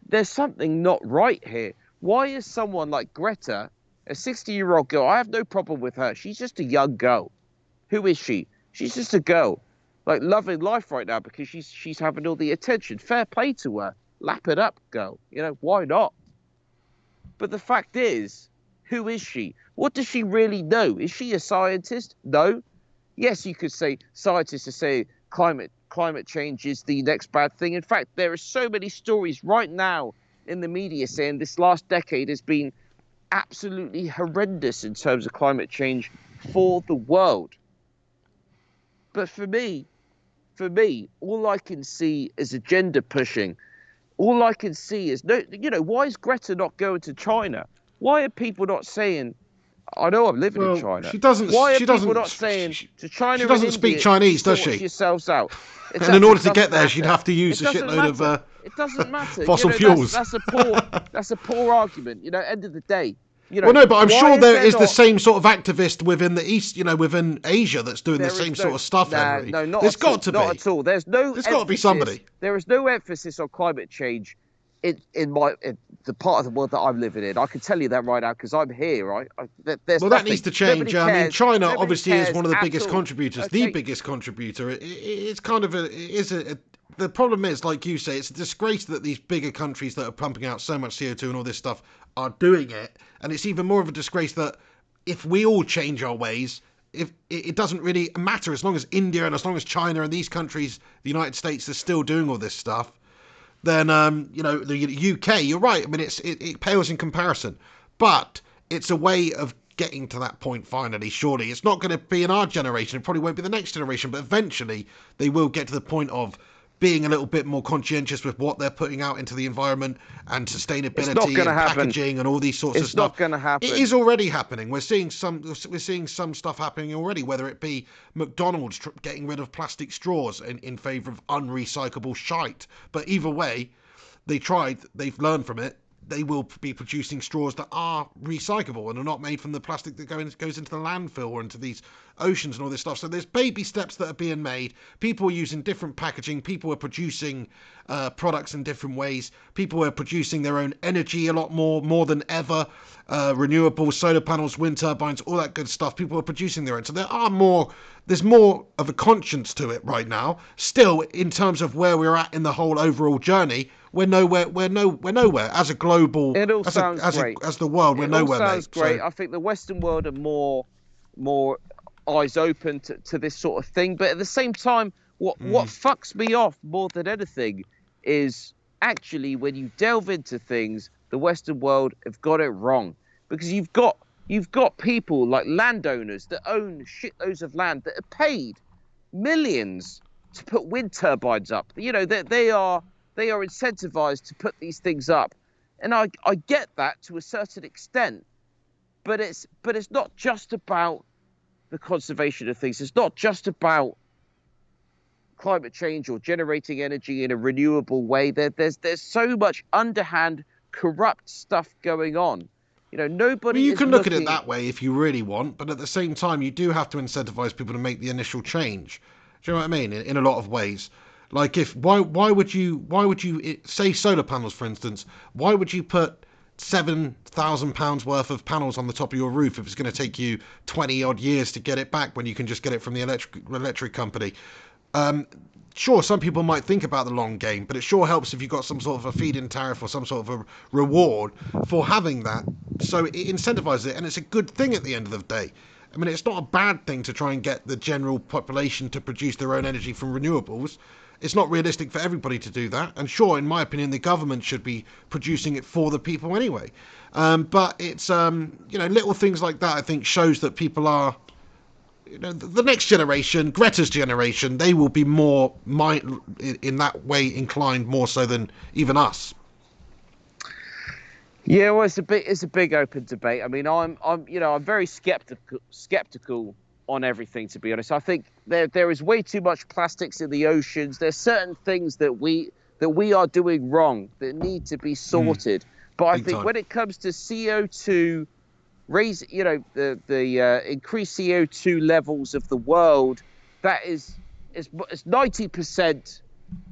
there's something not right here. Why is someone like Greta, a 60-year-old girl? I have no problem with her. She's just a young girl. Who is she? She's just a girl, like loving life right now because she's having all the attention. Fair play to her. Lap it up, girl. You know, why not? But the fact is, who is she? What does she really know? Is she a scientist? No. Yes, you could say scientists are saying climate change is the next bad thing. In fact, there are so many stories right now in the media saying this last decade has been absolutely horrendous in terms of climate change for the world. But for me, all I can see is agenda pushing. All I can see is no. You know, why is Greta not going to China? Why are people not saying? I know I'm living in China. She doesn't. Why are She people doesn't. not saying to China? She doesn't and speak India, Chinese, does sort she? yourselves out. And in order to get there, matter. she'd have to use It a doesn't shitload matter. of It doesn't matter. fossil you know, fuels. That's a poor argument. You know, end of the day. You know, Well, no, but I'm why sure there is the not- same sort of activist within the East, you know, within Asia that's doing the There is same no- sort of stuff, nah, Henry. No, not There's at all. got to Not be. at all. There's no. There's got to be somebody. There is no emphasis on climate change in the part of the world that I'm living in. I can tell you that right now because I'm here. Right. Well, that needs to change. I mean, China Nobody obviously is cares one of the at biggest all. contributors, Okay. the biggest contributor. It's kind of the problem is, like you say, it's a disgrace that these bigger countries that are pumping out so much CO2 and all this stuff are doing it. And it's even more of a disgrace that if we all change our ways, if it doesn't really matter as long as India and as long as China and these countries, the United States, are still doing all this stuff, then you know, the UK, you're right. I mean, it pales in comparison, but it's a way of getting to that point finally. Surely it's not going to be in our generation. It probably won't be the next generation, but eventually they will get to the point of being a little bit more conscientious with what they're putting out into the environment and sustainability and packaging and all these sorts of stuff. It's not going to happen. It is already happening. We're seeing some stuff happening already, whether it be McDonald's getting rid of plastic straws in favour of unrecyclable shite. But either way, they've learned from it. They will be producing straws that are recyclable and are not made from the plastic that goes into the landfill or into these oceans and all this stuff. So there's baby steps that are being made. People are using different packaging. People are producing products in different ways. People are producing their own energy a lot more than ever. Renewables, solar panels, wind turbines, all that good stuff. People are producing their own. So there's more of a conscience to it right now. Still, in terms of where we're at in the whole overall journey, we're nowhere. We're nowhere as a global. It all sounds great. As the world, we're nowhere, mate. It all sounds great. So, I think the Western world are more eyes open to this sort of thing. But at the same time, what fucks me off more than anything is actually when you delve into things, the Western world have got it wrong. Because you've got people like landowners that own shitloads of land that are paid millions to put wind turbines up. You know, they are incentivized to put these things up. And I get that to a certain extent. But it's not just about the conservation of things. It's not just about climate change or generating energy in a renewable way. There's so much underhand, corrupt stuff going on. You know, nobody. Well, you can look at it that way if you really want, but at the same time, you do have to incentivize people to make the initial change. Do you know what I mean? In a lot of ways, like why would you say solar panels, for instance? Why would you put £7,000 worth of panels on the top of your roof if it's going to take you 20 odd years to get it back when you can just get it from the electric company? Sure, some people might think about the long game, but it sure helps if you've got some sort of a feed-in tariff or some sort of a reward for having that. So it incentivizes it, and it's a good thing at the end of the day. I mean, it's not a bad thing to try and get the general population to produce their own energy from renewables. It's not realistic for everybody to do that. And sure, in my opinion, the government should be producing it for the people anyway. But it's, little things like that, I think, shows that people are... You know, the next generation, Greta's generation, they will be more in that way inclined more so than even us. Yeah, well, it's a big open debate. I mean, I'm very skeptical on everything, to be honest. I think there is way too much plastics in the oceans. There's certain things that we are doing wrong that need to be sorted. But I Big think time. when it comes to CO2, the increased CO2 levels of the world, that is it's 90%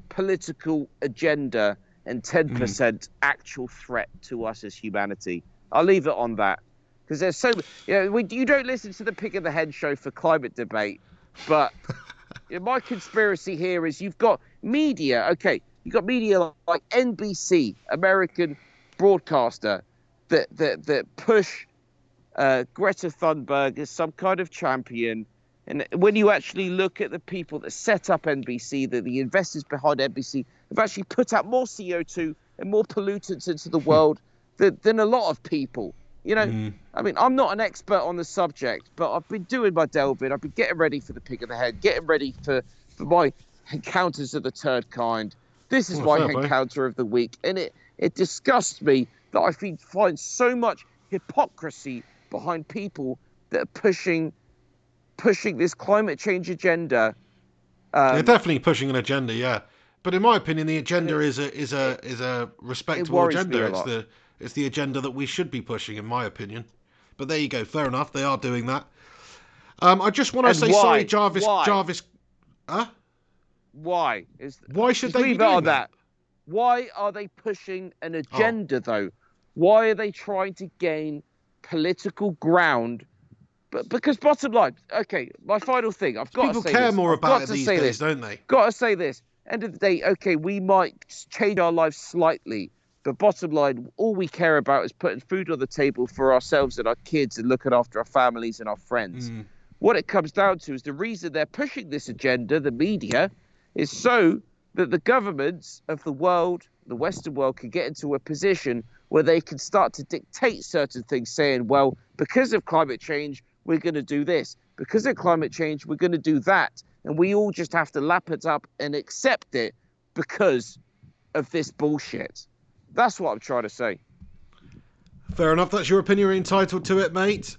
political agenda and 10% actual threat to us as humanity. I'll leave it on that, because there's so you don't listen to the Pig and the Hen show for climate debate, but my conspiracy here is you've got media. Okay, you've got media like NBC, American broadcaster, that push Greta Thunberg as some kind of champion. And when you actually look at the people that set up NBC, the investors behind NBC have actually put out more CO2 and more pollutants into the world than a lot of people. I mean, I'm not an expert on the subject, but I've been doing my delving. I've been getting ready for the Pig of the Head, getting ready for my encounters of the third kind. This is my encounter of the week, and it disgusts me that I find so much hypocrisy behind people that are pushing this climate change agenda. They're definitely pushing an agenda, yeah. But in my opinion, the agenda is a respectable agenda. It's the agenda that we should be pushing, in my opinion. But there you go. Fair enough. They are doing that. I just want to say sorry, Jarvis. Why? Jarvis. Huh? Why should they be doing that? Why are they pushing an agenda though? Why are they trying to gain political ground? But because bottom line, okay, my final thing, I've got to say this. People care more about it these days, don't they? Got to say this. End of the day, okay, we might change our lives slightly, but bottom line, all we care about is putting food on the table for ourselves and our kids and looking after our families and our friends. What it comes down to is the reason they're pushing this agenda, the media, is so that the governments of the world, the Western world, can get into a position where they can start to dictate certain things, saying, well, because of climate change, we're going to do this. Because of climate change, we're going to do that. And we all just have to lap it up and accept it because of this bullshit. That's what I'm trying to say. Fair enough. That's your opinion. You're entitled to it, mate.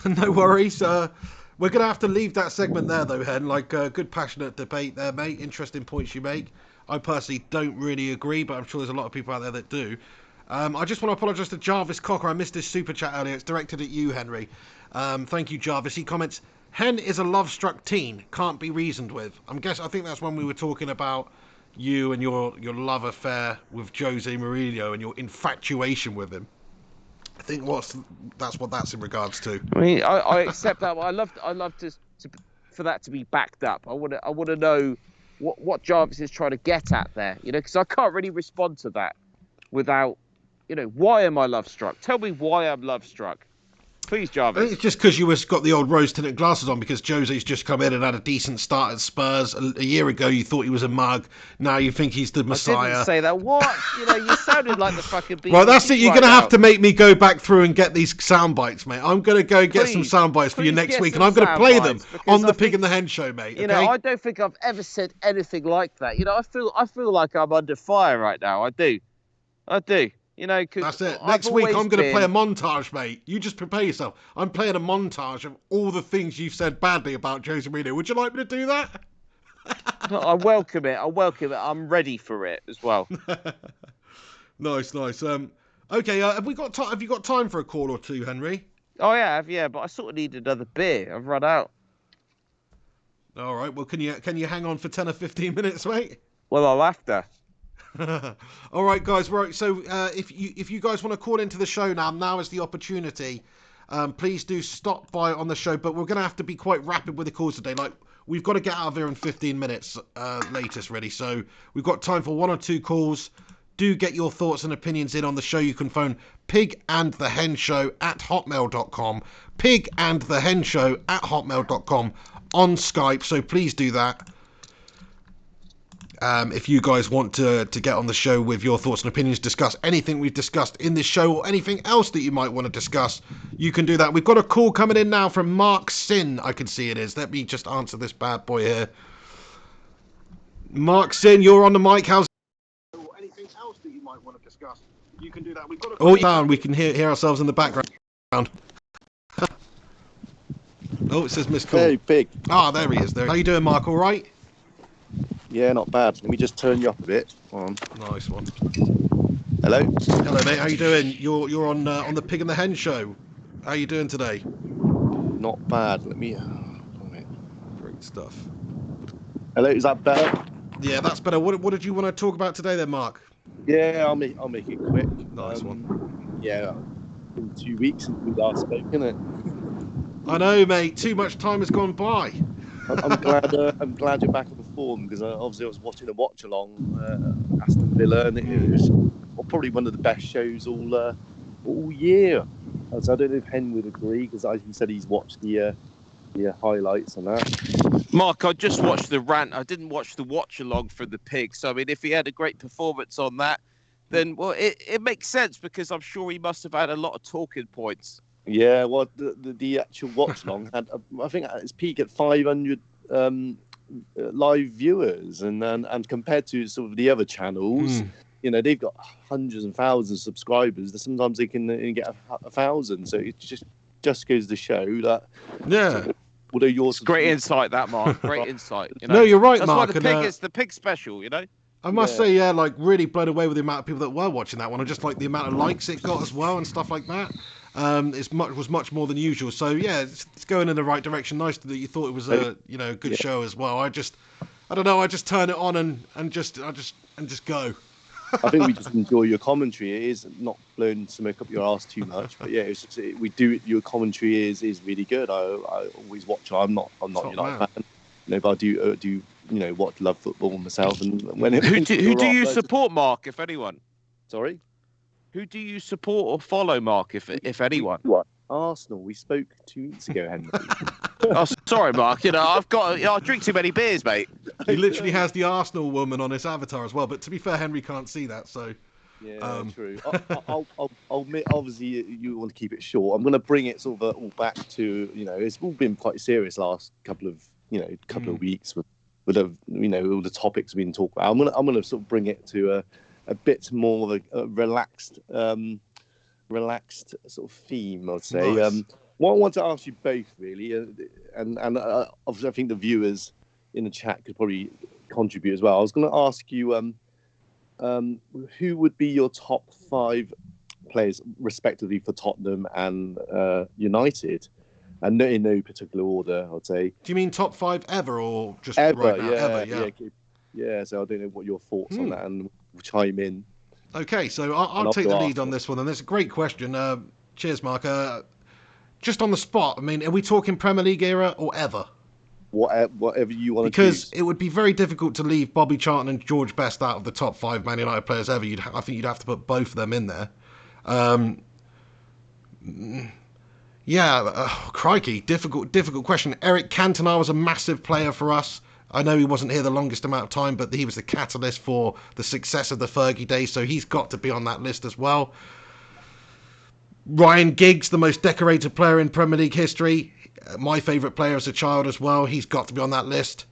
No worries. We're going to have to leave that segment there, though, Hen. Good, passionate debate there, mate. Interesting points you make. I personally don't really agree, but I'm sure there's a lot of people out there that do. I just want to apologise to Jarvis Cocker. I missed his super chat earlier. It's directed at you, Henry. Thank you, Jarvis. He comments, Hen is a love-struck teen. Can't be reasoned with. I think that's when we were talking about you and your love affair with Jose Mourinho and your infatuation with him. I think that's what that's in regards to. I mean, I accept that. I love to for that to be backed up. I want to know what Jarvis is trying to get at there. Because I can't really respond to that without, why am I love struck? Tell me why I'm love struck. Please, Jarvis. I think it's just because you got the old rose-tinted glasses on, because Jose's just come in and had a decent start at Spurs. A year ago, you thought he was a mug. Now you think he's the Messiah. I didn't say that. What? You sounded like the fucking BBC. Well, that's it. You're going to have to make me go back through and get these sound bites, mate. I'm going to go get some sound bites for you next week, and I'm going to play them on the Pig and the Hen show, mate. Okay? I don't think I've ever said anything like that. I feel like I'm under fire right now. I do. That's it. Next week, I'm going to play a montage, mate. You just prepare yourself. I'm playing a montage of all the things you've said badly about Jose Mourinho. Would you like me to do that? I welcome it. I'm ready for it as well. Nice. Okay. Have you got time for a call or two, Henry? Oh yeah, but I sort of need another beer. I've run out. All right. Well, can you hang on for 10 or 15 minutes, mate? Well, I'll have to. All right, guys. Right. So if you guys want to call into the show now is the opportunity. Please do stop by on the show, but we're going to have to be quite rapid with the calls today. We've got to get out of here in 15 minutes latest, ready. So we've got time for 1 or 2 calls. Do get your thoughts and opinions in on the show. You can phone pigandthehenshow@hotmail.com. pigandthehenshow@hotmail.com on Skype. So please do that. If you guys want to get on the show with your thoughts and opinions, discuss anything we've discussed in this show or anything else that you might want to discuss, you can do that. We've got a call coming in now from Mark Sin, I can see it is. Let me just answer this bad boy here. Mark Sin, you're on the mic. How's anything else that you might want want to discuss, you can do that. We've got oh, yeah, we can hear ourselves in the background. Oh, it says missed call. Hey, Pig. Ah, there he is. There. How you doing, Mark? All right? Yeah, not bad. Let me just turn you up a bit. Nice one. Hello. Hello, mate. How you doing? You're on the Pig and the Hen show. How you doing today? Not bad. Let me. Great stuff. Hello. Is that better? Yeah, that's better. What did you want to talk about today, then, Mark? Yeah, I'll make it quick. Nice one. Yeah, in 2 weeks since we last spoke, isn't it? I know, mate. Too much time has gone by. I'm glad. I'm glad you're back on the form because obviously I was watching a watch along Aston Villa, and it was probably one of the best shows all year. So I don't know if Hen would agree because he said he's watched the highlights on that. Mark, I just watched the rant. I didn't watch the watch along for the Pig. So I mean, if he had a great performance on that, then well, it makes sense because I'm sure he must have had a lot of talking points. Yeah, well, the actual watch long had, I think, at its peak at 500 live viewers, and compared to sort of the other channels, you know, they've got hundreds and thousands of subscribers. Sometimes they can get 1,000. So it just goes to show that. Yeah. Although yours great insight, that Mark. Great insight. You know? No, you're right, That's Mark. That's why the Pig is the Pig special. You know. I must say, yeah, like really blown away with the amount of people that were watching that one, and just like the amount of likes it got as well and stuff like that. Was much more than usual. So yeah, it's going in the right direction. Nice that you thought it was a good show as well. I don't know. I just turn it on and just go. I think we just enjoy your commentary. It is not blowing smoke up your ass too much, but yeah, we do. Your commentary is really good. I always watch. I'm not a United fan, but I do love football myself. And who do you support, Mark? If anyone, sorry, who do you support or follow, Mark? If anyone, what? Arsenal. We spoke 2 weeks ago, Henry. Oh, sorry, Mark. I drink too many beers, mate. He literally has the Arsenal woman on his avatar as well. But to be fair, Henry can't see that, so. Yeah, true. I'll admit, obviously, you want to keep it short. I'm going to bring it sort of all back to, it's all been quite serious last couple of weeks with all the topics we've been talking about. I'm going to sort of bring it to a bit more of a relaxed sort of theme, I'd say. Nice. What I want to ask you both, really, and obviously I think the viewers in the chat could probably contribute as well. I was going to ask you who would be your top 5 players, respectively, for Tottenham and United, and in no particular order, I'd say. Do you mean top 5 ever, or just ever? Right now? Ever, yeah. So I don't know what your thoughts on that, and we'll chime in. Okay, so I'll take the lead on this one, and that's a great question. Cheers, Mark. Just on the spot, I mean, are we talking Premier League era or ever? Whatever you want to choose. Because it would be very difficult to leave Bobby Charlton and George Best out of the top 5 Man United players ever. I think you'd have to put both of them in there. Crikey, difficult question. Eric Cantona was a massive player for us. I know he wasn't here the longest amount of time, but he was the catalyst for the success of the Fergie days, so he's got to be on that list as well. Ryan Giggs, the most decorated player in Premier League history. My favourite player as a child as well. He's got to be on that list.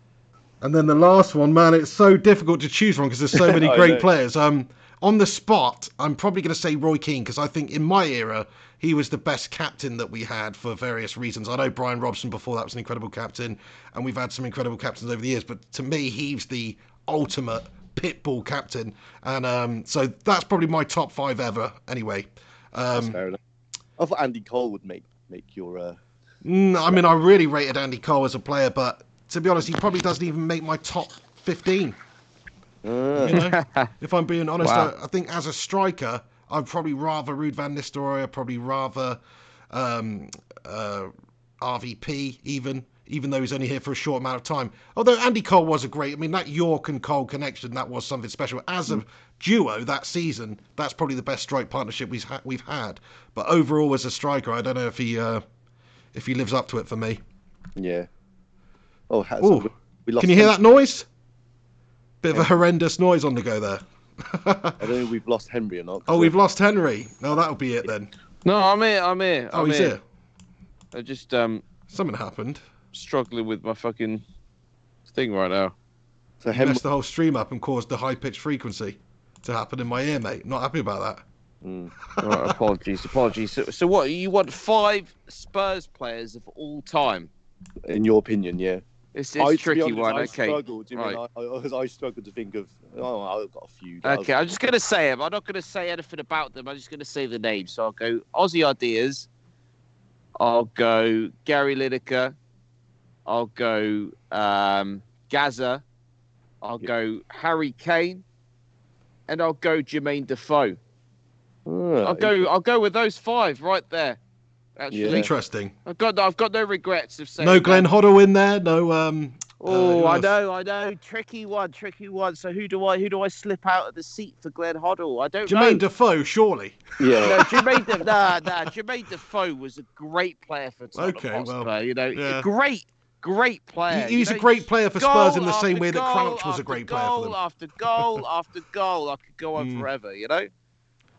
And then the last one, man, it's so difficult to choose from because there's so many great players. On the spot, I'm probably going to say Roy Keane because I think in my era, he was the best captain that we had for various reasons. I know Brian Robson before that was an incredible captain, and we've had some incredible captains over the years, but to me, he's the ultimate pitbull captain. And so that's probably my top 5 ever anyway. That's fair enough. I thought Andy Cole would make your... I mean, I really rated Andy Cole as a player, but to be honest, he probably doesn't even make my top 15. If I'm being honest, wow. I think as a striker, I'd probably rather Ruud van Nistelrooy. I'd probably rather RVP even though he's only here for a short amount of time. Although Andy Cole was that York and Cole connection, that was something special. As a duo that season, that's probably the best strike partnership we've had. But overall, as a striker, I don't know if he lives up to it for me. Yeah. We lost. Can you hear that noise? Bit of a horrendous noise on the go there. I don't know if we've lost Henry or not. We've lost Henry. No, that'll be it then. No, I'm here. He's here. I just something happened. Struggling with my fucking thing right now. So he messed the whole stream up and caused the high-pitched frequency. to happen in my ear, mate. Not happy about that. Right, apologies. So what, you want 5 Spurs players of all time? In your opinion, yeah. It's a tricky one. I Okay. struggled. Right. I struggled to think of. Oh, I've got a few. Okay, I'm just going to say them. I'm not going to say anything about them. I'm just going to say the names. So I'll go Ozzy Ideas. I'll go Gary Lineker. I'll go Gaza. I'll go Harry Kane. And I'll go Jermaine Defoe. I'll go with those 5 right there. Actually, Interesting. I've got no regrets of saying No Glenn that. Hoddle in there. No. I know. Tricky one. So who do I slip out of the seat for Glenn Hoddle? I don't know. Jermaine Defoe, surely. Yeah. No, Jermaine Defoe was a great player for Tottenham Hotspur. yeah. Great player. He's a great player for Spurs in the same way that Crouch was a great player for them. After goal after goal. I could go on forever,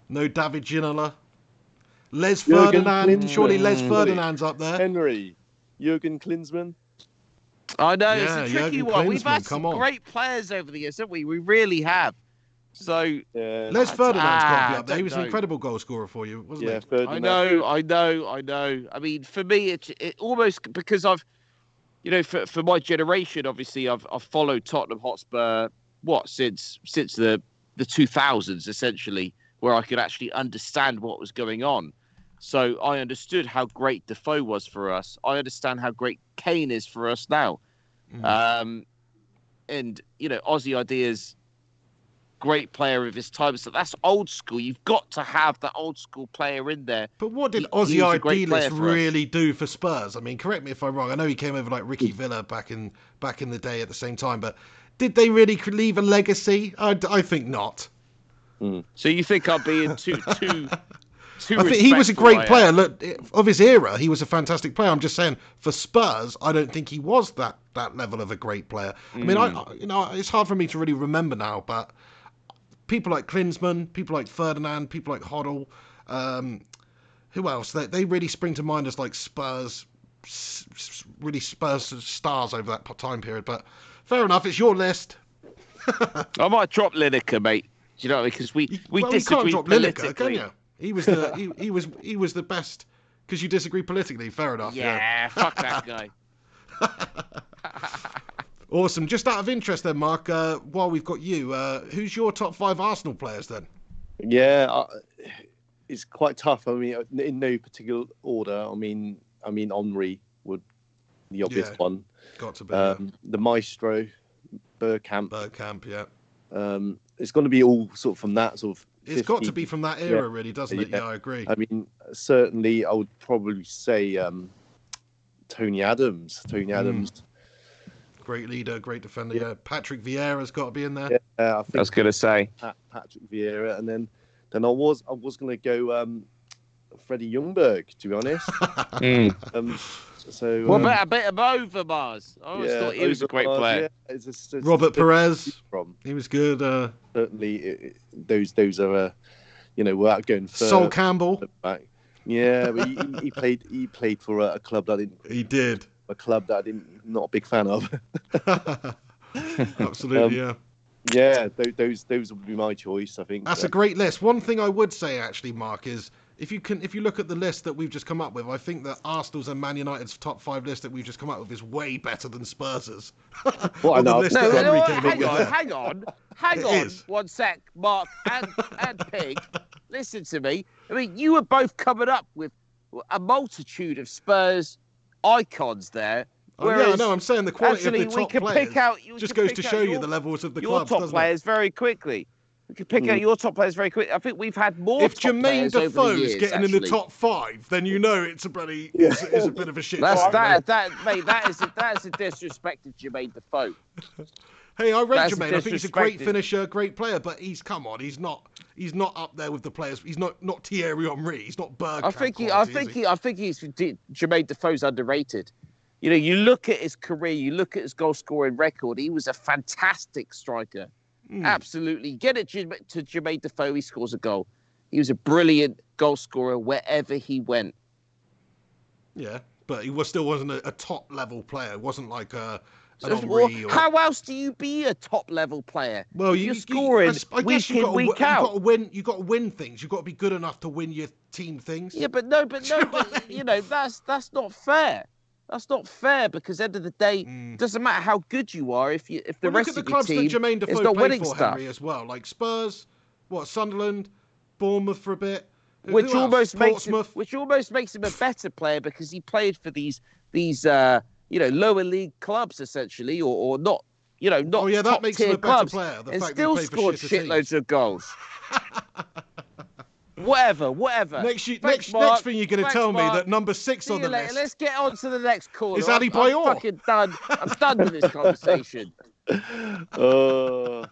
No David Ginola. Les Jurgen Ferdinand. Klinsmann. Surely Les Ferdinand's up there. Henry, Jurgen Klinsmann. I know, Yeah, it's a tricky Jurgen one. We've Klinsmann, had some come on. great players over the years, haven't we? We really have. So Les Ferdinand's got to be up there. He was an don't know. incredible goal scorer for you, wasn't he? Ferdinand. I know. I mean, for me, it almost, because I've, for my generation, obviously, I've followed Tottenham Hotspur since the 2000s, essentially, where I could actually understand what was going on. So I understood how great Defoe was for us. I understand how great Kane is for us now. And Ozzy Ideas, great player of his time. So that's old school. You've got to have that old school player in there. But what did He Ozzy was a great player Ideas for us. really do for Spurs? I mean, correct me if I'm wrong. I know he came over like Ricky Villa back in the day at the same time, but did they really leave a legacy? I think not. So you think I'm being too I think he was a great player. Look, of his era, he was a fantastic player. I'm just saying, for Spurs, I don't think he was that level of a great player. I mean, it's hard for me to really remember now, but people like Klinsmann, people like Ferdinand, people like Hoddle, who else? They really spring to mind as like Spurs, really Spurs stars over that time period. But fair enough, it's your list. I might drop Lineker, mate. Do you know what I mean? Because we You disagree can't drop politically. Lineker, can you? He was the he was the best because you disagree politically. Fair enough. Yeah, fuck that guy. Awesome. Just out of interest, then, Mark. While we've got you, who's your top 5 Arsenal players then? Yeah, it's quite tough. I mean, in no particular order. I mean, Henry would the obvious one. Got to be the Maestro, Bergkamp. Yeah. It's going to be all sort of from that sort of. It's got to be from that era, really, doesn't it? Yeah, I agree. I mean, certainly, I would probably say Tony Adams. Great leader, great defender. Yeah, Patrick Vieira's got to be in there. Yeah, I think I was gonna say Patrick Vieira, and then I was going to go Freddie Ljungberg, to be honest. So a bit of Overmars. I always thought he was a great player. Yeah, it's Robert Perez. He was good. Certainly, those are without going further. Sol Campbell. Back. Yeah, but he played for a club that I didn't. He did. A club that not a big fan of. Absolutely, yeah. Yeah, those would be my choice. I think that's a great list. One thing I would say, actually, Mark, is if you look at the list that we've just come up with, I think that Arsenal's and Man United's top 5 list that we've just come up with is way better than Spurs's. Well, hang on. Is. 1 sec, Mark and Pig. Listen to me. I mean, you were both coming up with a multitude of Spurs icons there. Yeah, I know. I'm saying the quality of the top players just goes to show you the levels of the clubs, your top players very quickly. We can pick out your top players very quickly. I think we've had more. If top Jermaine Defoe's getting in the actually. top 5, then you know it's a bloody it's a bit of a shit. Mate, that is a disrespect to Jermaine Defoe. Hey, I rate Jermaine. I think he's a great finisher, great player, but he's not up there with the players. He's not Thierry Henry. He's not Bergkamp. I think he's Jermaine Defoe's underrated. You look at his career, you look at his goal scoring record. He was a fantastic striker. Absolutely. Get it to Jermaine Defoe, he scores a goal. He was a brilliant goal scorer wherever he went. Yeah, but he still wasn't a top level player. It wasn't like Henry or... How else do you be a top-level player? Well, you're scoring week in, week out. You've got to win. You've got to win things. You've got to be good enough to win your team things. Yeah, but you know, that's not fair. That's not fair because at the end of the day, it doesn't matter how good you are if the rest of your team look at the clubs that Jermaine is Defoe not played winning for, stuff. Henry, as well. Like Spurs, Sunderland, Bournemouth for a bit. Which almost makes him a better player because he played for these lower league clubs essentially, or not not that top makes tier him a better clubs, player. The and fact still that he played scored for shitter shitloads teams. of goals. Whatever. Next Mark. thing you're going to tell me that number 6 on the list. Let's get on to the next caller. Is Ali Bayor. I'm fucking done. I'm done with this conversation. Right,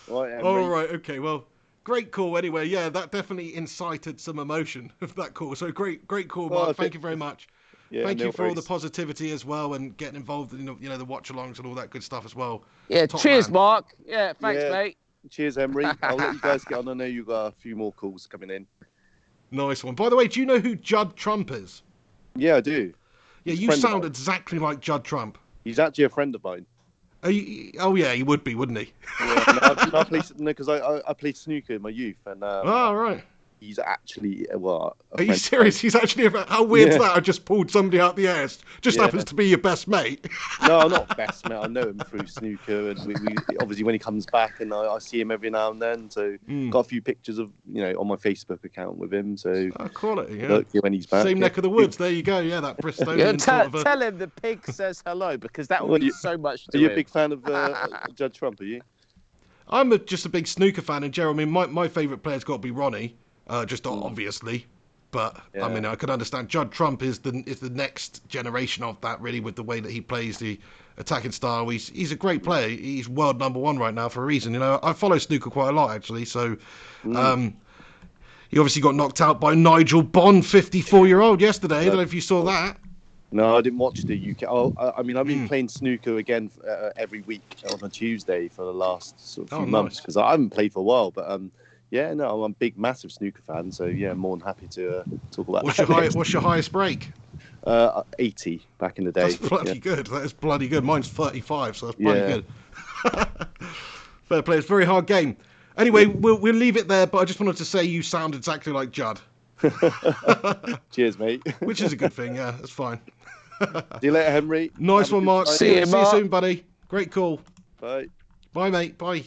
All right. Okay. Well, great call. Anyway, yeah, that definitely incited some emotion of that call. So great call, Mark. Thank you very much. Yeah, Thank you for all the positivity as well and getting involved in the watch-alongs and all that good stuff as well. Yeah. Top Cheers, man. Mark. Yeah. Thanks, mate. Cheers, Emery. I'll let you guys get on. I know you've got a few more calls coming in. Nice one. By the way, do you know who Judd Trump is? Yeah, I do. Yeah, you sound exactly like Judd Trump. He's actually a friend of mine. Oh yeah, he would be, wouldn't he? Yeah, because I played snooker in my youth, and right. He's actually Are you serious? He's actually how weird is that? I just pulled somebody out the ass. Just happens to be your best mate. No, I'm not best mate. I know him through snooker, and we obviously when he comes back, and I see him every now and then. So got a few pictures of on my Facebook account with him. So quality, yeah. When he's back, same neck of the woods. There you go. Yeah, that Bristolian tell him the pig says hello because that would mean so much to him. Are you a big fan of Judd Trump? Are you? I'm just a big snooker fan in general. I mean, my favourite player's got to be Ronnie. Just obviously, but I mean, I could understand. Judd Trump is the next generation of that, really, with the way that he plays the attacking style. He's a great player. He's world number one right now for a reason. I follow snooker quite a lot actually. So, he obviously got knocked out by Nigel Bond, 54-year-old yesterday. I don't know if you saw that. No, I didn't watch the UK. I mean, I've been playing snooker again every week on a Tuesday for the last few months because I haven't played for a while, but. Yeah, no, I'm a big, massive snooker fan, so yeah, more than happy to talk about What's your highest break? 80 back in the day. That's bloody good. That is bloody good. Mine's 35, so that's bloody good. Fair play. It's a very hard game. Anyway, we'll leave it there, but I just wanted to say you sound exactly like Judd. Cheers, mate. Which is a good thing, yeah, that's fine. See you later, Henry. Nice one, Mark. See you soon, buddy. Great call. Bye. Bye, mate. Bye.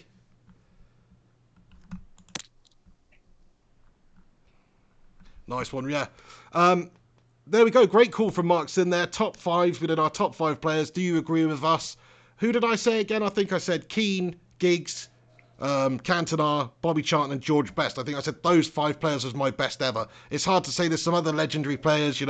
Nice one, yeah. There we go. Great call from Mark's in there. Top 5. We did our top 5 players. Do you agree with us? Who did I say again? I think I said Keane, Giggs, Cantona, Bobby Charlton and George Best. I think I said those 5 players was my best ever. It's hard to say. There's some other legendary players.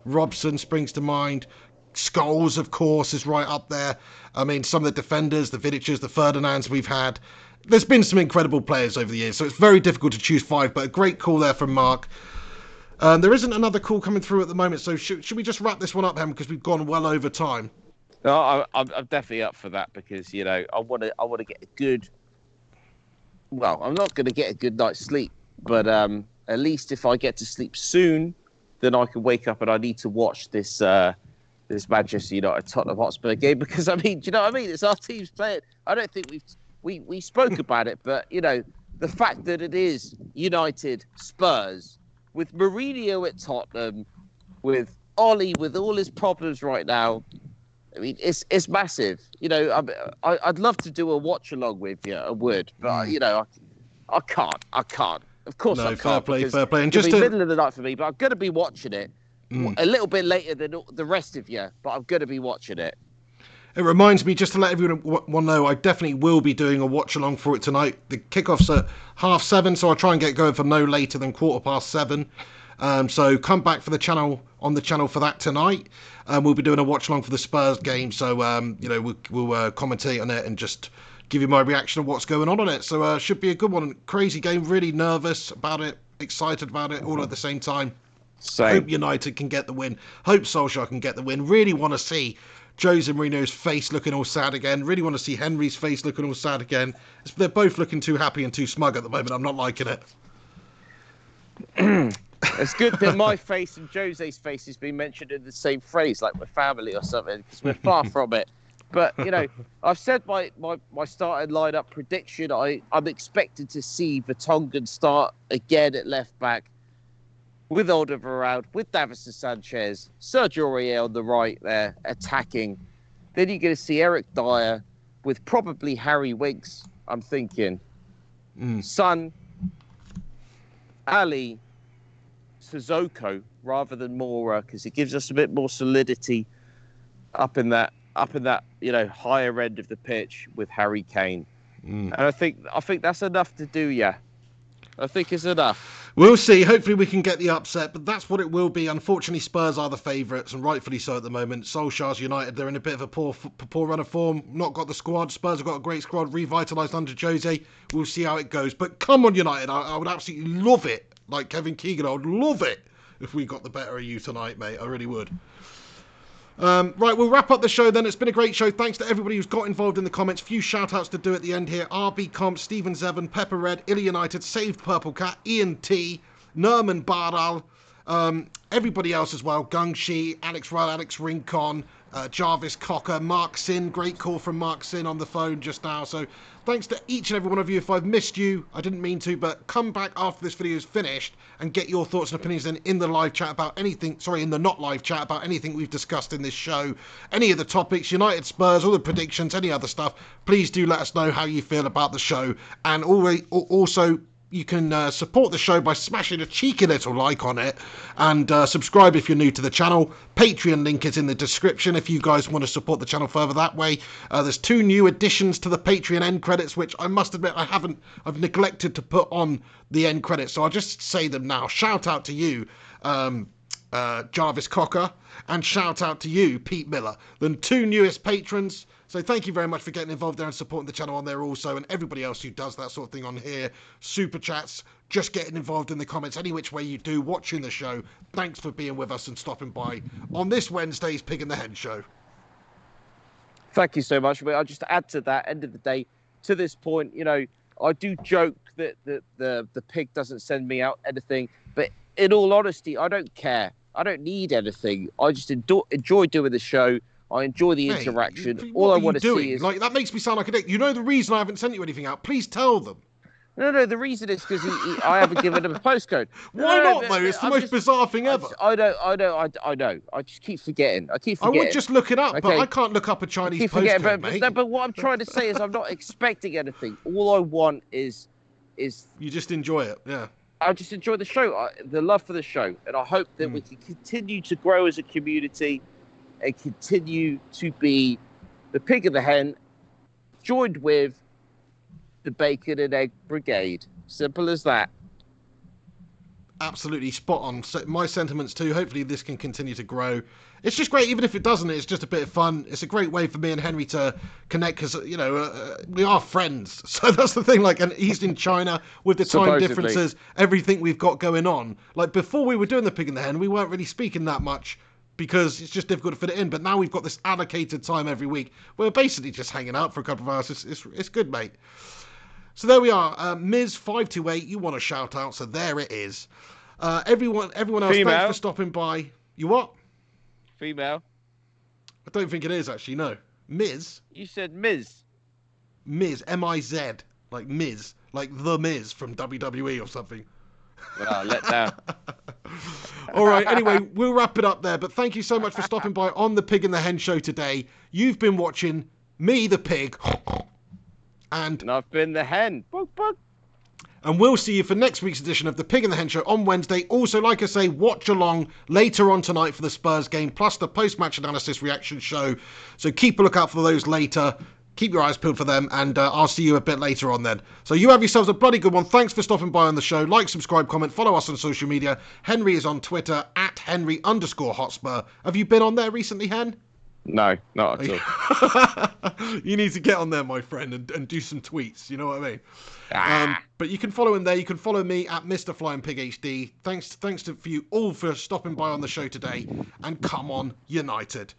Robson springs to mind. Scholes, of course, is right up there. I mean, some of the defenders, the Vidic's, the Ferdinands we've had. There's been some incredible players over the years, so it's very difficult to choose 5, but a great call there from Mark. There isn't another call coming through at the moment, so should we just wrap this one up, Hem, because we've gone well over time? No, I'm definitely up for that because I want to get a good. Well, I'm not going to get a good night's sleep, but at least if I get to sleep soon, then I can wake up and I need to watch this Manchester United Tottenham Hotspur game because I mean, do you know what I mean? It's our team's playing. I don't think we spoke about it, but the fact that it is United Spurs. With Mourinho at Tottenham, with Ollie, with all his problems right now, I mean, it's massive. I'd love to do a watch along with you, I would, but I can't. Of course, I can't. Fair play. And just the middle of the night for me, but I'm going to be watching it a little bit later than the rest of you, but I'm going to be watching it. It reminds me, just to let everyone know, I definitely will be doing a watch-along for it tonight. The kickoff's at 7:30, so I'll try and get going for no later than 7:15. So come back for the channel for that tonight. We'll be doing a watch-along for the Spurs game, so we'll commentate on it and just give you my reaction of what's going on it. So should be a good one. Crazy game, really nervous about it, excited about it, all at the same time. Same. Hope United can get the win. Hope Solskjaer can get the win. Really want to see Jose Mourinho's face looking all sad again. Really want to see Henry's face looking all sad again. They're both looking too happy and too smug at the moment. I'm not liking it. It's good that my face and Jose's face has been mentioned in the same phrase, like we're family or something, because we're far from it. But, I've said my starting lineup prediction. I'm expected to see Vertonghen start again at left back with Alderweireld, with Davis and Sanchez, Sergio Aurier on the right there attacking. Then you're going to see Eric Dyer with probably Harry Winks, I'm thinking. Son, Ali, Sissoko rather than Mora, because it gives us a bit more solidity up in that higher end of the pitch with Harry Kane. And I think that's enough to do, yeah. I think it's enough. We'll see. Hopefully we can get the upset, but that's what it will be. Unfortunately, Spurs are the favourites, and rightfully so at the moment. Solskjaer's United, they're in a bit of a poor run of form. Not got the squad. Spurs have got a great squad, revitalised under Jose. We'll see how it goes. But come on, United. I would absolutely love it. Like Kevin Keegan, I would love it if we got the better of you tonight, mate. I really would. Right, we'll wrap up the show then. It's been a great show. Thanks to everybody who's got involved in the comments. Few shout-outs to do at the end here. RB Comp, Stephen Zevon, Pepper Red, Illy United, Saved Purple Cat, Ian T, Nerman Baral, everybody else as well. Gung Shi, Alex Ryle, Alex Rincon, Jarvis Cocker, Mark Sin. Great call from Mark Sin on the phone just now. So thanks to each and every one of you. If I've missed you, I didn't mean to, but come back after this video is finished and get your thoughts and opinions in the live chat about anything, in the not live chat about anything we've discussed in this show, any of the topics, United, Spurs, all the predictions, any other stuff. Please do let us know how you feel about the show. And also, you can support the show by smashing a cheeky little like on it and subscribe if you're new to the channel. Patreon link is in the description if you guys want to support the channel further that way. There's 2 new additions to the Patreon end credits, which I must admit I've neglected to put on the end credits, so I'll just say them now. Shout out to you, Jarvis Cocker, and shout out to you, Pete Miller, the 2 newest patrons. So thank you very much for getting involved there and supporting the channel on there also, and everybody else who does that sort of thing on here. Super chats, just getting involved in the comments, any which way you do, watching the show. Thanks for being with us and stopping by on this Wednesday's Pig in the Hen show. Thank you so much. I'll just add to that, end of the day, to this point, I do joke that the pig doesn't send me out anything, but in all honesty, I don't care. I don't need anything. I just enjoy doing the show. I enjoy the interaction. All I want to see is... Like, that makes me sound like a dick. You know the reason I haven't sent you anything out? Please tell them. No, the reason is because I haven't given him a postcode. Why not, though? It's the most bizarre thing ever. I know. I just keep forgetting. I would just look it up, but I can't look up a Chinese postcode, mate. But what I'm trying to say is I'm not expecting anything. All I want is... You just enjoy it, yeah. I just enjoy the show, the love for the show, and I hope that we can continue to grow as a community and continue to be the Pig and the Hen, joined with the Bacon and Egg Brigade. Simple as that. Absolutely spot on. So my sentiments too. Hopefully this can continue to grow. It's just great, even if it doesn't. It's just a bit of fun. It's a great way for me and Henry to connect because we are friends. So that's the thing. Like, and he's in China with the time differences, everything we've got going on. Like before we were doing the Pig and the Hen, we weren't really speaking that much because it's just difficult to fit it in. But now we've got this allocated time every week. We're basically just hanging out for a couple of hours. It's good, mate. So there we are. Ms. 528, you want a shout out, so there it is. Everyone else, Female. Thanks for stopping by. You what? Female. I don't think it is, actually, no. Ms. You said Ms. Ms. M-I-Z. Like Miz. Like The Miz from WWE or something. Well, let down. All right, anyway, we'll wrap it up there. But thank you so much for stopping by on the Pig and the Hen show today. You've been watching me, the pig, and I've been the hen. Book, book. And we'll see you for next week's edition of the Pig and the Hen show on Wednesday. Also, like I say, watch along later on tonight for the Spurs game, plus the post-match analysis reaction show. So keep a lookout for those later. Keep your eyes peeled for them, and I'll see you a bit later on then. So you have yourselves a bloody good one. Thanks for stopping by on the show. Like, subscribe, comment, follow us on social media. Henry is on Twitter, @Henry_Hotspur. Have you been on there recently, Hen? No, not at all. You need to get on there, my friend, and do some tweets. You know what I mean? But you can follow him there. You can follow me at Mr. Flying Pig HD. Thanks to you all for stopping by on the show today. And come on, United.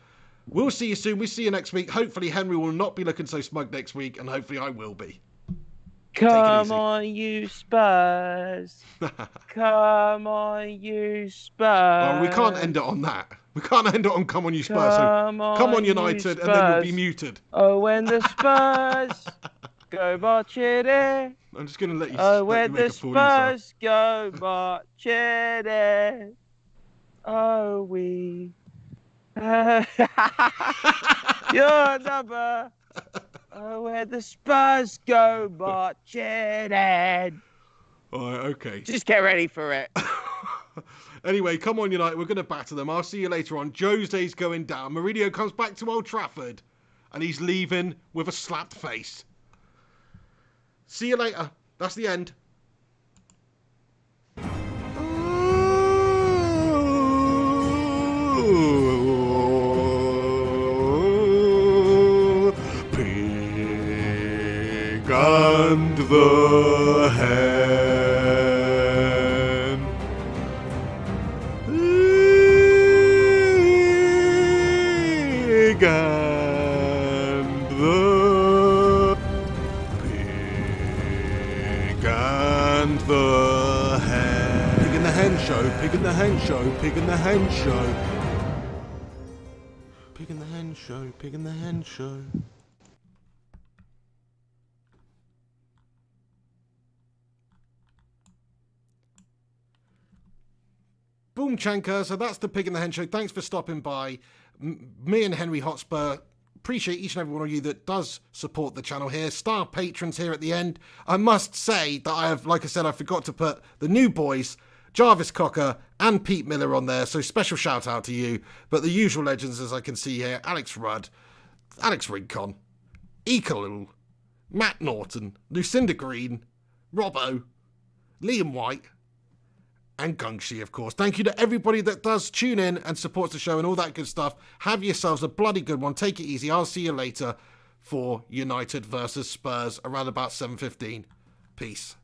We'll see you soon. We'll see you next week. Hopefully Henry will not be looking so smug next week, and hopefully I will be. Come on, you Spurs. Come on, you Spurs. Oh, we can't end it on that. We can't end it on "Come on, you Spurs." Come on, "Come on, you United," and then you'll be Spurs. muted. Oh, when the Spurs go marching in. I'm just going to let you, Oh, let when you make the a fool of yourself. Spurs go marching in. Oh, we. Your number. Oh, where the Spurs go marching in. All right, okay. Just get ready for it. Anyway, come on, United. We're going to batter them. I'll see you later on. Jose's going down. Mourinho comes back to Old Trafford, and he's leaving with a slapped face. See you later. That's the end. Pig and the hen. Pig and the pig and the hen. Pig and the hen show. Pig and the hen show. Pig and the hen show. Pig and the hen show. Pig and the hen show. Boom Chanka, so that's the Pig in the Hen show. Thanks for stopping by. Me and Henry Hotspur appreciate each and every one of you that does support the channel here. Star patrons here at the end. I must say that I forgot to put the new boys, Jarvis Cocker and Pete Miller on there, so special shout out to you. But the usual legends, as I can see here, Alex Rudd, Alex Rincon, Ekalul, Matt Norton, Lucinda Green, Robbo, Liam White, and Gungshi, of course. Thank you to everybody that does tune in and supports the show and all that good stuff. Have yourselves a bloody good one. Take it easy. I'll see you later for United versus Spurs around about 7:15. Peace.